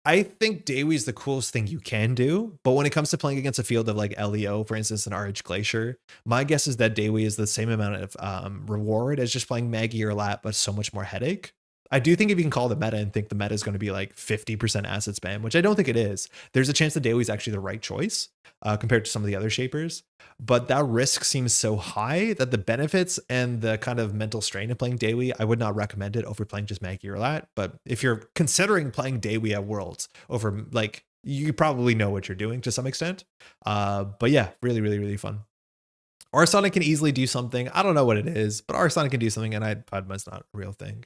I think Daywee's the coolest thing you can do. But when it comes to playing against a field of like LEO, for instance, an RH Glacier, my guess is that Daywee is the same amount of reward as just playing Maggie or Lat, but so much more headache. I do think if you can call the meta and think the meta is going to be like 50% acid spam, which I don't think it is, there's a chance that Daywee is actually the right choice compared to some of the other shapers. But that risk seems so high that the benefits and the kind of mental strain of playing Daywee, I would not recommend it over playing just Maggie or Lat. But if you're considering playing Daywee at Worlds over, like, you probably know what you're doing to some extent. But yeah, really, really, really fun. Arsonic can easily do something. I don't know what it is, but Arsonic can do something, and Padma's not a real thing.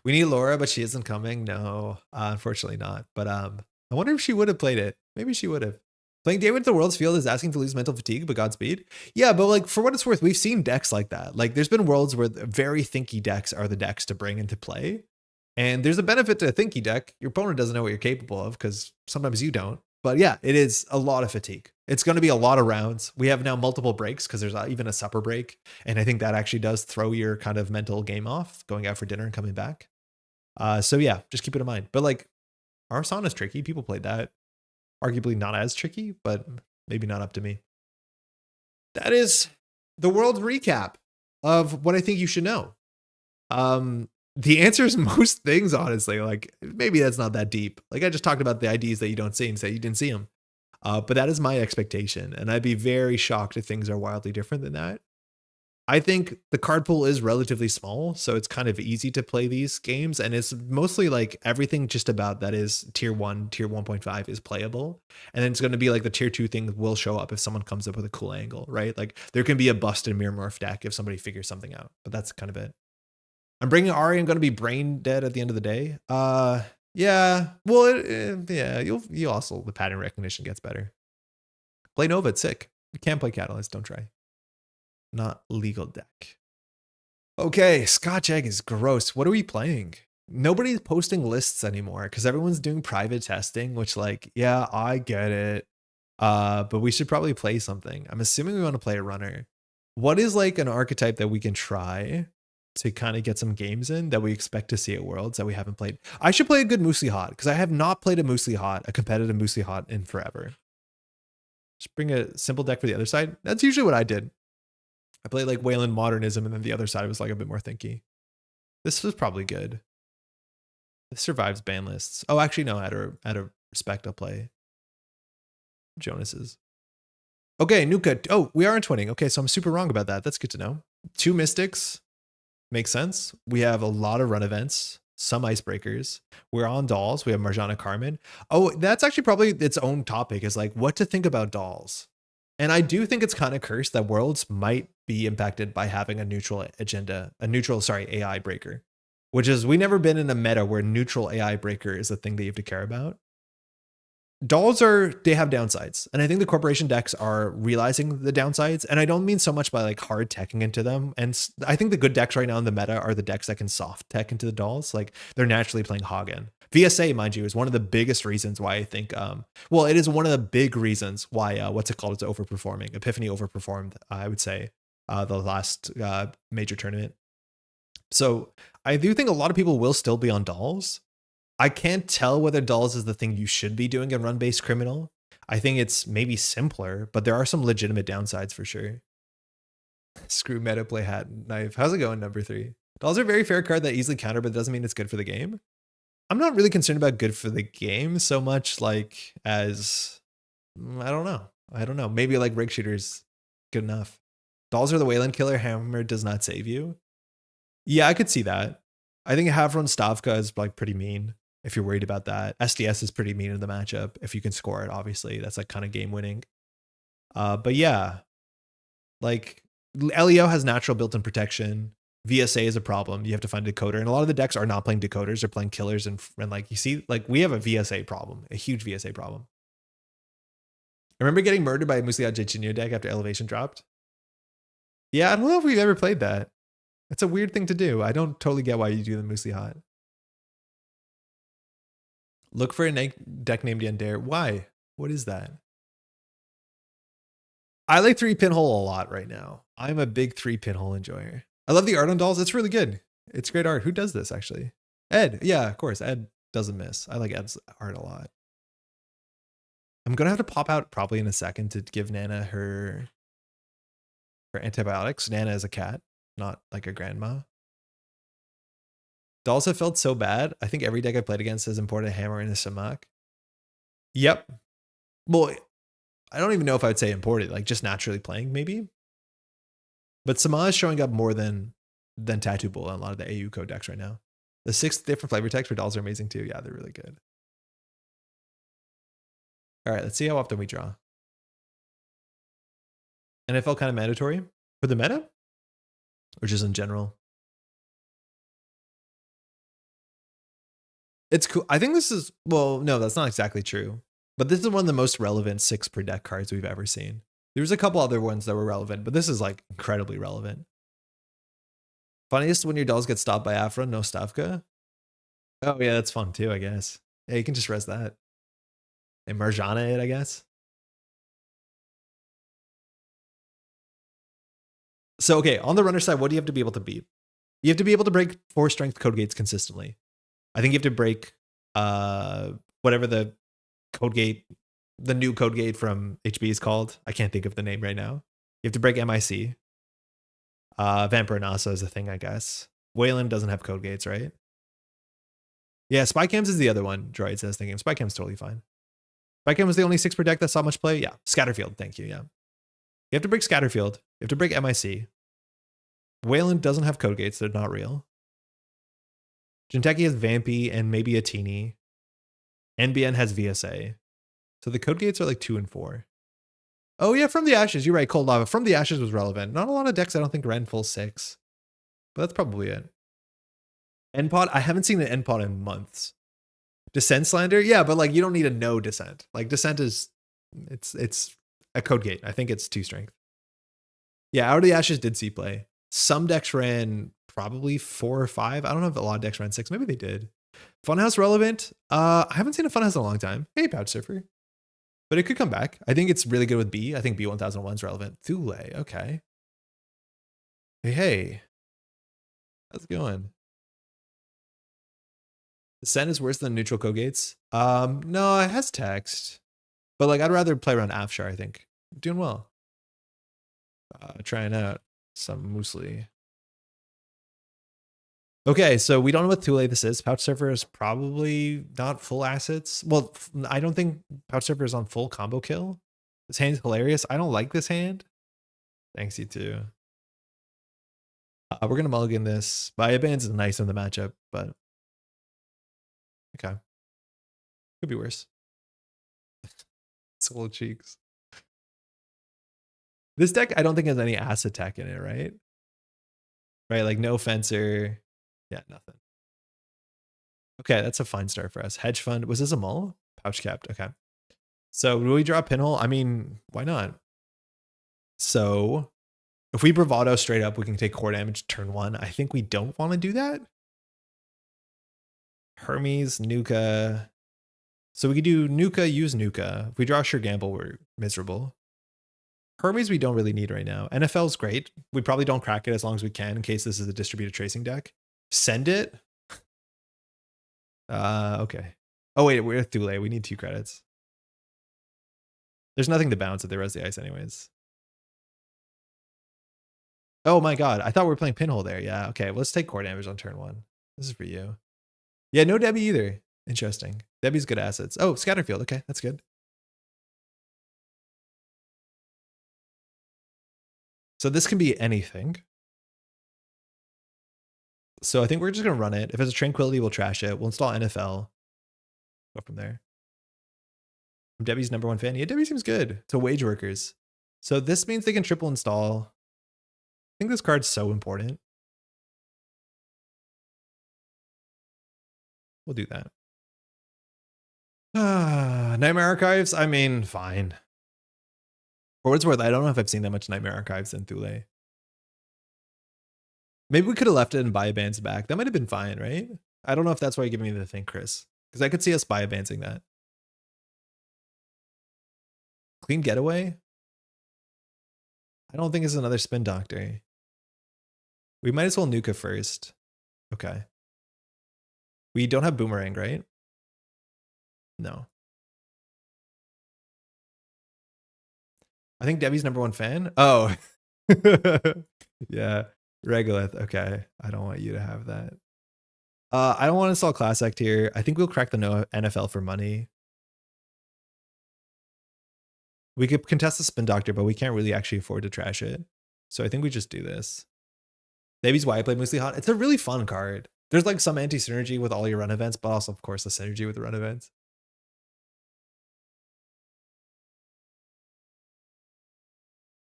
We need Laura, but she isn't coming. No, unfortunately not. But I wonder if she would have played it. Maybe she would have. Playing Daywee at the Worlds field is asking to lose mental fatigue, but Godspeed. Yeah, but like for what it's worth, we've seen decks like that. Like there's been Worlds where very thinky decks are the decks to bring into play. And there's a benefit to a thinky deck. Your opponent doesn't know what you're capable of because sometimes you don't. But yeah, it is a lot of fatigue. It's going to be a lot of rounds. We have now multiple breaks because there's even a supper break. And I think that actually does throw your kind of mental game off, going out for dinner and coming back. So yeah, just keep it in mind. But like Arson is tricky. People played that. Arguably not as tricky, but maybe not up to me. That is the world recap of what I think you should know. The answer is most things, honestly. Like maybe that's not that deep. Like I just talked about the IDs that you don't see and say you didn't see them. But that is my expectation. And I'd be very shocked if things are wildly different than that. I think the card pool is relatively small, so it's kind of easy to play these games. And it's mostly like everything just about that is tier 1, tier 1.5 is playable. And then it's going to be like the tier 2 thing will show up if someone comes up with a cool angle, right? Like there can be a busted mirror morph deck if somebody figures something out, but that's kind of it. I'm bringing Ari. I'm going to be brain dead at the end of the day. Yeah. Well, yeah, you also, the pattern recognition gets better. Play Nova, it's sick. You can't play Catalyst, don't try. Not legal deck. Okay, Scotch Egg is gross. What are we playing? Nobody's posting lists anymore because everyone's doing private testing, which like, yeah, I get it. But we should probably play something. I'm assuming we want to play a runner. What is like an archetype that we can try to kind of get some games in that we expect to see at Worlds that we haven't played? I should play a good MuslihaT because I have not played a competitive MuslihaT in forever. Just bring a simple deck for the other side. That's usually what I did. I played like Wayland Modernism, and then the other side was like a bit more thinky. This was probably good. This survives ban lists. Oh, actually, no, out of respect, I'll play Jonas's. Okay, Nuka. Oh, we are in twinning. Okay, so I'm super wrong about that. That's good to know. 2 Mystics. Makes sense. We have a lot of run events, some icebreakers. We're on dolls. We have Marjana Carmen. Oh, that's actually probably its own topic, is like what to think about dolls. And I do think it's kind of cursed that Worlds might be impacted by having a neutral AI breaker, which is we never been in a meta where neutral AI breaker is a thing that you have to care about. Dolls they have downsides. And I think the corporation decks are realizing the downsides. And I don't mean so much by like hard teching into them. And I think the good decks right now in the meta are the decks that can soft tech into the dolls. Like they're naturally playing Hagen. VSA, mind you, is one of the biggest reasons why I think, well, it is one of the big reasons why, what's it called? It's overperforming. Epiphany overperformed, I would say, the last major tournament. So I do think a lot of people will still be on dolls. I can't tell whether dolls is the thing you should be doing in run-based criminal. I think it's maybe simpler, but there are some legitimate downsides for sure. Screw meta, play hat and knife. How's it going, number 3? Dolls are a very fair card that easily counter, but it doesn't mean it's good for the game. I'm not really concerned about good for the game so much like as, I don't know. Maybe like rig shooter's good enough. Dolls are the Wayland killer. Hammer does not save you. Yeah, I could see that. I think Havron Stavka is like pretty mean if you're worried about that. SDS is pretty mean in the matchup. If you can score it, obviously, that's like kind of game winning. But yeah, like LEO has natural built-in protection. VSA is a problem. You have to find a decoder. And a lot of the decks are not playing decoders. They're playing killers. And like, you see, like we have a VSA problem, a huge VSA problem. I remember getting murdered by a MuslihaT Jejinho deck after Elevation dropped. Yeah, I don't know if we've ever played that. It's a weird thing to do. I don't totally get why you do the MuslihaT. Look for a deck named Yandere. Why? What is that? I like 3-pinhole a lot right now. I'm a big 3-pinhole enjoyer. I love the art on dolls. It's really good. It's great art. Who does this actually? Ed. Yeah, of course. Ed doesn't miss. I like Ed's art a lot. I'm going to have to pop out probably in a second to give Nana her antibiotics. Nana is a cat, not like a grandma. Dolls have felt so bad. I think every deck I played against has imported a hammer and a samak. Yep. Well, I don't even know if I would say imported, like just naturally playing maybe. But Sama is showing up more than Tattoo Bull on a lot of the AU code decks right now. The 6 different flavor text for dolls are amazing too. Yeah, they're really good. All right, let's see how often we draw. NFL kind of mandatory for the meta? Or just in general? It's cool. I think this is, well, no, that's not exactly true. But this is one of the most relevant 6 per deck cards we've ever seen. There's a couple other ones that were relevant, but this is like incredibly relevant. Funniest when your dolls get stopped by Afra, no Stavka. Oh yeah, that's fun too, I guess. Yeah, you can just res that. And Marjana it, I guess. So, okay, on the runner side, what do you have to be able to beat? You have to be able to break 4 strength code gates consistently. I think you have to break whatever the code gate, the new code gate from HB is called. I can't think of the name right now. You have to break MIC. Vampire Nasa is a thing, I guess. Wayland doesn't have code gates, right? Yeah, Spycams is the other one. Droid says thinking Spycam's totally fine. Spycam was the only 6 per deck that saw much play. Yeah, Scatterfield. Thank you. Yeah, you have to break Scatterfield. You have to break MIC. Wayland doesn't have code gates. They're not real. Jinteki has Vampy and maybe a Teeny. NBN has VSA. So the code gates are like 2 and 4. Oh yeah, From the Ashes. You're right. Cold Lava. From the Ashes was relevant. Not a lot of decks I don't think ran full 6. But that's probably it. Endpot. I haven't seen an Endpot in months. Descent Slander. Yeah, but like you don't need to know Descent. Like Descent is, it's a code gate. I think it's 2 strength. Yeah, Out of the Ashes did see play. Some decks ran probably 4 or 5. I don't know if a lot of decks ran 6. Maybe they did. Funhouse relevant. I haven't seen a Funhouse in a long time. Hey, Pouch Surfer. But it could come back. I think it's really good with B. I think B1001 is relevant. Thule. Okay. Hey. How's it going? The Sen is worse than neutral code gates. No, it has text. But like I'd rather play around Afshar, I think. Doing well. Trying out some Musli. Okay, so we don't know what Thule this is. Pouch Surfer is probably not full assets. Well, I don't think Pouch Surfer is on full combo kill. This hand's hilarious. I don't like this hand. Thanks, you too. We're going to mulligan this. Biobands is nice in the matchup, but okay. Could be worse. Soul cheeks. This deck, I don't think has any asset tech in it, right? Right, like no fencer. Yeah, nothing. Okay, that's a fine start for us. Hedge fund. Was this a mull? Pouch capped. Okay. So will we draw pinhole? I mean, why not? So if we bravado straight up, we can take core damage turn 1. I think we don't want to do that. Hermes, Nuka. So we could do Nuka, use Nuka. If we draw Sure Gamble, we're miserable. Hermes we don't really need right now. NFL is great. We probably don't crack it as long as we can in case this is a distributed tracing deck. Send it. Okay. Oh wait, we're Thule. We need 2 credits. There's nothing to bounce if they res the ice anyways. Oh my god, I thought we were playing pinhole there. Yeah, okay. Well, let's take core damage on turn 1. This is for you. Yeah, no Debbie either. Interesting. Debbie's good assets. Oh, Scatterfield. Okay, that's good. So this can be anything. So I think we're just going to run it. If it's a Tranquility, we'll trash it. We'll install NFL. Go from there. I'm Debbie's #1 fan. Yeah, Debbie seems good. So Wage Workers. So this means they can triple install. think this card's so important. We'll do that. Nightmare Archives, I mean, fine. For what it's worth, I don't know if I've seen that much Nightmare Archives in Thule. Maybe we could have left it and Biobands back. That might have been fine, right? I don't know if that's why you're giving me the thing, Chris. Because I could see us Biobandsing that. Clean Getaway? I don't think it's another Spin Doctor. We might as well Nuka first. Okay. We don't have Boomerang, right? No. I think Debbie's #1 fan. Oh. Yeah. Regolith. Okay. I don't want you to have that. I don't want to install Class Act here. I think we'll crack the no NFL for money. We could contest the Spin Doctor, but we can't really actually afford to trash it. So I think we just do this. Maybe's why I play MuslihaT. It's a really fun card. There's like some anti-synergy with all your run events, but also, of course, the synergy with the run events.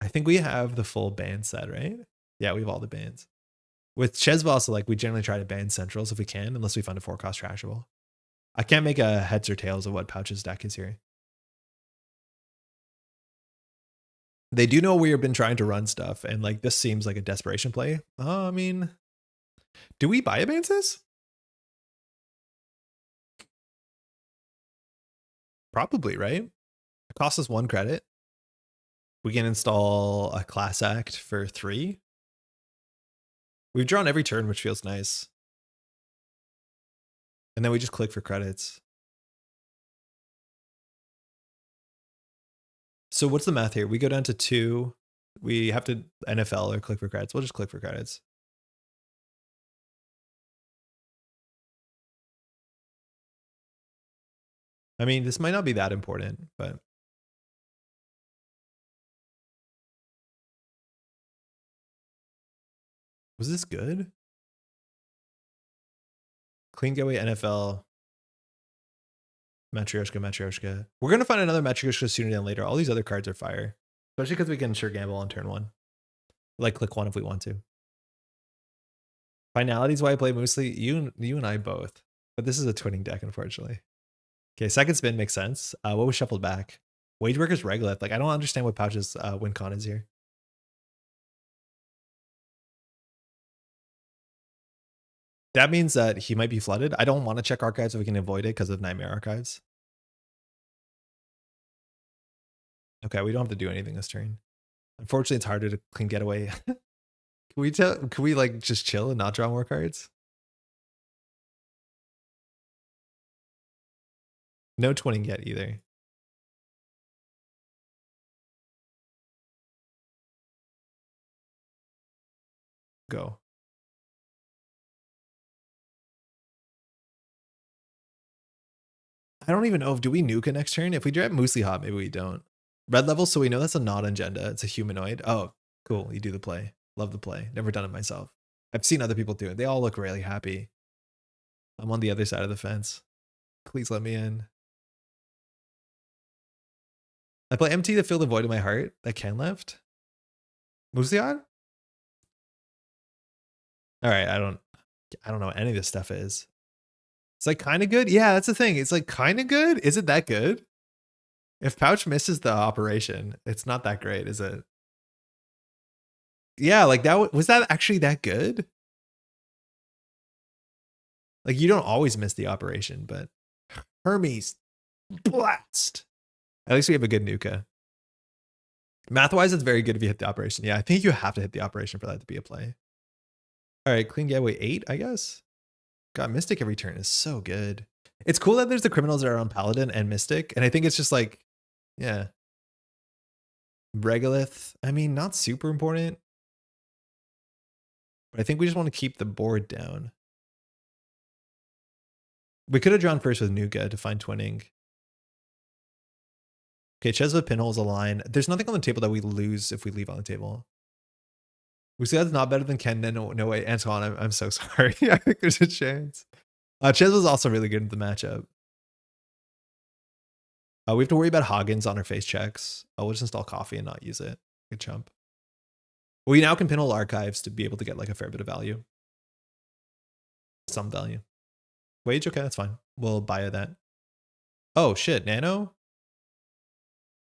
I think we have the full band set, right? Yeah, we have all the bands. With Chesva also, like, we generally try to ban centrals if we can, unless we find a 4-cost trashable. I can't make a heads or tails of what Pouch's deck is here. They do know we've been trying to run stuff, and like this seems like a desperation play. I mean, do we Biobands this? Probably, right? It costs us 1 credit. We can install a Class Act for 3. We've drawn every turn, which feels nice. And then we just click for credits. So what's the math here? We go down to 2. We have to NFL or click for credits. We'll just click for credits. I mean, this might not be that important, but. Was this good? Clean Getaway NFL. Matryoshka. We're going to find another Matryoshka sooner than later. All these other cards are fire. Especially because we can sure gamble on turn 1. Like click 1 if we want to. Finality is why I play mostly. You and I both. But this is a twinning deck, unfortunately. Okay, second spin makes sense. What was shuffled back? Wage Workers Regolith. Like, I don't understand what Pouch's win con is here. That means that he might be flooded. I don't want to check archives if we can avoid it because of Nightmare Archives. Okay, we don't have to do anything this turn. Unfortunately, it's harder to clean Getaway. Can we like just chill and not draw more cards? No twinning yet either. Go. I don't even know if do we nuke it next turn? If we draft MuslihaT, maybe we don't. Red level, so we know that's a non-agenda. It's a humanoid. Oh, cool. You do the play. Love the play. Never done it myself. I've seen other people do it. They all look really happy. I'm on the other side of the fence. Please let me in. I play MT to fill the void in my heart that Ken left. MuslihaT? All right, I don't know what any of this stuff is. It's like kind of good. Yeah, that's the thing. It's like kind of good. Is it that good? If Pouch misses the operation, it's not that great, is it? Yeah, like that was that actually that good? Like you don't always miss the operation, but Hermes blast. At least we have a good Nuka. Math-wise, it's very good if you hit the operation. Yeah, I think you have to hit the operation for that to be a play. All right, clean getaway 8, I guess. God, Mystic every turn is so good. It's cool that there's the criminals that are on Paladin and Mystic, and I think it's just like, yeah. Regolith, I mean, not super important. But I think we just want to keep the board down. We could have drawn first with Nuka to find twinning. Okay, Chesva Pinhole's a line. There's nothing on the table that we lose if we leave on the table. We see that's not better than Ken. No way, Antoine, I'm so sorry. I think there's a chance. Chesva's also really good in the matchup. We have to worry about Hoggins on our face checks. We'll just install coffee and not use it. Good chump. We now can pinhole archives to be able to get like a fair bit of value. Some value. Wage, okay, that's fine. We'll buy that. Oh shit, nano?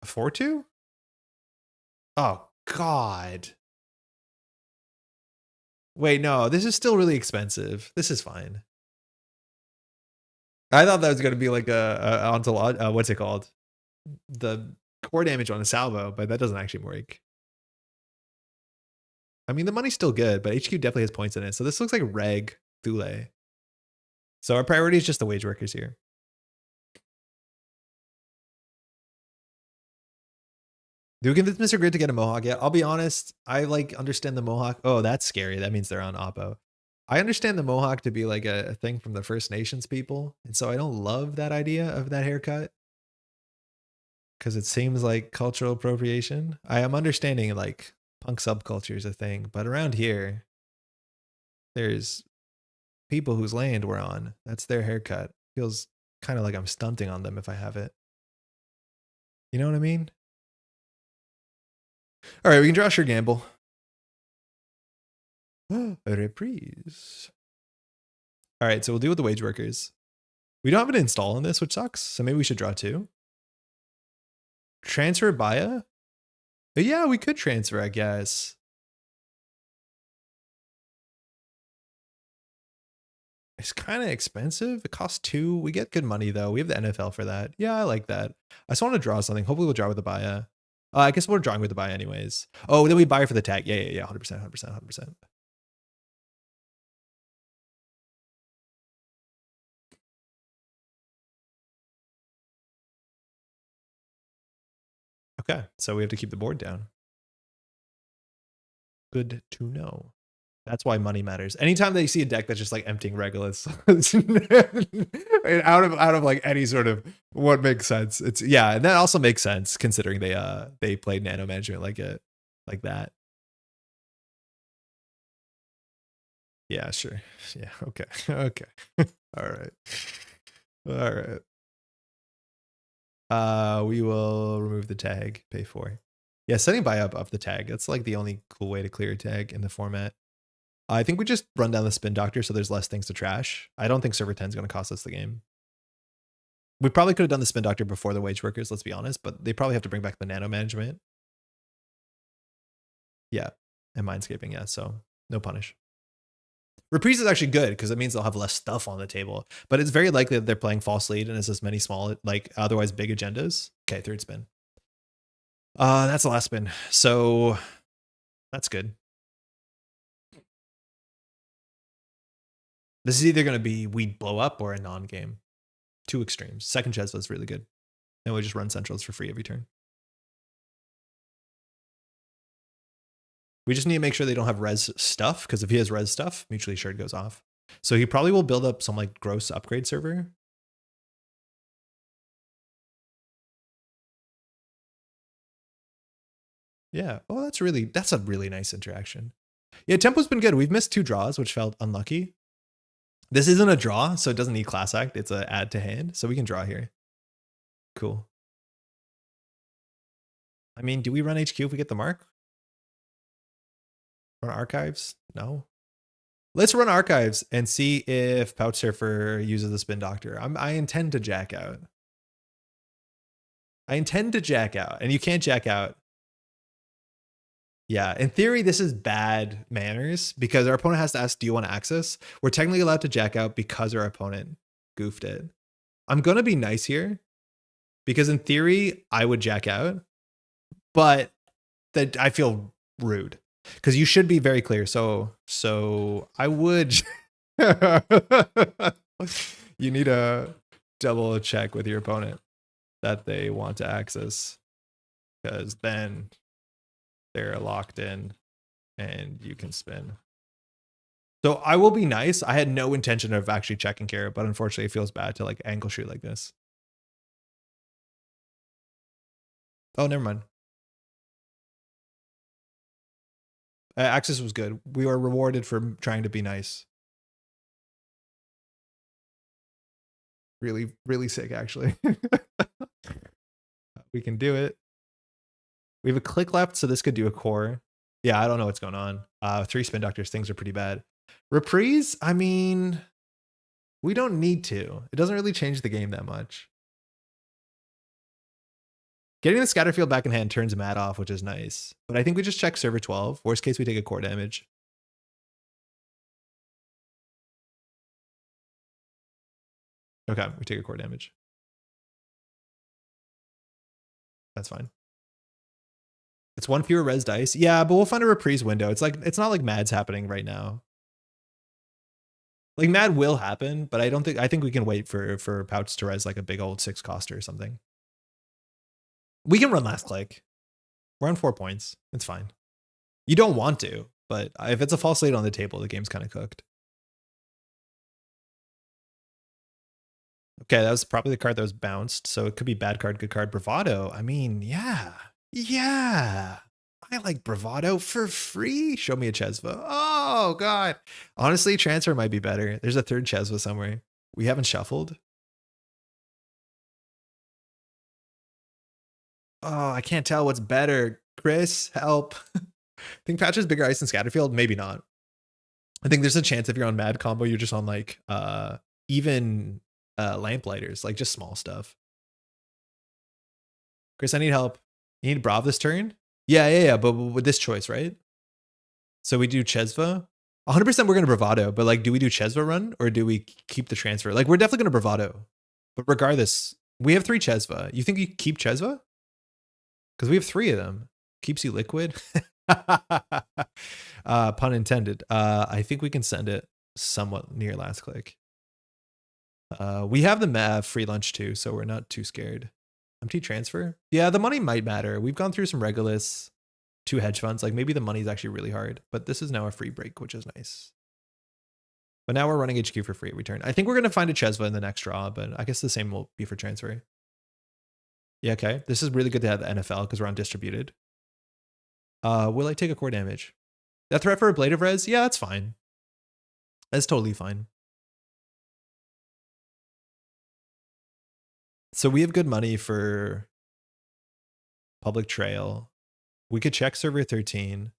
A 4-2? Oh god. Wait, no, this is still really expensive. This is fine. I thought that was gonna be like a what's it called? The core damage on a salvo, but that doesn't actually work. I mean, the money's still good, but HQ definitely has points in it. So this looks like Reg Thule. So our priority is just the wage workers here. Do we convince Mr. Grid to get a Mohawk yet? I'll be honest, I like understand the Mohawk. Oh, that's scary. That means they're on Oppo. I understand the Mohawk to be like a thing from the First Nations people. And so I don't love that idea of that haircut, because it seems like cultural appropriation. I am understanding like punk subculture is a thing, but around here, there's people whose land we're on. That's their haircut. Feels kind of like I'm stunting on them if I have it. You know what I mean? All right, we can draw Sure Gamble. A reprise. All right, so we'll deal with the wage workers. We don't have an install in this, which sucks. So maybe we should draw 2. Transfer Baya? Yeah, we could transfer, I guess. It's kind of expensive. It costs 2. We get good money though. We have the NFL for that. Yeah, I like that. I just want to draw something. Hopefully we'll draw with the Baya. I guess we're drawing with the Baya anyways. Oh, then we buy for the tag. Yeah. 100%, 100%, 100%. Okay, so we have to keep the board down. Good to know. That's why money matters. Anytime that you see a deck that's just like emptying Regoliths out of like any sort of what makes sense. It's yeah, and that also makes sense considering they played nano management like that. Yeah, sure. Yeah, okay. Okay. All right. We will remove the tag, pay 4. Yeah, setting buy up of the tag. That's like the only cool way to clear a tag in the format. I think we just run down the Spin Doctor so there's less things to trash. I don't think server 10 is going to cost us the game. We probably could have done the Spin Doctor before the wage workers, let's be honest, but they probably have to bring back the nano management. Yeah, and Mindscaping, yeah, so no punish. Reprise is actually good because it means they'll have less stuff on the table, but it's very likely that they're playing false lead and it's as many small, like otherwise big agendas. Okay, 3rd spin. That's the last spin. So that's good. This is either going to be we blow up or a non-game. 2 extremes. Second Chesva is really good. And we just run centrals for free every turn. We just need to make sure they don't have res stuff, because if he has res stuff, mutually assured goes off. So he probably will build up some like gross upgrade server. Yeah. Oh, that's a really nice interaction. Yeah, tempo's been good. We've missed 2 draws, which felt unlucky. This isn't a draw, so it doesn't need class act. It's a add to hand, so we can draw here. Cool. I mean, do we run HQ if we get the mark? Run archives? No. Let's run archives and see if Pouch Surfer uses the Spin Doctor. I intend to jack out. And you can't jack out. Yeah, in theory, this is bad manners because our opponent has to ask, do you want access? We're technically allowed to jack out because our opponent goofed it. I'm going to be nice here because in theory, I would jack out, but that I feel rude because you should be very clear. So I would, you need to double check with your opponent that they want to access, because then they're locked in and you can spin. So I will be nice. I had no intention of actually checking care, but unfortunately it feels bad to like angle shoot like this. Oh, never mind. Access was good. We were rewarded for trying to be nice. Really, really sick, actually. We can do it. We have a click left, so this could do a core. Yeah, I don't know what's going on. 3 spin doctors, things are pretty bad. Reprise, I mean, we don't need to. It doesn't really change the game that much. Getting the scatter field back in hand turns Mad off, which is nice. But I think we just check server 12. Worst case, we take a core damage. Okay, we take a core damage. That's fine. It's 1 fewer res dice. Yeah, but we'll find a reprise window. It's not like Mad's happening right now. Like Mad will happen, but I think we can wait for Pouch to res like a big old 6 coster or something. We can run last click. We're on 4 points. It's fine. You don't want to, but if it's a false lead on the table, the game's kind of cooked. Okay, that was probably the card that was bounced, so it could be bad card, good card. Bravado. I mean, yeah. Yeah. I like Bravado for free. Show me a Chesva. Oh, God. Honestly, transfer might be better. There's a third Chesva somewhere. We haven't shuffled. Oh, I can't tell what's better. Chris, help. Think Patch is bigger ice than Scatterfield? Maybe not. I think there's a chance if you're on Mad combo, you're just on like even Lamplighters, like just small stuff. Chris, I need help. You need Brav this turn? Yeah, but with this choice, right? So we do Chesva. 100% we're going to Bravado, but like, do we do Chesva run or do we keep the transfer? Like, we're definitely going to Bravado. But regardless, we have 3 Chesva. You think you keep Chesva? Because we have 3 of them. Keeps you liquid. Pun intended. I think we can send it somewhat near last click. We have the free lunch too, so we're not too scared. Empty transfer? Yeah, the money might matter. We've gone through some Regulus, 2 hedge funds. Like maybe the money's actually really hard, but this is now a free break, which is nice. But now we're running HQ for free at return. I think we're going to find a Chesva in the next draw, but I guess the same will be for transfer. Yeah, okay. This is really good to have the NFL because we're on distributed. Will I take a core damage? That threat for a Blade of Res? Yeah, that's fine. That's totally fine. So we have good money for Public Trail. We could check server 13.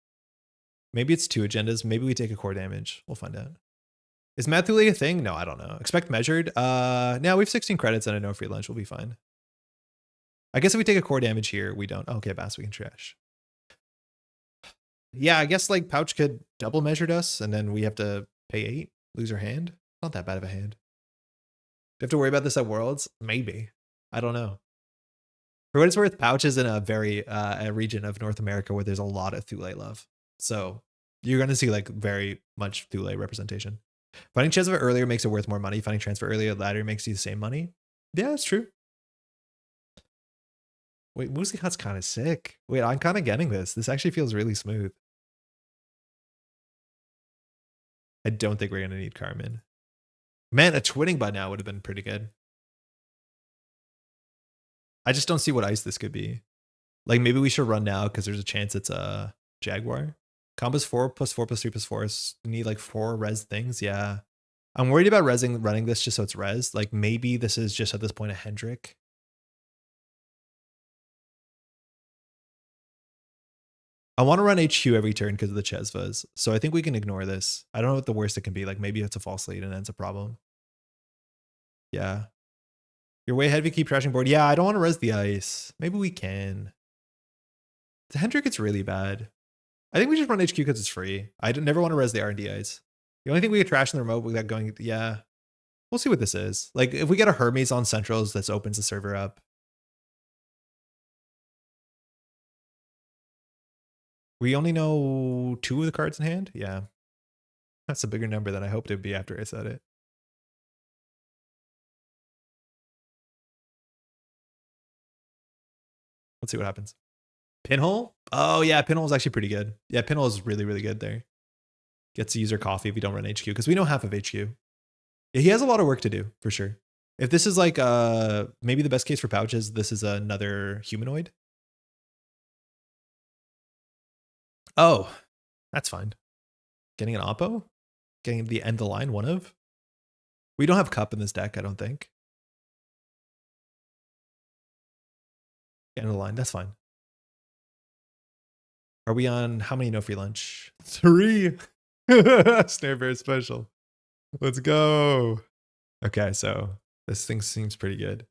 Maybe it's 2 agendas. Maybe we take a core damage. We'll find out. Is Math Thule a thing? No, I don't know. Expect measured. Now we have 16 credits and I know free lunch will be fine. I guess if we take a core damage here, we don't. Okay, Bass, we can trash. Yeah, I guess like Pouch could double measured us and then we have to pay 8, lose our hand. Not that bad of a hand. Do you have to worry about this at Worlds? Maybe. I don't know. For what it's worth, Pouch is in a very a region of North America where there's a lot of Thule love. So you're going to see like very much Thule representation. Finding Chesva earlier makes it worth more money. Finding transfer earlier later makes you the same money. Yeah, that's true. Wait, MuslihaT's kind of sick. Wait, I'm kind of getting this. This actually feels really smooth. I don't think we're going to need Carmen. Man, a twinning by now would have been pretty good. I just don't see what ice this could be. Like maybe we should run now because there's a chance it's a Jaguar. Combos 4+4+3+4. Need like 4 res things. Yeah. I'm worried about running this just so it's res. Like maybe this is just at this point a Hendrick. I want to run HQ every turn because of the Chesvas. So I think we can ignore this. I don't know what the worst it can be. Like maybe it's a false lead and then it's a problem. Yeah. You're way ahead if you keep trashing board. Yeah, I don't want to res the ice. Maybe we can. The Hendrick, it's really bad. I think we just run HQ because it's free. I never want to res the R&D ice. The only thing we could trash in the remote without going, yeah. We'll see what this is. Like if we get a Hermes on Centrals, this opens the server up. We only know 2 of the cards in hand? Yeah. That's a bigger number than I hoped it would be after I said it. Let's see what happens. Pinhole? Oh yeah, Pinhole is actually pretty good. Yeah, Pinhole is really, really good there. Gets to use our coffee if we don't run HQ, because we know half of HQ. Yeah, he has a lot of work to do, for sure. If this is like maybe the best case for Pouch is this is another humanoid. Oh, that's fine. Getting an Oppo? Getting the end of the line, one of? We don't have Cup in this deck, I don't think. End of the line, that's fine. Are we on how many no free lunch? 3. Snare Bear special. Let's go. Okay, so this thing seems pretty good.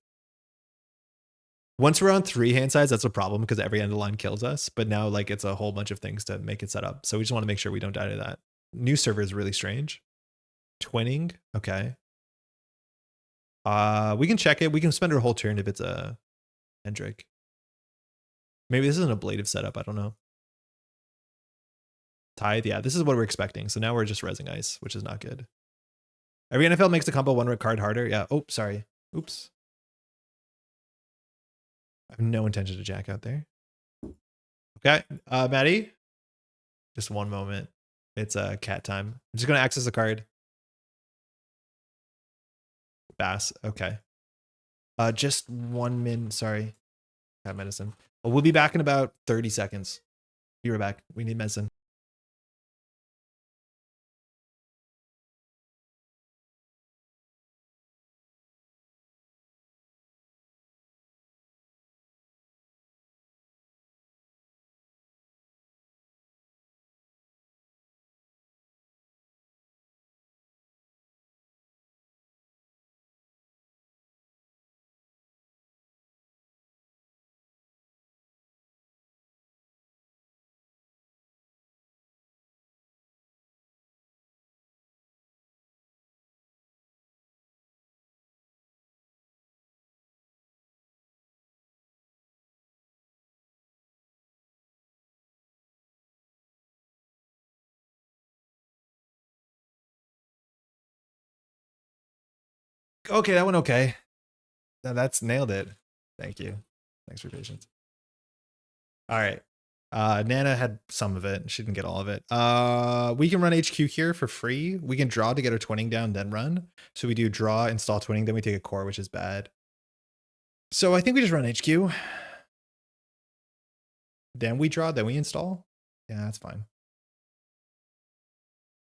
Once we're on 3 hand sides, that's a problem because every end of line kills us. But now like it's a whole bunch of things to make it set up. So we just want to make sure we don't die to that. New server is really strange. Twinning. Okay. We can check it. We can spend our whole turn if it's a Hendrik. Maybe this is an ablative setup. I don't know. Tithe. Yeah, this is what we're expecting. So now we're just resing ice, which is not good. Every NFL makes the combo 1 card harder. Yeah. Oh, sorry. Oops. I have no intention to jack out there. Okay. Maddie. Just one moment. It's cat time. I'm just going to access the card. Bass. Okay. Just 1 min. Sorry. Got medicine. Well, we'll be back in about 30 seconds. Be right back. We need medicine. Okay, that went okay. That's nailed it. Thank you. Thanks for your patience. All right. Nana had some of it. She didn't get all of it. We can run HQ here for free. We can draw to get our twinning down, then run. So we do draw, install twinning, then we take a core, which is bad. So I think we just run HQ. Then we draw, then we install. Yeah, that's fine.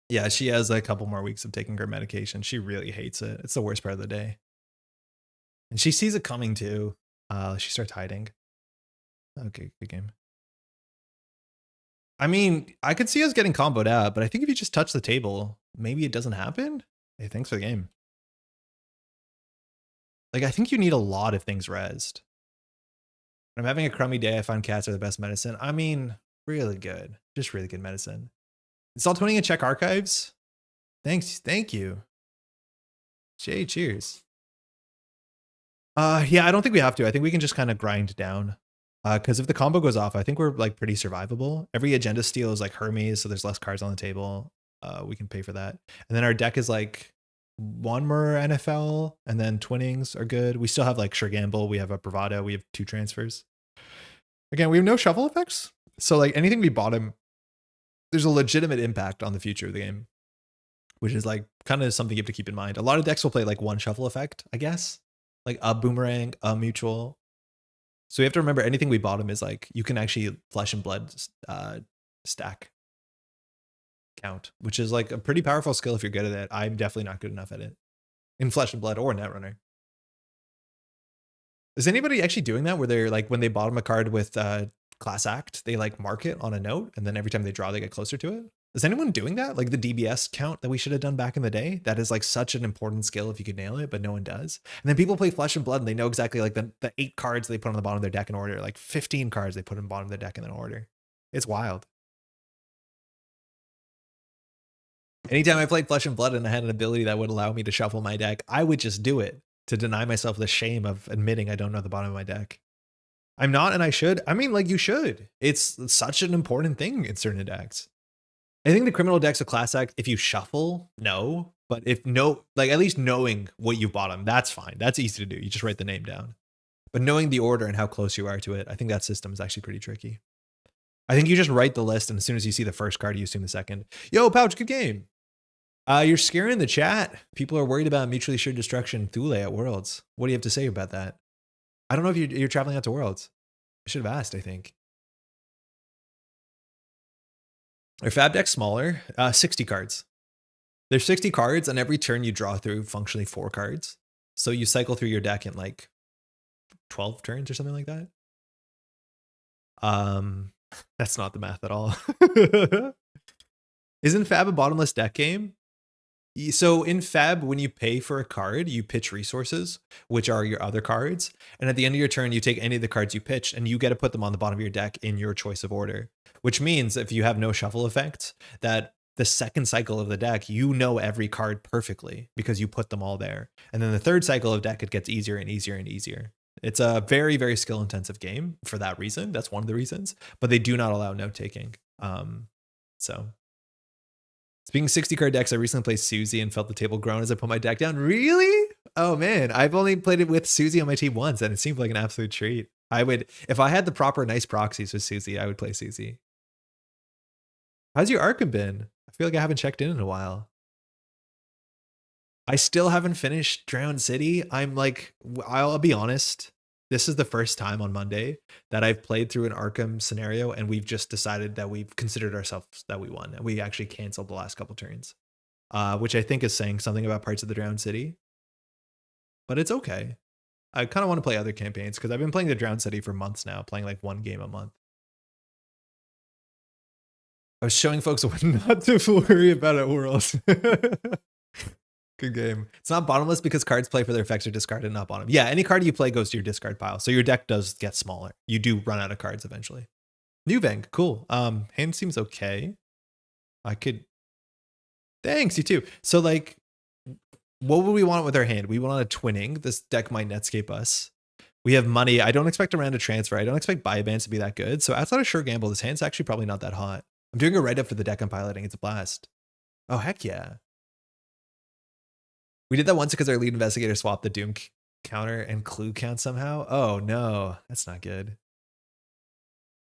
Yeah, she has a couple more weeks of taking her medication. She really hates it. It's the worst part of the day. And she sees it coming too. She starts hiding. Okay, good game. I mean, I could see us getting comboed out, but I think if you just touch the table, maybe it doesn't happen. Hey, thanks for the game. Like, I think you need a lot of things rezzed. When I'm having a crummy day, I find cats are the best medicine. I mean, really good. Just really good medicine. Install twinning and check archives. Thanks. Thank you. Jay, cheers. Yeah, I don't think we have to. I think we can just kind of grind down. Because if the combo goes off, I think we're like pretty survivable. Every agenda steal is like Hermes, so there's less cards on the table. We can pay for that. And then our deck is like 1 more NFL, and then twinnings are good. We still have like Sure Gamble, we have a Bravado, we have 2 transfers. Again, we have no shuffle effects. So like anything we bottom, there's a legitimate impact on the future of the game, which is like kind of something you have to keep in mind. A lot of decks will play like 1 shuffle effect, I guess. Like a boomerang, a mutual. So you have to remember anything we bottom is like, you can actually flesh and blood stack count, which is like a pretty powerful skill if you're good at it. I'm definitely not good enough at it in flesh and blood or Netrunner. Is anybody actually doing that where they're like, when they bottom a card with class act, they like mark it on a note and then every time they draw, they get closer to it? Is anyone doing that? Like the DBS count that we should have done back in the day? That is like such an important skill if you could nail it, but no one does. And then people play flesh and blood and they know exactly like the 8 cards they put on the bottom of their deck in order, like 15 cards they put on the bottom of their deck in an order. It's wild. Anytime I played flesh and blood and I had an ability that would allow me to shuffle my deck, I would just do it to deny myself the shame of admitting I don't know the bottom of my deck. I'm not, and I should. I mean, like you should. It's such an important thing in certain decks. I think the criminal decks of class act, if you shuffle, no. But if no, like at least knowing what you bottom, that's fine. That's easy to do. You just write the name down. But knowing the order and how close you are to it, I think that system is actually pretty tricky. I think you just write the list, and as soon as you see the first card, you assume the second. Yo, Pouch, good game. You're scaring the chat. People are worried about mutually assured destruction Thule at Worlds. What do you have to say about that? I don't know if you're traveling out to Worlds. I should have asked, I think. Our fab deck's smaller, 60 cards. There's 60 cards, and every turn you draw through functionally 4 cards. So you cycle through your deck in like 12 turns or something like that. That's not the math at all. Isn't Fab a bottomless deck game? So in Fab, when you pay for a card, you pitch resources, which are your other cards. And at the end of your turn, you take any of the cards you pitched and you get to put them on the bottom of your deck in your choice of order, which means if you have no shuffle effect, that the second cycle of the deck, you know every card perfectly because you put them all there. And then the third cycle of deck, it gets easier and easier and easier. It's a very, very skill intensive game for that reason. That's one of the reasons, but they do not allow note taking. So speaking of 60 card decks, I recently played Susie and felt the table groan as I put my deck down. Really? Oh man, I've only played it with Susie on my team once and it seemed like an absolute treat. I would, if I had the proper nice proxies with Susie, I would play Susie. How's your Arkham been? I feel like I haven't checked in a while. I still haven't finished Drowned City. I'm like, I'll be honest. This is the first time on Monday that I've played through an Arkham scenario and we've just decided that we've considered ourselves that we won. And we actually canceled the last couple turns, which I think is saying something about parts of the Drowned City. But it's okay. I kind of want to play other campaigns because I've been playing the Drowned City for months now, playing like one game a month. I was showing folks what not to worry about at Worlds. Good game. It's not bottomless because cards play for their effects are discarded, not bottom. Yeah, any card you play goes to your discard pile. So your deck does get smaller. You do run out of cards eventually. New Veng, cool. Hand seems okay. I could. Thanks, you too. So like, what would we want with our hand? We want a twinning. This deck might Netscape us. We have money. I don't expect a random transfer. I don't expect buy-bands to be that good. So outside of Sure Gamble, this hand's actually probably not that hot. I'm doing a write-up for the deck I'm piloting. It's a blast. Oh, heck yeah. We did that once because our lead investigator swapped the Doom counter and clue count somehow. Oh no, that's not good.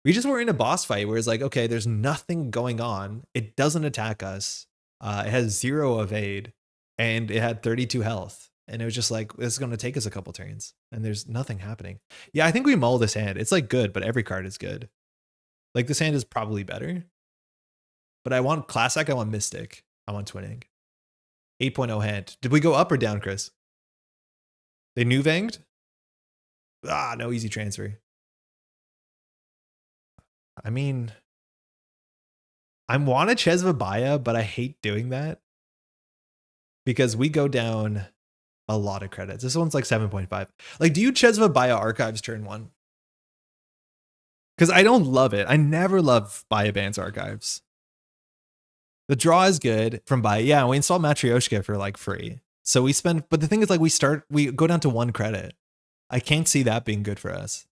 We just were in a boss fight where it's like, okay, there's nothing going on. It doesn't attack us. It has 0 evade and it had 32 health. And it was just like, this is going to take us a couple turns and there's nothing happening. Yeah, I think we mull this hand. It's like good, but every card is good. Like this hand is probably better. But I want Classic, I want Mystic, I want Twinning. 8.0 hand. Did we go up or down, Chris? They new vanged? Ah, no easy transfer. I mean, I want a Chesvabaya, but I hate doing that because we go down a lot of credits. This one's like 7.5. Like, do you Chesvabaya Archives turn 1? Because I don't love it. I never love Baya-Ban's Archives. The draw is good from Baya. Yeah, we install Matryoshka for like free. So we spend, but the thing is like we go down to 1 credit. I can't see that being good for us.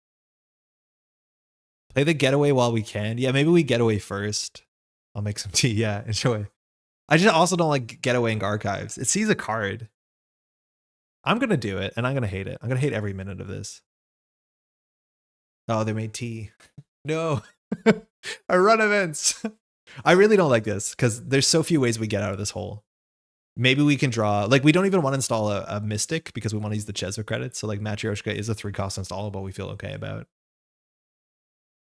Play the getaway while we can. Yeah, maybe we getaway first. I'll make some tea. Yeah, enjoy. I just also don't like getawaying archives. It sees a card. I'm going to do it and I'm going to hate it. I'm going to hate every minute of this. Oh, they made tea. No. I run events. I really don't like this because there's so few ways we get out of this hole. Maybe we can draw, like we don't even want to install a Mystic because we want to use the Chesva credits. So like Matryoshka is a 3-cost installable we feel okay about.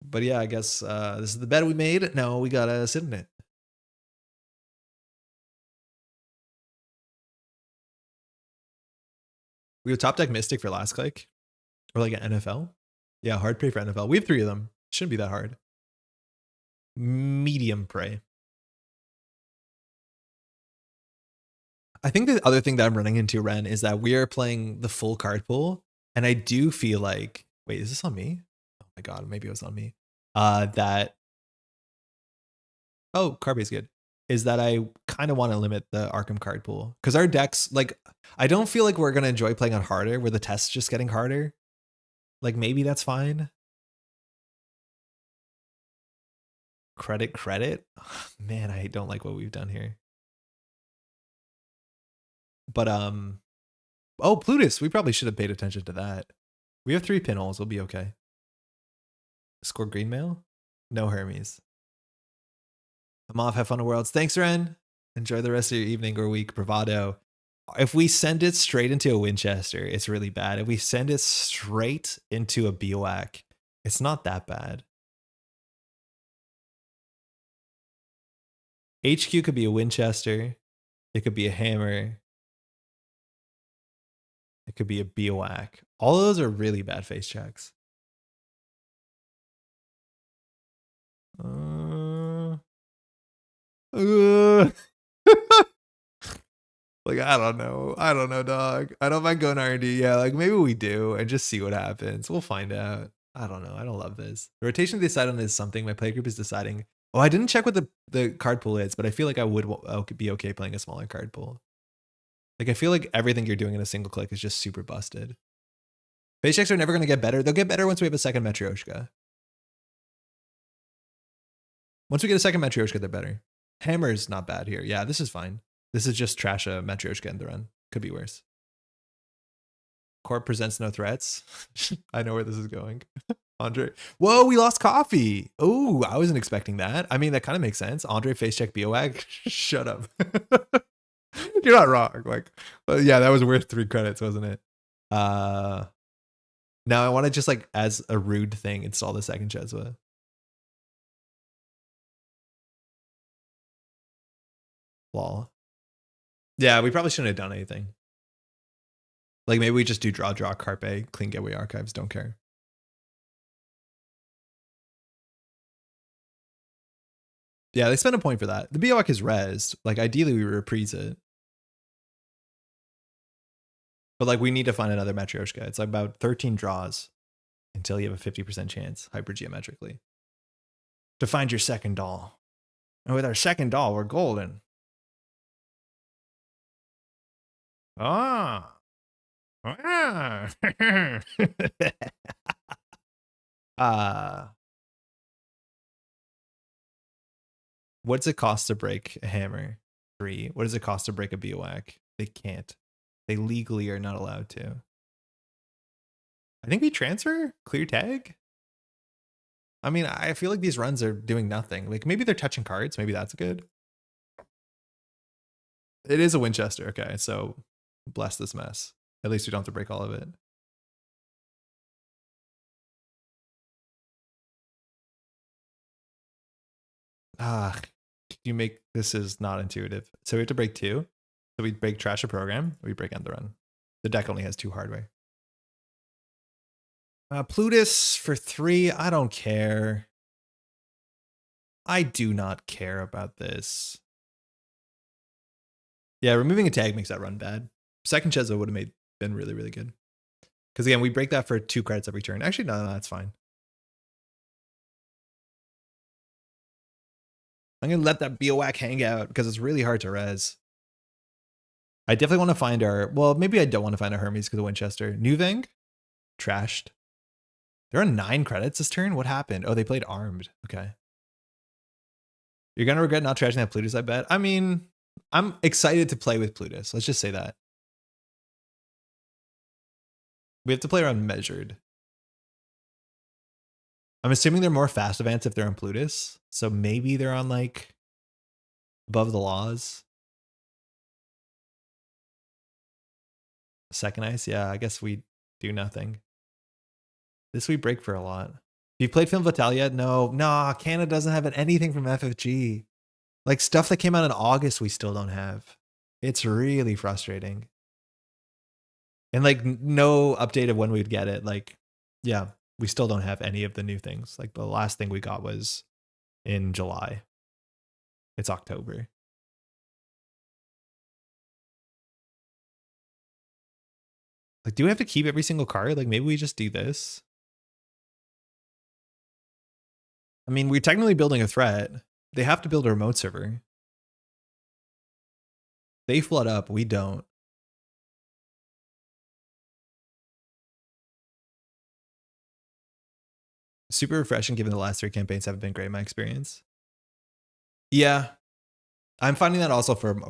But yeah, I guess this is the bet we made. No, we got to sit in it. We have top deck Mystic for last click or like an NFL. Yeah, hard prey for NFL. We have 3 of them. Shouldn't be that hard. Medium prey. I think the other thing that I'm running into, Ren, is that we are playing the full card pool. And I do feel like, wait, is this on me? Oh my God, maybe it was on me. That, oh, card base good. Is that I kind of want to limit the Arkham card pool. Because our decks, like, I don't feel like we're going to enjoy playing on harder where the test's just getting harder. Like, maybe that's fine. Credit. Man, I don't like what we've done here. But, oh, Plutus, we probably should have paid attention to that. We have 3 pinholes, we'll be okay. Score green mail? No Hermes. I'm off, have fun at Worlds. Thanks, Ren. Enjoy the rest of your evening or week. Bravado. If we send it straight into a Winchester, it's really bad. If we send it straight into a Bioac, it's not that bad. HQ could be a Winchester. It could be a hammer. It could be a Bioac. All of those are really bad face checks. Like, I don't know, dog. I don't mind going R&D. Yeah, like maybe we do and just see what happens. We'll find out. I don't know. I don't love this. The rotation they decide on is something. My playgroup is deciding. Oh, I didn't check what the card pool is, but I feel like I would be okay playing a smaller card pool. Like, I feel like everything you're doing in a single click is just super busted. Face checks are never going to get better. They'll get better once we have a second Matryoshka. Once we get a second Matryoshka, they're better. Hammer's not bad here. Yeah, this is fine. This is just trash a Matryoshka in the run. Could be worse. Corp presents no threats. I know where this is going. Andre. Whoa, we lost coffee. Oh, I wasn't expecting that. I mean, that kind of makes sense. Andre face check BOAG. Shut up. You're not wrong. Like, yeah, that was worth 3 credits, wasn't it? Now I want to just like, as a rude thing, install the second Chezwa. Lol. Yeah, we probably shouldn't have done anything. Like, maybe we just do draw, Carpe, clean gateway archives, don't care. Yeah, they spent a point for that. The BOAC is res. Like, ideally, we reprise it. But, like, we need to find another Matryoshka. It's like about 13 draws until you have a 50% chance, hypergeometrically, to find your second doll. And with our second doll, we're golden. Ah. What's it cost to break a hammer? 3. What does it cost to break a BOAC? They can't. They legally are not allowed to. I think we transfer? Clear tag? I mean, I feel like these runs are doing nothing. Like, maybe they're touching cards. Maybe that's good. It is a Winchester. Okay, so bless this mess. At least we don't have to break all of it. You make this is not intuitive. So we have to break 2. So we break trash a program, or we break end the run. The deck only has 2 hardware. Plutus for 3. I don't care. I do not care about this. Yeah, removing a tag makes that run bad. Second Chezwa would have been really, really good. Because again, we break that for 2 credits every turn. Actually, no, that's fine. I'm going to let that BOAC hang out because it's really hard to res. I definitely want to find our... Well, maybe I don't want to find our Hermes because of Winchester. Nuveng? Trashed. They're on 9 credits this turn? What happened? Oh, they played armed. Okay. You're going to regret not trashing that Plutus, I bet. I mean, I'm excited to play with Plutus. Let's just say that. We have to play around measured. I'm assuming they're more fast advanced if they're on Plutus. So maybe they're on like above the laws. Second ice. Yeah, I guess we do nothing. This we break for a lot. You played Film Fatale yet? No. Nah, Canada doesn't have anything from FFG. Like stuff that came out in August we still don't have. It's really frustrating. And like no update of when we'd get it. Like, yeah, we still don't have any of the new things. Like the last thing we got was in July. It's October. Like, do we have to keep every single card? Like maybe we just do this. I mean, we're technically building a threat. They have to build a remote server. They flood up, we don't. Super refreshing given the last 3 campaigns haven't been great in my experience. Yeah. I'm finding that also from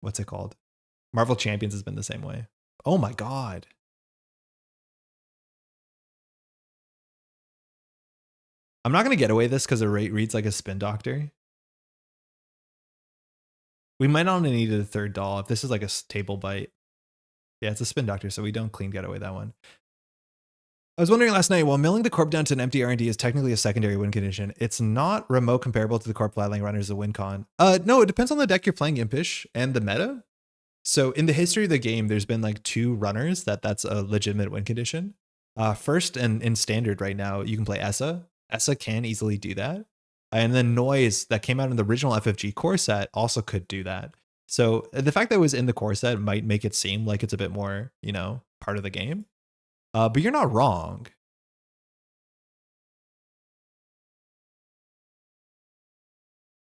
what's it called? Marvel Champions has been the same way. Oh my god. I'm not going to get away with this because the rate reads like a spin doctor. We might not need a 3rd doll if this is like a table bite. Yeah, it's a spin doctor, so we don't clean get away that one. I was wondering last night, while milling the corp down to an empty R&D is technically a secondary win condition, it's not remote comparable to the corp flatlining runners of win con. No, it depends on the deck you're playing Impish and the meta. So in the history of the game, there's been like 2 runners that's a legitimate win condition. First, and in standard right now, you can play Essa, ESA can easily do that. And then Noise that came out in the original FFG core set also could do that. So the fact that it was in the core set might make it seem like it's a bit more, you know, part of the game. But you're not wrong.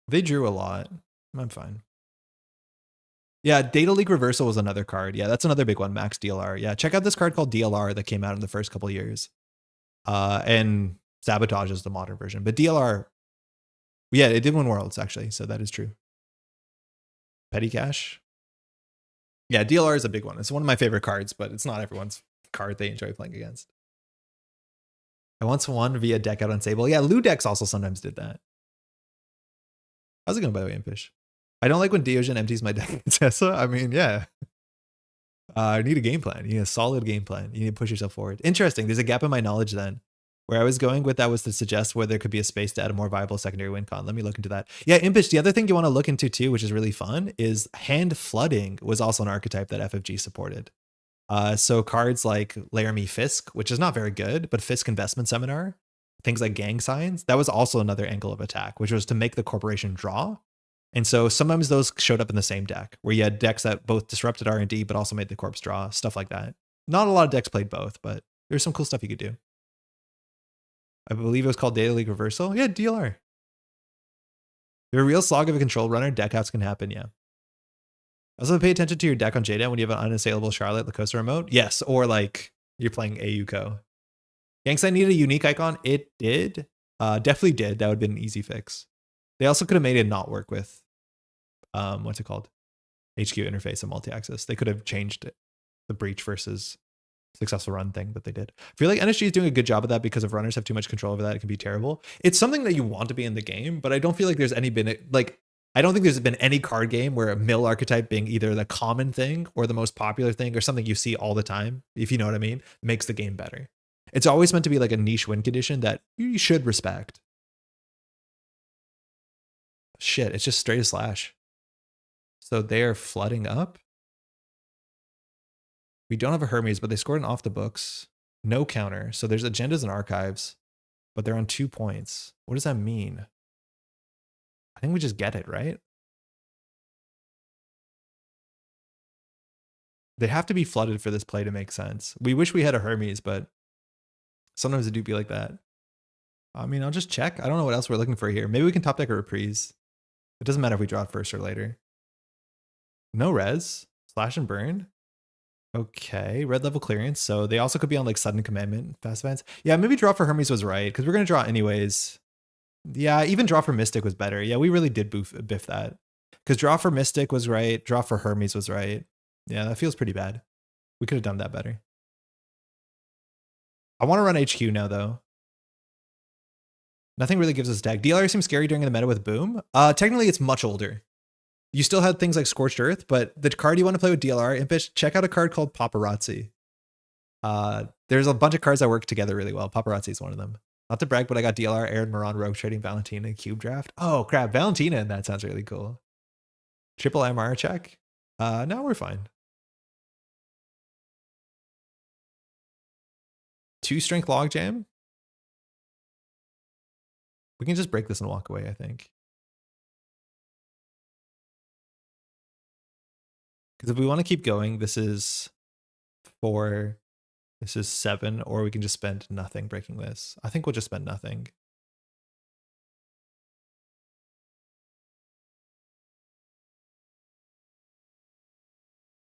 They drew a lot. I'm fine. Yeah, Data Leak Reversal was another card. Yeah, that's another big one, Max DLR. Yeah, check out this card called DLR that came out in the first couple years. And Sabotage is the modern version. But DLR, yeah, it did win Worlds, actually, so that is true. Petty Cash. Yeah, DLR is a big one. It's one of my favorite cards, but it's not everyone's card they enjoy playing against. I once won via deck out Unsable. Yeah, Lou decks also sometimes did that. How's it going, by the way, Impish? I don't like when Deogen empties my deck. Tessa, I mean, yeah. I need a game plan. You need a solid game plan. You need to push yourself forward. Interesting. There's a gap in my knowledge then. Where I was going with that was to suggest where there could be a space to add a more viable secondary win con. Let me look into that. Yeah, Impish, the other thing you want to look into too, which is really fun, is hand flooding was also an archetype that FFG supported. So cards like Laramie Fisk, which is not very good, but Fisk Investment Seminar, things like Gang Signs, that was also another angle of attack, which was to make the corporation draw. And so sometimes those showed up in the same deck, where you had decks that both disrupted R&D, but also made the corpse draw, stuff like that. Not a lot of decks played both, but there's some cool stuff you could do. I believe it was called Data Leak Reversal. Yeah, DLR. You're a real slog of a control runner. Deck outs can happen, yeah. Also pay attention to your deck on Jada when you have an unassailable Charlotte Lacosta remote. Yes, or like you're playing AUCO. Yanks, I need a unique icon. It did. Definitely did. That would have been an easy fix. They also could have made it not work with what's it called? HQ interface and multi-axis. They could have changed it, the breach versus successful run thing that they did. I feel like NSG is doing a good job of that because if runners have too much control over that, it can be terrible. It's something that you want to be in the game, but I don't feel like there's I don't think there's been any card game where a mill archetype being either the common thing or the most popular thing or something you see all the time, if you know what I mean, makes the game better. It's always meant to be like a niche win condition that you should respect. Shit, it's just straight as slash. So they're flooding up. We don't have a Hermes, but they scored an off the books. No counter. So there's agendas and archives, but they're on 2 points. What does that mean? I think we just get it, right? They have to be flooded for this play to make sense. We wish we had a Hermes, but sometimes it do be like that. I mean, I'll just check. I don't know what else we're looking for here. Maybe we can top deck a reprise. It doesn't matter if we draw it first or later. No res. Slash and burn. Okay, red level clearance. So they also could be on like sudden commandment, fast events. Yeah, maybe draw for Hermes was right because we're going to draw anyways. Yeah, even draw for Mystic was better. Yeah, we really did biff that. Because draw for Mystic was right. Draw for Hermes was right. Yeah, that feels pretty bad. We could have done that better. I want to run HQ now, though. Nothing really gives us deck. DLR seems scary during the meta with Boom. Technically, it's much older. You still had things like Scorched Earth, but the card you want to play with DLR, Impish, check out a card called Paparazzi. There's a bunch of cards that work together really well. Paparazzi is one of them. Not to brag, but I got DLR, Aaron Moran, Rogue Trading, Valentina, Cube Draft. Oh, crap. Valentina, and that sounds really cool. Triple MR check. No, we're fine. 2 strength logjam. We can just break this and walk away, I think. Because if we want to keep going, this is 4. This is 7, or we can just spend nothing breaking this. I think we'll just spend nothing.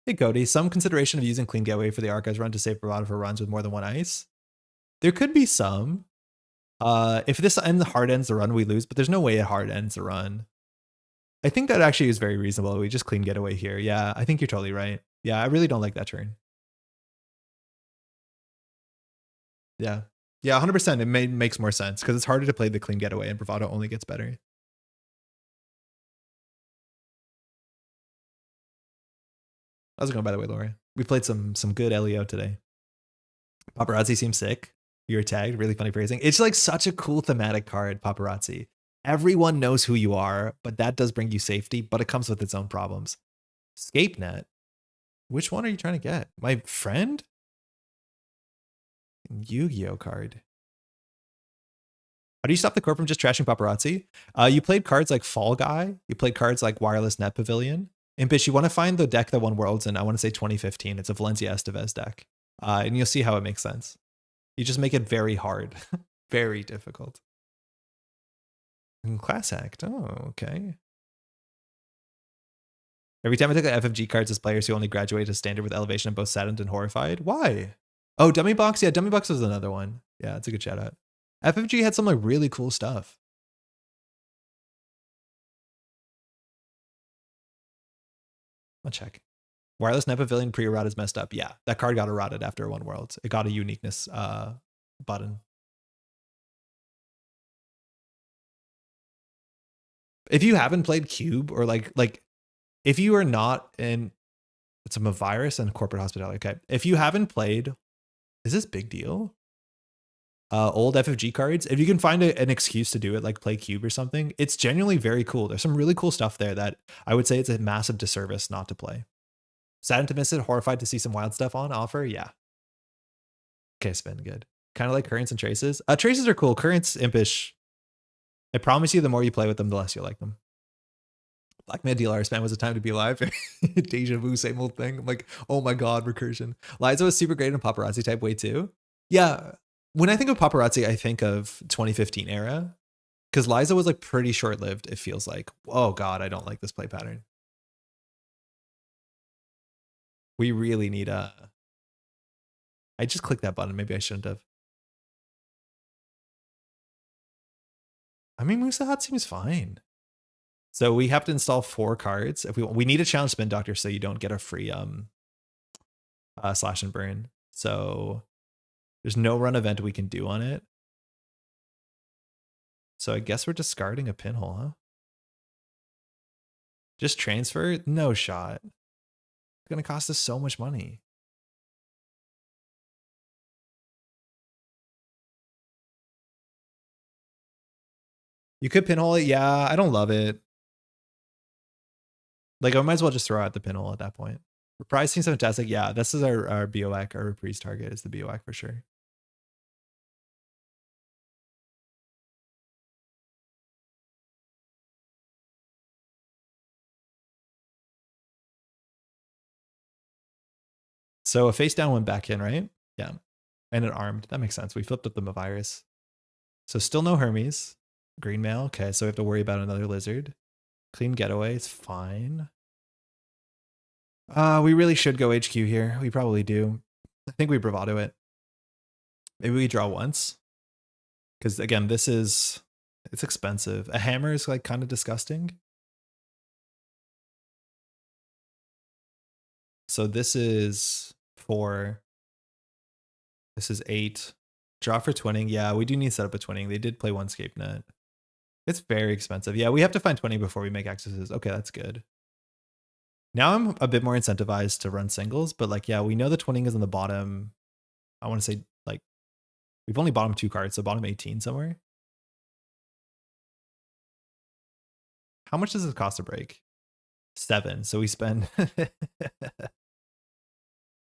Hey Cody, some consideration of using Clean Gateway for the Archives run to save Bravado for runs with more than 1 ice. There could be some. If this hard ends the run, we lose, but there's no way it hard ends the run. I think that actually is very reasonable. We just Clean Getaway here. Yeah, I think you're totally right. Yeah, I really don't like that turn. Yeah. Yeah, 100%. It makes more sense because it's harder to play the Clean Getaway and Bravado only gets better. How's it going, by the way, Laura? We played some good LEO today. Paparazzi seems sick. You're tagged. Really funny phrasing. It's like such a cool thematic card, Paparazzi. Everyone knows who you are, but that does bring you safety, but it comes with its own problems. Escape Net. Which one are you trying to get? My friend? Yu-Gi-Oh card. How do you stop the core from just trashing paparazzi? You played cards like Fall Guy. You played cards like Wireless Net Pavilion. Impish, you want to find the deck that won Worlds in, I want to say 2015. It's a Valencia Estevez deck. And you'll see how it makes sense. You just make it very hard. Very difficult. Class Act. Oh, okay. Every time I took the FFG cards as players who only graduated to standard with elevation, I'm both saddened and horrified. Why? Oh, Dummy Box. Yeah, Dummy Box was another one. Yeah, it's a good shout out. FFG had some like really cool stuff. I'll check. Wireless Net Pavilion pre-errata is messed up. Yeah, that card got errated after One World. It got a uniqueness button. If you haven't played Cube or like if you are not in, it's a virus and corporate hospitality. Okay, if you haven't played, is this big deal? Old FFG cards, if you can find an excuse to do it, like play Cube or something, it's genuinely very cool. There's some really cool stuff there that I would say it's a massive disservice not to play. Saddened to miss it, horrified to see some wild stuff on offer. Yeah. Okay, spin good. Kind of like Currents and Traces. Traces are cool. Currents, Impish. I promise you, the more you play with them, the less you like them. Black Man DLR spam was a time to be alive. Deja vu, same old thing. I'm like, oh my god, recursion. Liza was super great in paparazzi type way too. Yeah, when I think of paparazzi, I think of 2015 era, because Liza was like pretty short lived. It feels like, oh god, I don't like this play pattern. We really need a. I just clicked that button. Maybe I shouldn't have. I mean, MuslihaT seems fine. So we have to install 4 cards. If we need a challenge spin doctor so you don't get a free slash and burn. So there's no run event we can do on it. So I guess we're discarding a pinhole, huh? Just transfer? No shot. It's gonna cost us so much money. You could pinhole it, yeah. I don't love it. Like I might as well just throw out the pinhole at that point. Reprise seems fantastic. Yeah, this is our BOAC, our reprise target is the BOAC for sure. So a face down went back in, right? Yeah. And it armed. That makes sense. We flipped up the virus. So still no Hermes. Green mail. Okay, so we have to worry about another lizard. Clean getaway. It's fine. We really should go HQ here. We probably do. I think we bravado it. Maybe we draw once. Because again, it's expensive. A hammer is like kind of disgusting. So this is 4. This is 8. Draw for twinning. Yeah, we do need to set up a twinning. They did play one scape net. It's very expensive. Yeah, we have to find 20 before we make accesses. Okay, that's good. Now I'm a bit more incentivized to run singles, but like, yeah, we know the twinning is on the bottom. I want to say like, we've only bottom 2 cards, so bottom 18 somewhere. How much does it cost to break? 7. So we spend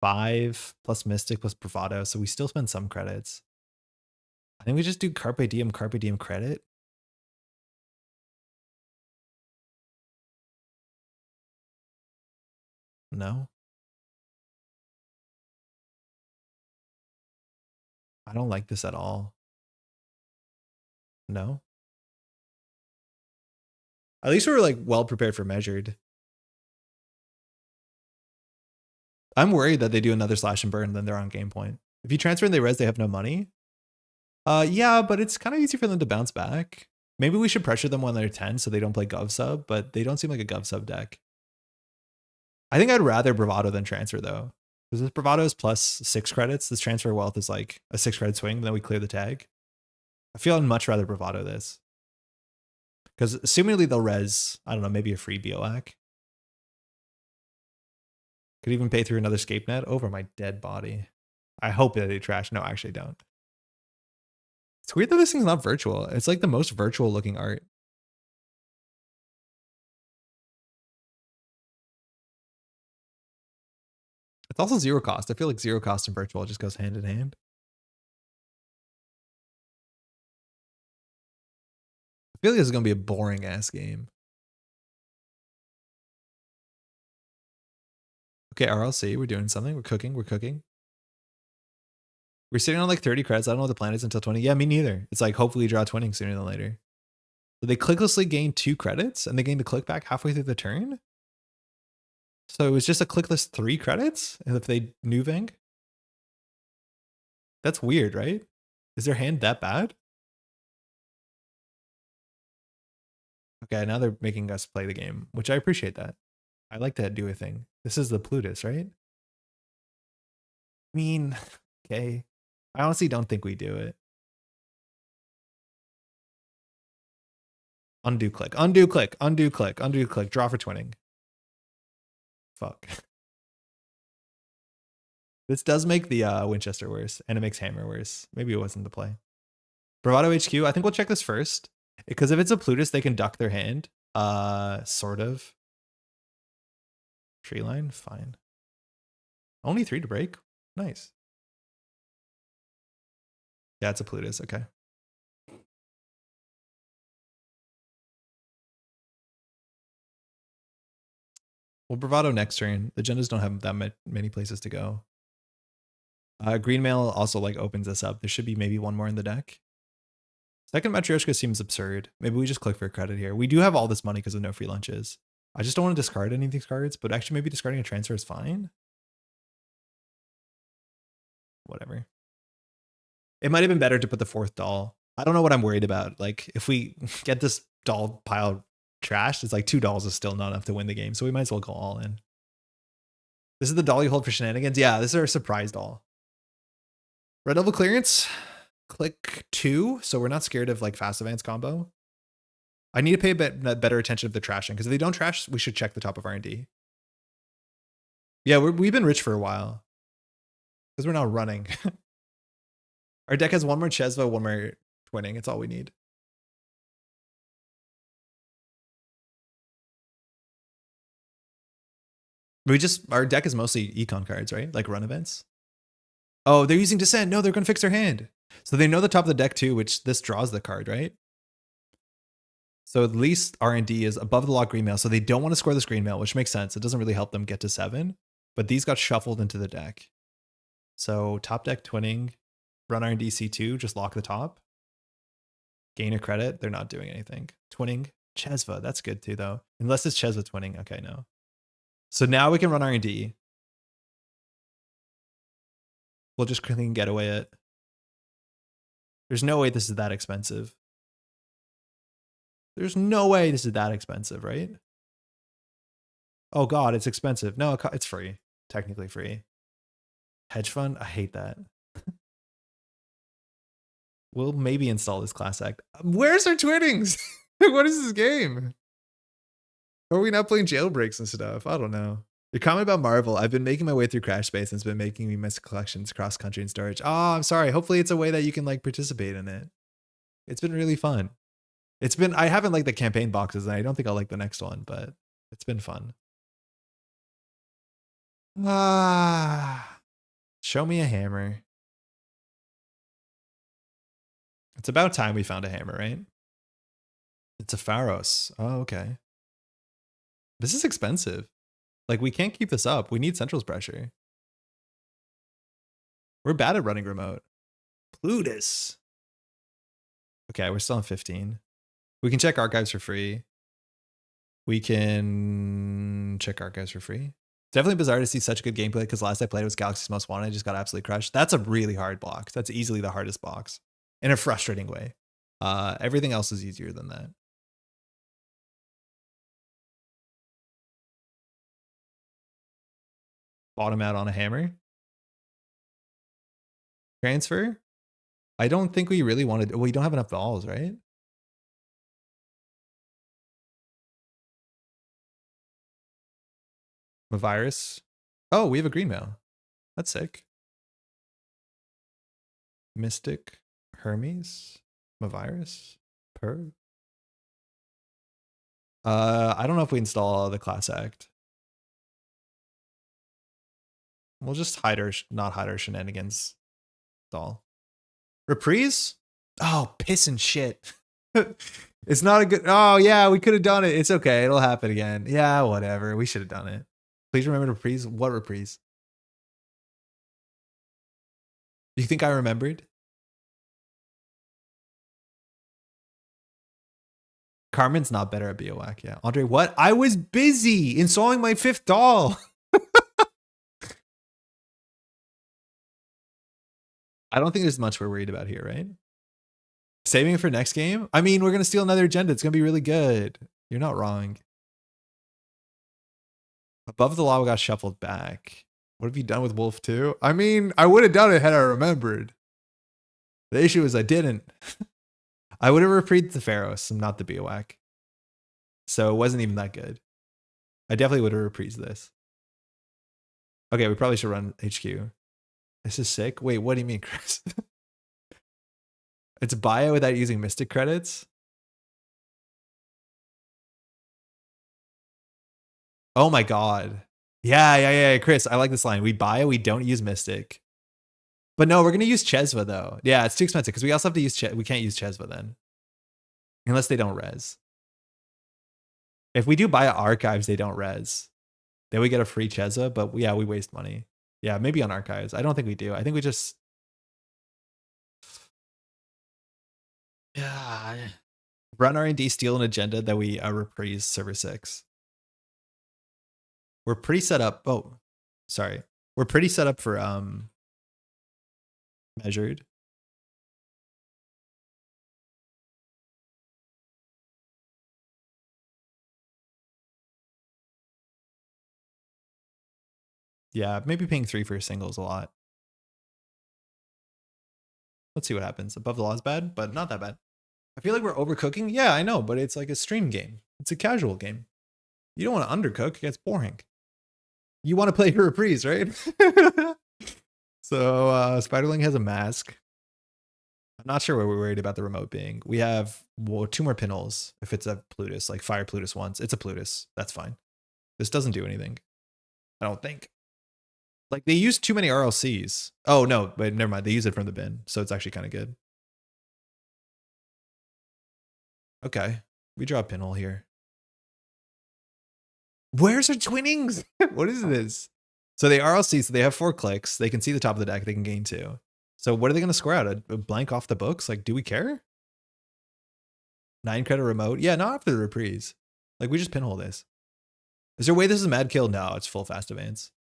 5 plus Mystic plus Bravado. So we still spend some credits. I think we just do Carpe Diem credit. No. I don't like this at all. No. At least we're like well prepared for measured. I'm worried that they do another slash and burn and then they're on game point. If you transfer and they res, they have no money. Yeah, but it's kind of easy for them to bounce back. Maybe we should pressure them when they're 10 so they don't play Gov Sub, but they don't seem like a Gov Sub deck. I think I'd rather Bravado than transfer though. Because this Bravado is plus 6 credits. This transfer wealth is like a 6 credit swing, and then we clear the tag. I feel I'd much rather Bravado this. Because assumingly they'll res, I don't know, maybe a free BOAC. Could even pay through another scape net over my dead body. I hope that they trash. No, I actually don't. It's weird that this thing's not virtual. It's like the most virtual looking art. It's also 0 cost. I feel like 0 cost and virtual just goes hand in hand. feel like this is gonna be a boring ass game. Okay, RLC, we're doing something. We're cooking. We're cooking. We're sitting on like 30 credits. I don't know what the plan is until 20. Yeah, me neither. It's like hopefully draw 20 sooner than later. So they clicklessly gained 2 credits and they gained a click back halfway through the turn. So it was just a clickless 3 credits if they Nuvang. That's weird, right? Is their hand that bad? Okay, now they're making us play the game, which I appreciate that. I like to do a thing. This is the Plutus, right? I mean, okay. I honestly don't think we do it. Undo click, undo click, undo click, undo click, draw for twinning. Fuck. This does make the Winchester worse, and it makes Hammer worse. Maybe it wasn't the play. Bravado HQ, I think we'll check this first. Because if it's a Plutus, they can duck their hand. Sort of. Tree line, fine. Only 3 to break. Nice. Yeah, it's a Plutus, okay. Well, Bravado next turn. The agendas don't have that many places to go. Green Mail also like opens this up. There should be maybe one more in the deck. Second Matryoshka seems absurd. Maybe we just click for a credit here. We do have all this money because of no free lunches. I just don't want to discard any of these cards, but actually maybe discarding a transfer is fine. Whatever. It might have been better to put the 4th doll. I don't know what I'm worried about. Like if we get this doll pile trashed, it's like 2 dolls is still not enough to win the game. So we might as well go all in. This is the doll you hold for shenanigans. Yeah, this is our surprise doll. Red level clearance. Click 2. So we're not scared of like fast advance combo. I need to pay a bit better attention to the trashing because if they don't trash, we should check the top of R&D. Yeah, we've been rich for a while because we're now running. Our deck has one more Chesva, one more twinning. It's all we need. Our deck is mostly econ cards, right? Like run events. Oh, they're using Descent. No, they're going to fix their hand. So they know the top of the deck too, which this draws the card, right? So at least R&D is above the lock green mail. So they don't want to score this green mail, which makes sense. It doesn't really help them get to 7, but these got shuffled into the deck. So top deck twinning, run R&D C2, just lock the top. Gain a credit. They're not doing anything. Twinning, Chesva. That's good too though. Unless it's Chesva twinning. Okay, no. So now we can run R&D. We'll just clean getaway it. There's no way this is that expensive. There's no way this is that expensive, right? Oh God, it's expensive. No, it's free. Technically free. Hedge fund? I hate that. We'll maybe install this class act. Where's our twinnings? What is this game? Are we not playing jailbreaks and stuff? I don't know. Your comment about Marvel. I've been making my way through Crash Space and it's been making me miss collections cross country and storage. Oh, I'm sorry. Hopefully it's a way that you can like participate in it. It's been really fun. I haven't liked the campaign boxes and I don't think I'll like the next one, but it's been fun. Show me a hammer. It's about time we found a hammer, right? It's a Pharos. Oh, okay. This is expensive. Like, we can't keep this up. We need Central's pressure. We're bad at running remote. Plutus. Okay, we're still on 15. We can check archives for free. We can check archives for free. Definitely bizarre to see such good gameplay because last I played was Galaxy's Most Wanted. I just got absolutely crushed. That's a really hard box. That's easily the hardest box in a frustrating way. Everything else is easier than that. Bottom out on a hammer. Transfer. I don't think we really wanted. We don't have enough balls, right? A virus. Oh, we have a green mail. That's sick. Mystic, Hermes, Mavirus, Per. I don't know if we install the class act. We'll just not hide our shenanigans doll. Reprise? Oh, piss and shit. It's not a good. Oh yeah, we could have done it. It's okay. It'll happen again. Yeah, whatever. We should have done it. Please remember to reprise. What reprise? Do you think I remembered? Carmen's not better at BOAC. Yeah. Andre, what? I was busy installing my 5th doll. I don't think there's much we're worried about here, right? Saving it for next game? I mean, we're going to steal another agenda. It's going to be really good. You're not wrong. Above the Law got shuffled back. What have you done with Wolf 2? I mean, I would have done it had I remembered. The issue is I didn't. I would have reprieved the Pharaohs, not the BOAC. So it wasn't even that good. I definitely would have reprised this. Okay, we probably should run HQ. This is sick. Wait, what do you mean, Chris? It's bio without using Mystic credits? Oh my god. Yeah, Chris, I like this line. We bio, we don't use Mystic. But no, we're going to use Chesva, though. Yeah, it's too expensive, because we also have to use we can't use Chesva then. Unless they don't res. If we do buy archives, they don't res. Then we get a free Chesva, but yeah, we waste money. Yeah, maybe on archives. I don't think we do. I think we just... Yeah. Run R&D, steal an agenda that we reprise server 6. We're pretty set up. Oh, sorry. We're pretty set up for measured. Yeah, maybe paying 3 for a single is a lot. Let's see what happens. Above the Law is bad, but not that bad. I feel like we're overcooking. Yeah, I know, but it's like a stream game. It's a casual game. You don't want to undercook. It gets boring. You want to play your reprise, right? So Spiderling has a mask. I'm not sure what we're worried about the remote being. We have 2 more pinholes. If it's a Plutus, like fire Plutus once. It's a Plutus. That's fine. This doesn't do anything. I don't think. Like, they use too many RLCs. Oh, no, but never mind. They use it from the bin, so it's actually kind of good. Okay. We draw a pinhole here. Where's our twinnings? What is this? So they RLC, so they have 4 clicks. They can see the top of the deck. They can gain 2. So what are they going to score out? A blank off the books? Like, do we care? 9 credit remote? Yeah, not after the reprise. Like, we just pinhole this. Is there a way this is a mad kill? No, it's full fast advance.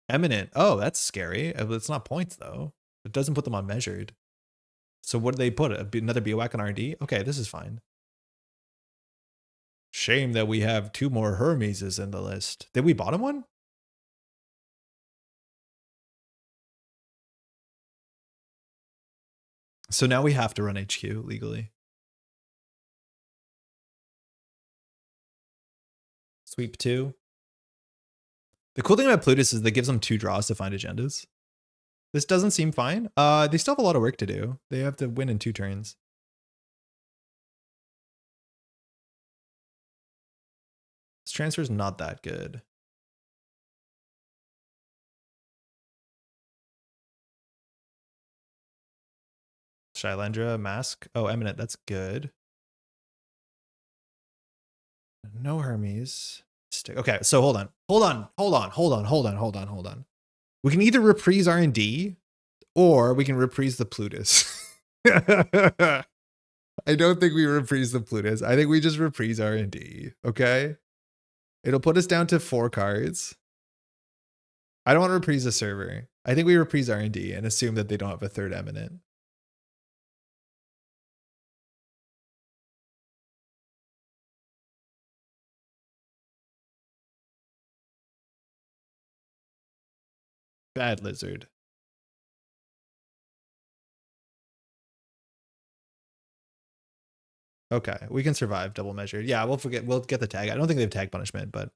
Eminent. Oh, that's scary. It's not points, though. It doesn't put them on measured. So what do they put? Another BOAC on RD? Okay, this is fine. Shame that we have 2 more Hermeses in the list. Did we bottom one? So now we have to run HQ legally. Sweep 2. The cool thing about Plutus is that it gives them 2 draws to find agendas. This doesn't seem fine. They still have a lot of work to do. They have to win in 2 turns. This transfer is not that good. Shylendra, Mask. Oh, Eminent. That's good. No Hermes. Okay, so hold on. We can either reprise R&D or we can reprise the Plutus. I don't think we reprise the Plutus. I think we just reprise R&D, okay? It'll put us down to 4 cards. I don't want to reprise the server. I think we reprise R&D and assume that they don't have a 3rd Eminent. Bad Lizard. Okay, we can survive double measured. Yeah, we'll get the tag. I don't think they have tag punishment, but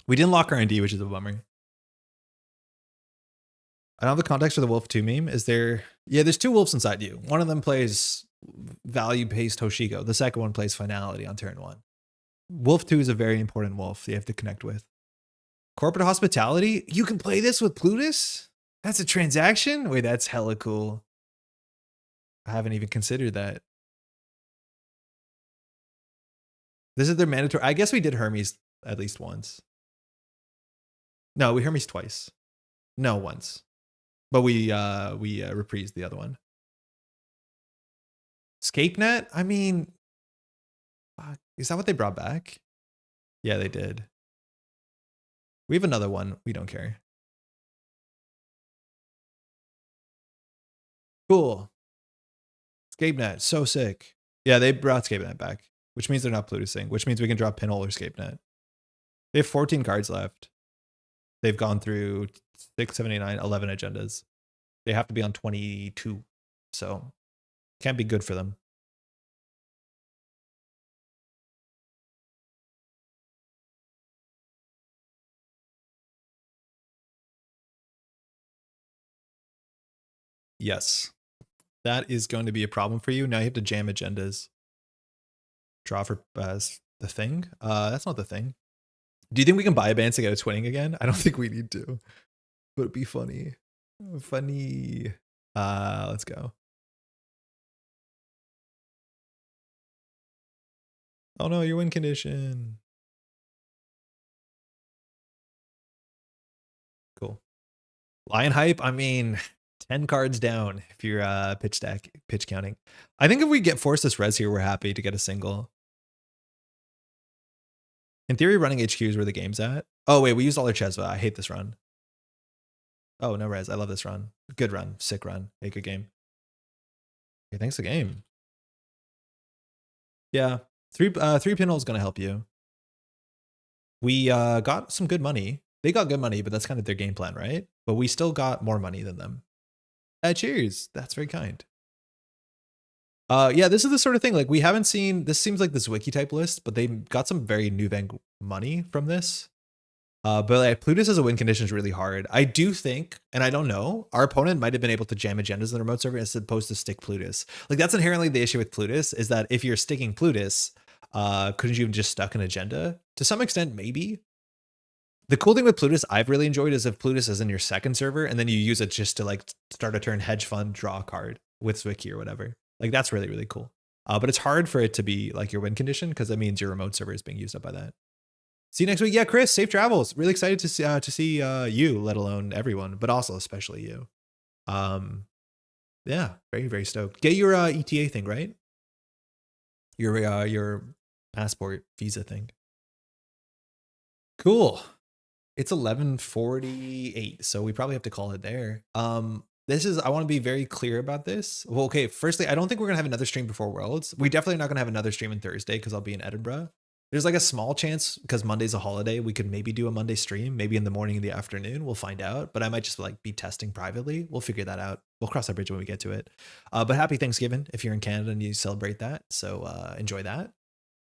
we didn't lock R&D, which is a bummer. I don't have the context for the Wolf 2 meme. Is there? Yeah, there's 2 wolves inside you. One of them plays value-based Hoshiko. The second one plays finality on turn 1. Wolf 2 is a very important wolf you have to connect with. Corporate hospitality? You can play this with Plutus? That's a transaction? Wait, that's hella cool. I haven't even considered that. This is their mandatory. I guess we did Hermes at least once. No, we Hermes twice. No, once. But we reprised the other one. ScapeNet? I mean, is that what they brought back? Yeah, they did. We have another one. We don't care. Cool. ScapeNet, so sick. Yeah, they brought ScapeNet back, which means they're not Plutusing, which means we can drop Pinhole or ScapeNet. They have 14 cards left. They've gone through 6, 7, 8, 9, 11 agendas. They have to be on 22. So can't be good for them. Yes. That is going to be a problem for you. Now you have to jam agendas. Draw for the thing. That's not the thing. Do you think we can buy a band to get a twinning again? I don't think we need to. But it'd be funny. Funny. Let's go. Oh no, your win condition. Cool. Lion hype, I mean, 10 cards down if you're pitch counting. I think if we get force this res here, we're happy to get a single. In theory, running HQ is where the game's at. Oh wait, we used all our Chesva. I hate this run. Oh, no res. I love this run. Good run. Sick run. Hey, good game. Okay, thanks for the game. Yeah. Three pinhole is gonna help you. We got some good money. They got good money, but that's kind of their game plan, right? But we still got more money than them. Cheers. That's very kind. Yeah, this is the sort of thing, like we haven't seen, this seems like this wiki type list, but they got some very new bank money from this. But like, Plutus as a win condition is really hard. I do think, and I don't know, our opponent might have been able to jam agendas in the remote server as opposed to stick Plutus. Like that's inherently the issue with Plutus, is that if you're sticking Plutus, couldn't you have just stuck an agenda? To some extent, maybe. The cool thing with Plutus I've really enjoyed is if Plutus is in your second server and then you use it just to like start a turn hedge fund, draw a card with Wiki or whatever. Like that's really, really cool. But it's hard for it to be like your win condition because that means your remote server is being used up by that. See you next week. Yeah, Chris, safe travels. Really excited to see you, let alone everyone, but also especially you. Yeah, very, very stoked. Get your ETA thing, right? Your passport visa thing. Cool. It's 11:48, so we probably have to call it there. This is, I want to be very clear about this. Well, okay, firstly, I don't think we're gonna have another stream before Worlds. We definitely are not gonna have another stream on Thursday because I'll be in Edinburgh. There's like a small chance because Monday's a holiday, we could maybe do a Monday stream, maybe in the morning, in the afternoon. We'll find out, but I might just like be testing privately. We'll figure that out. We'll cross that bridge when we get to it. But happy Thanksgiving if you're in Canada and you celebrate that. So enjoy that.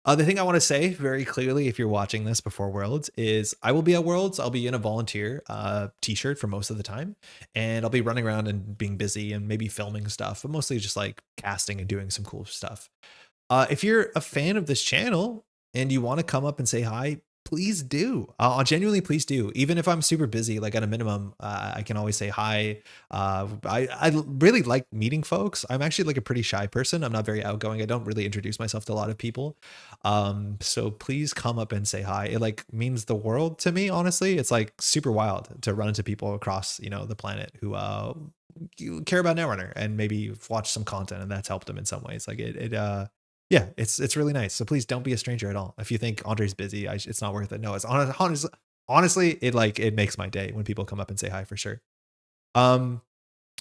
The thing I want to say very clearly, if you're watching this before Worlds, is I will be at Worlds. I'll be in a volunteer t-shirt for most of the time, and I'll be running around and being busy and maybe filming stuff, but mostly just like casting and doing some cool stuff. If you're a fan of this channel and you want to come up and say hi, please do. Genuinely, please do. Even if I'm super busy, like at a minimum, I can always say hi. I really like meeting folks. I'm actually like a pretty shy person. I'm not very outgoing. I don't really introduce myself to a lot of people. So please come up and say hi. It like means the world to me, honestly. It's like super wild to run into people across, you know, the planet who care about Netrunner and maybe watch some content, and that's helped them in some ways. Like yeah, it's really nice. So please don't be a stranger at all. If you think Andre's busy, it's not worth it. No, it's honestly, it makes my day when people come up and say hi for sure. On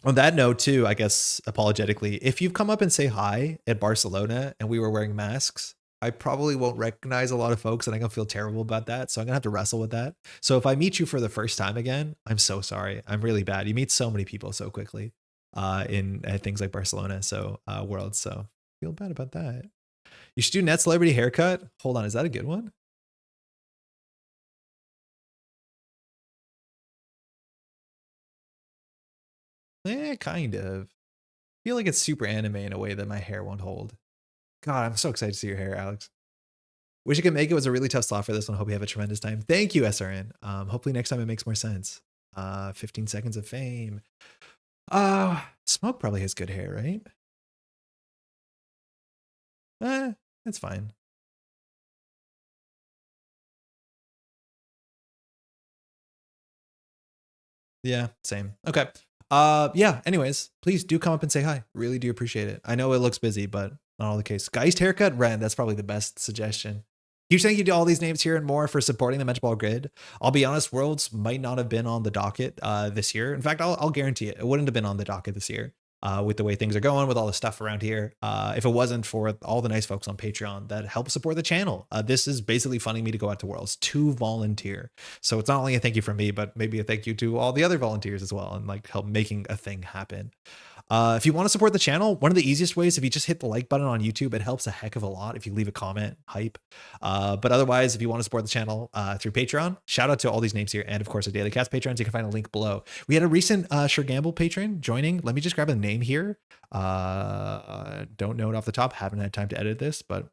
that note too, I guess apologetically, if you've come up and say hi at Barcelona and we were wearing masks, I probably won't recognize a lot of folks and I'm gonna feel terrible about that. So I'm gonna have to wrestle with that. So if I meet you for the first time again, I'm so sorry. I'm really bad. You meet so many people so quickly in things like Barcelona. So Worlds. So feel bad about that. You should do net celebrity haircut. Hold on, is that a good one? Kind of. I feel like it's super anime in a way that my hair won't hold. God, I'm so excited to see your hair, Alex. Wish I could make it. It was a really tough slot for this one. Hope you have a tremendous time. Thank you, SRN. Hopefully next time it makes more sense. 15 seconds of fame. Smoke probably has good hair, right? It's fine. Yeah, same. Okay. Yeah, anyways, please do come up and say hi. Really do appreciate it. I know it looks busy, but not all the case. Geist haircut, Ren, that's probably the best suggestion. Huge thank you to all these names here and more for supporting the Metropole Grid. I'll be honest, Worlds might not have been on the docket this year. In fact, I'll guarantee it. It wouldn't have been on the docket this year with the way things are going, with all the stuff around here. If it wasn't for all the nice folks on Patreon that help support the channel. This is basically funding me to go out to Worlds to volunteer. So it's not only a thank you from me, but maybe a thank you to all the other volunteers as well and like help making a thing happen. If you want to support the channel, one of the easiest ways, if you just hit the like button on YouTube, it helps a heck of a lot if you leave a comment, hype. But otherwise, if you want to support the channel through Patreon, shout out to all these names here. And of course, our Daily Cast patrons, you can find a link below. We had a recent Sure Gamble patron joining. Let me just grab a name here. Don't know it off the top. Haven't had time to edit this, but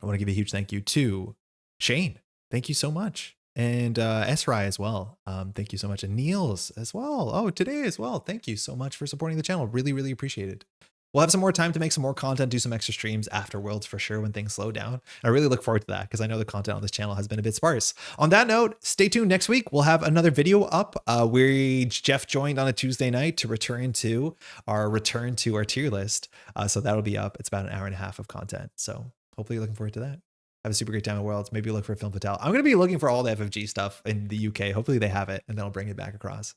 I want to give a huge thank you to Shane. Thank you so much. And Esrai as well. Thank you so much. And Niels as well. Oh, today as well. Thank you so much for supporting the channel. Really, really appreciate it. We'll have some more time to make some more content, do some extra streams after Worlds for sure when things slow down. I really look forward to that because I know the content on this channel has been a bit sparse. On that note, stay tuned. Next week, we'll have another video up where Jeff joined on a Tuesday night to return to our tier list. So that'll be up. It's about an hour and a half of content. So hopefully you're looking forward to that. Have a super great time at Worlds. Maybe look for Film Fatale. I'm going to be looking for all the FFG stuff in the UK. Hopefully they have it and then I'll bring it back across.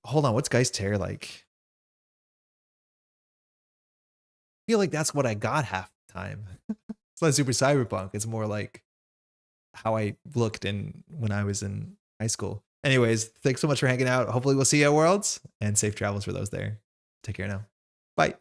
Hold on. What's Geist Hair like? I feel like that's what I got half the time. It's not super cyberpunk. It's more like how I looked when I was in high school. Anyways, thanks so much for hanging out. Hopefully we'll see you at Worlds and safe travels for those there. Take care now. Bye.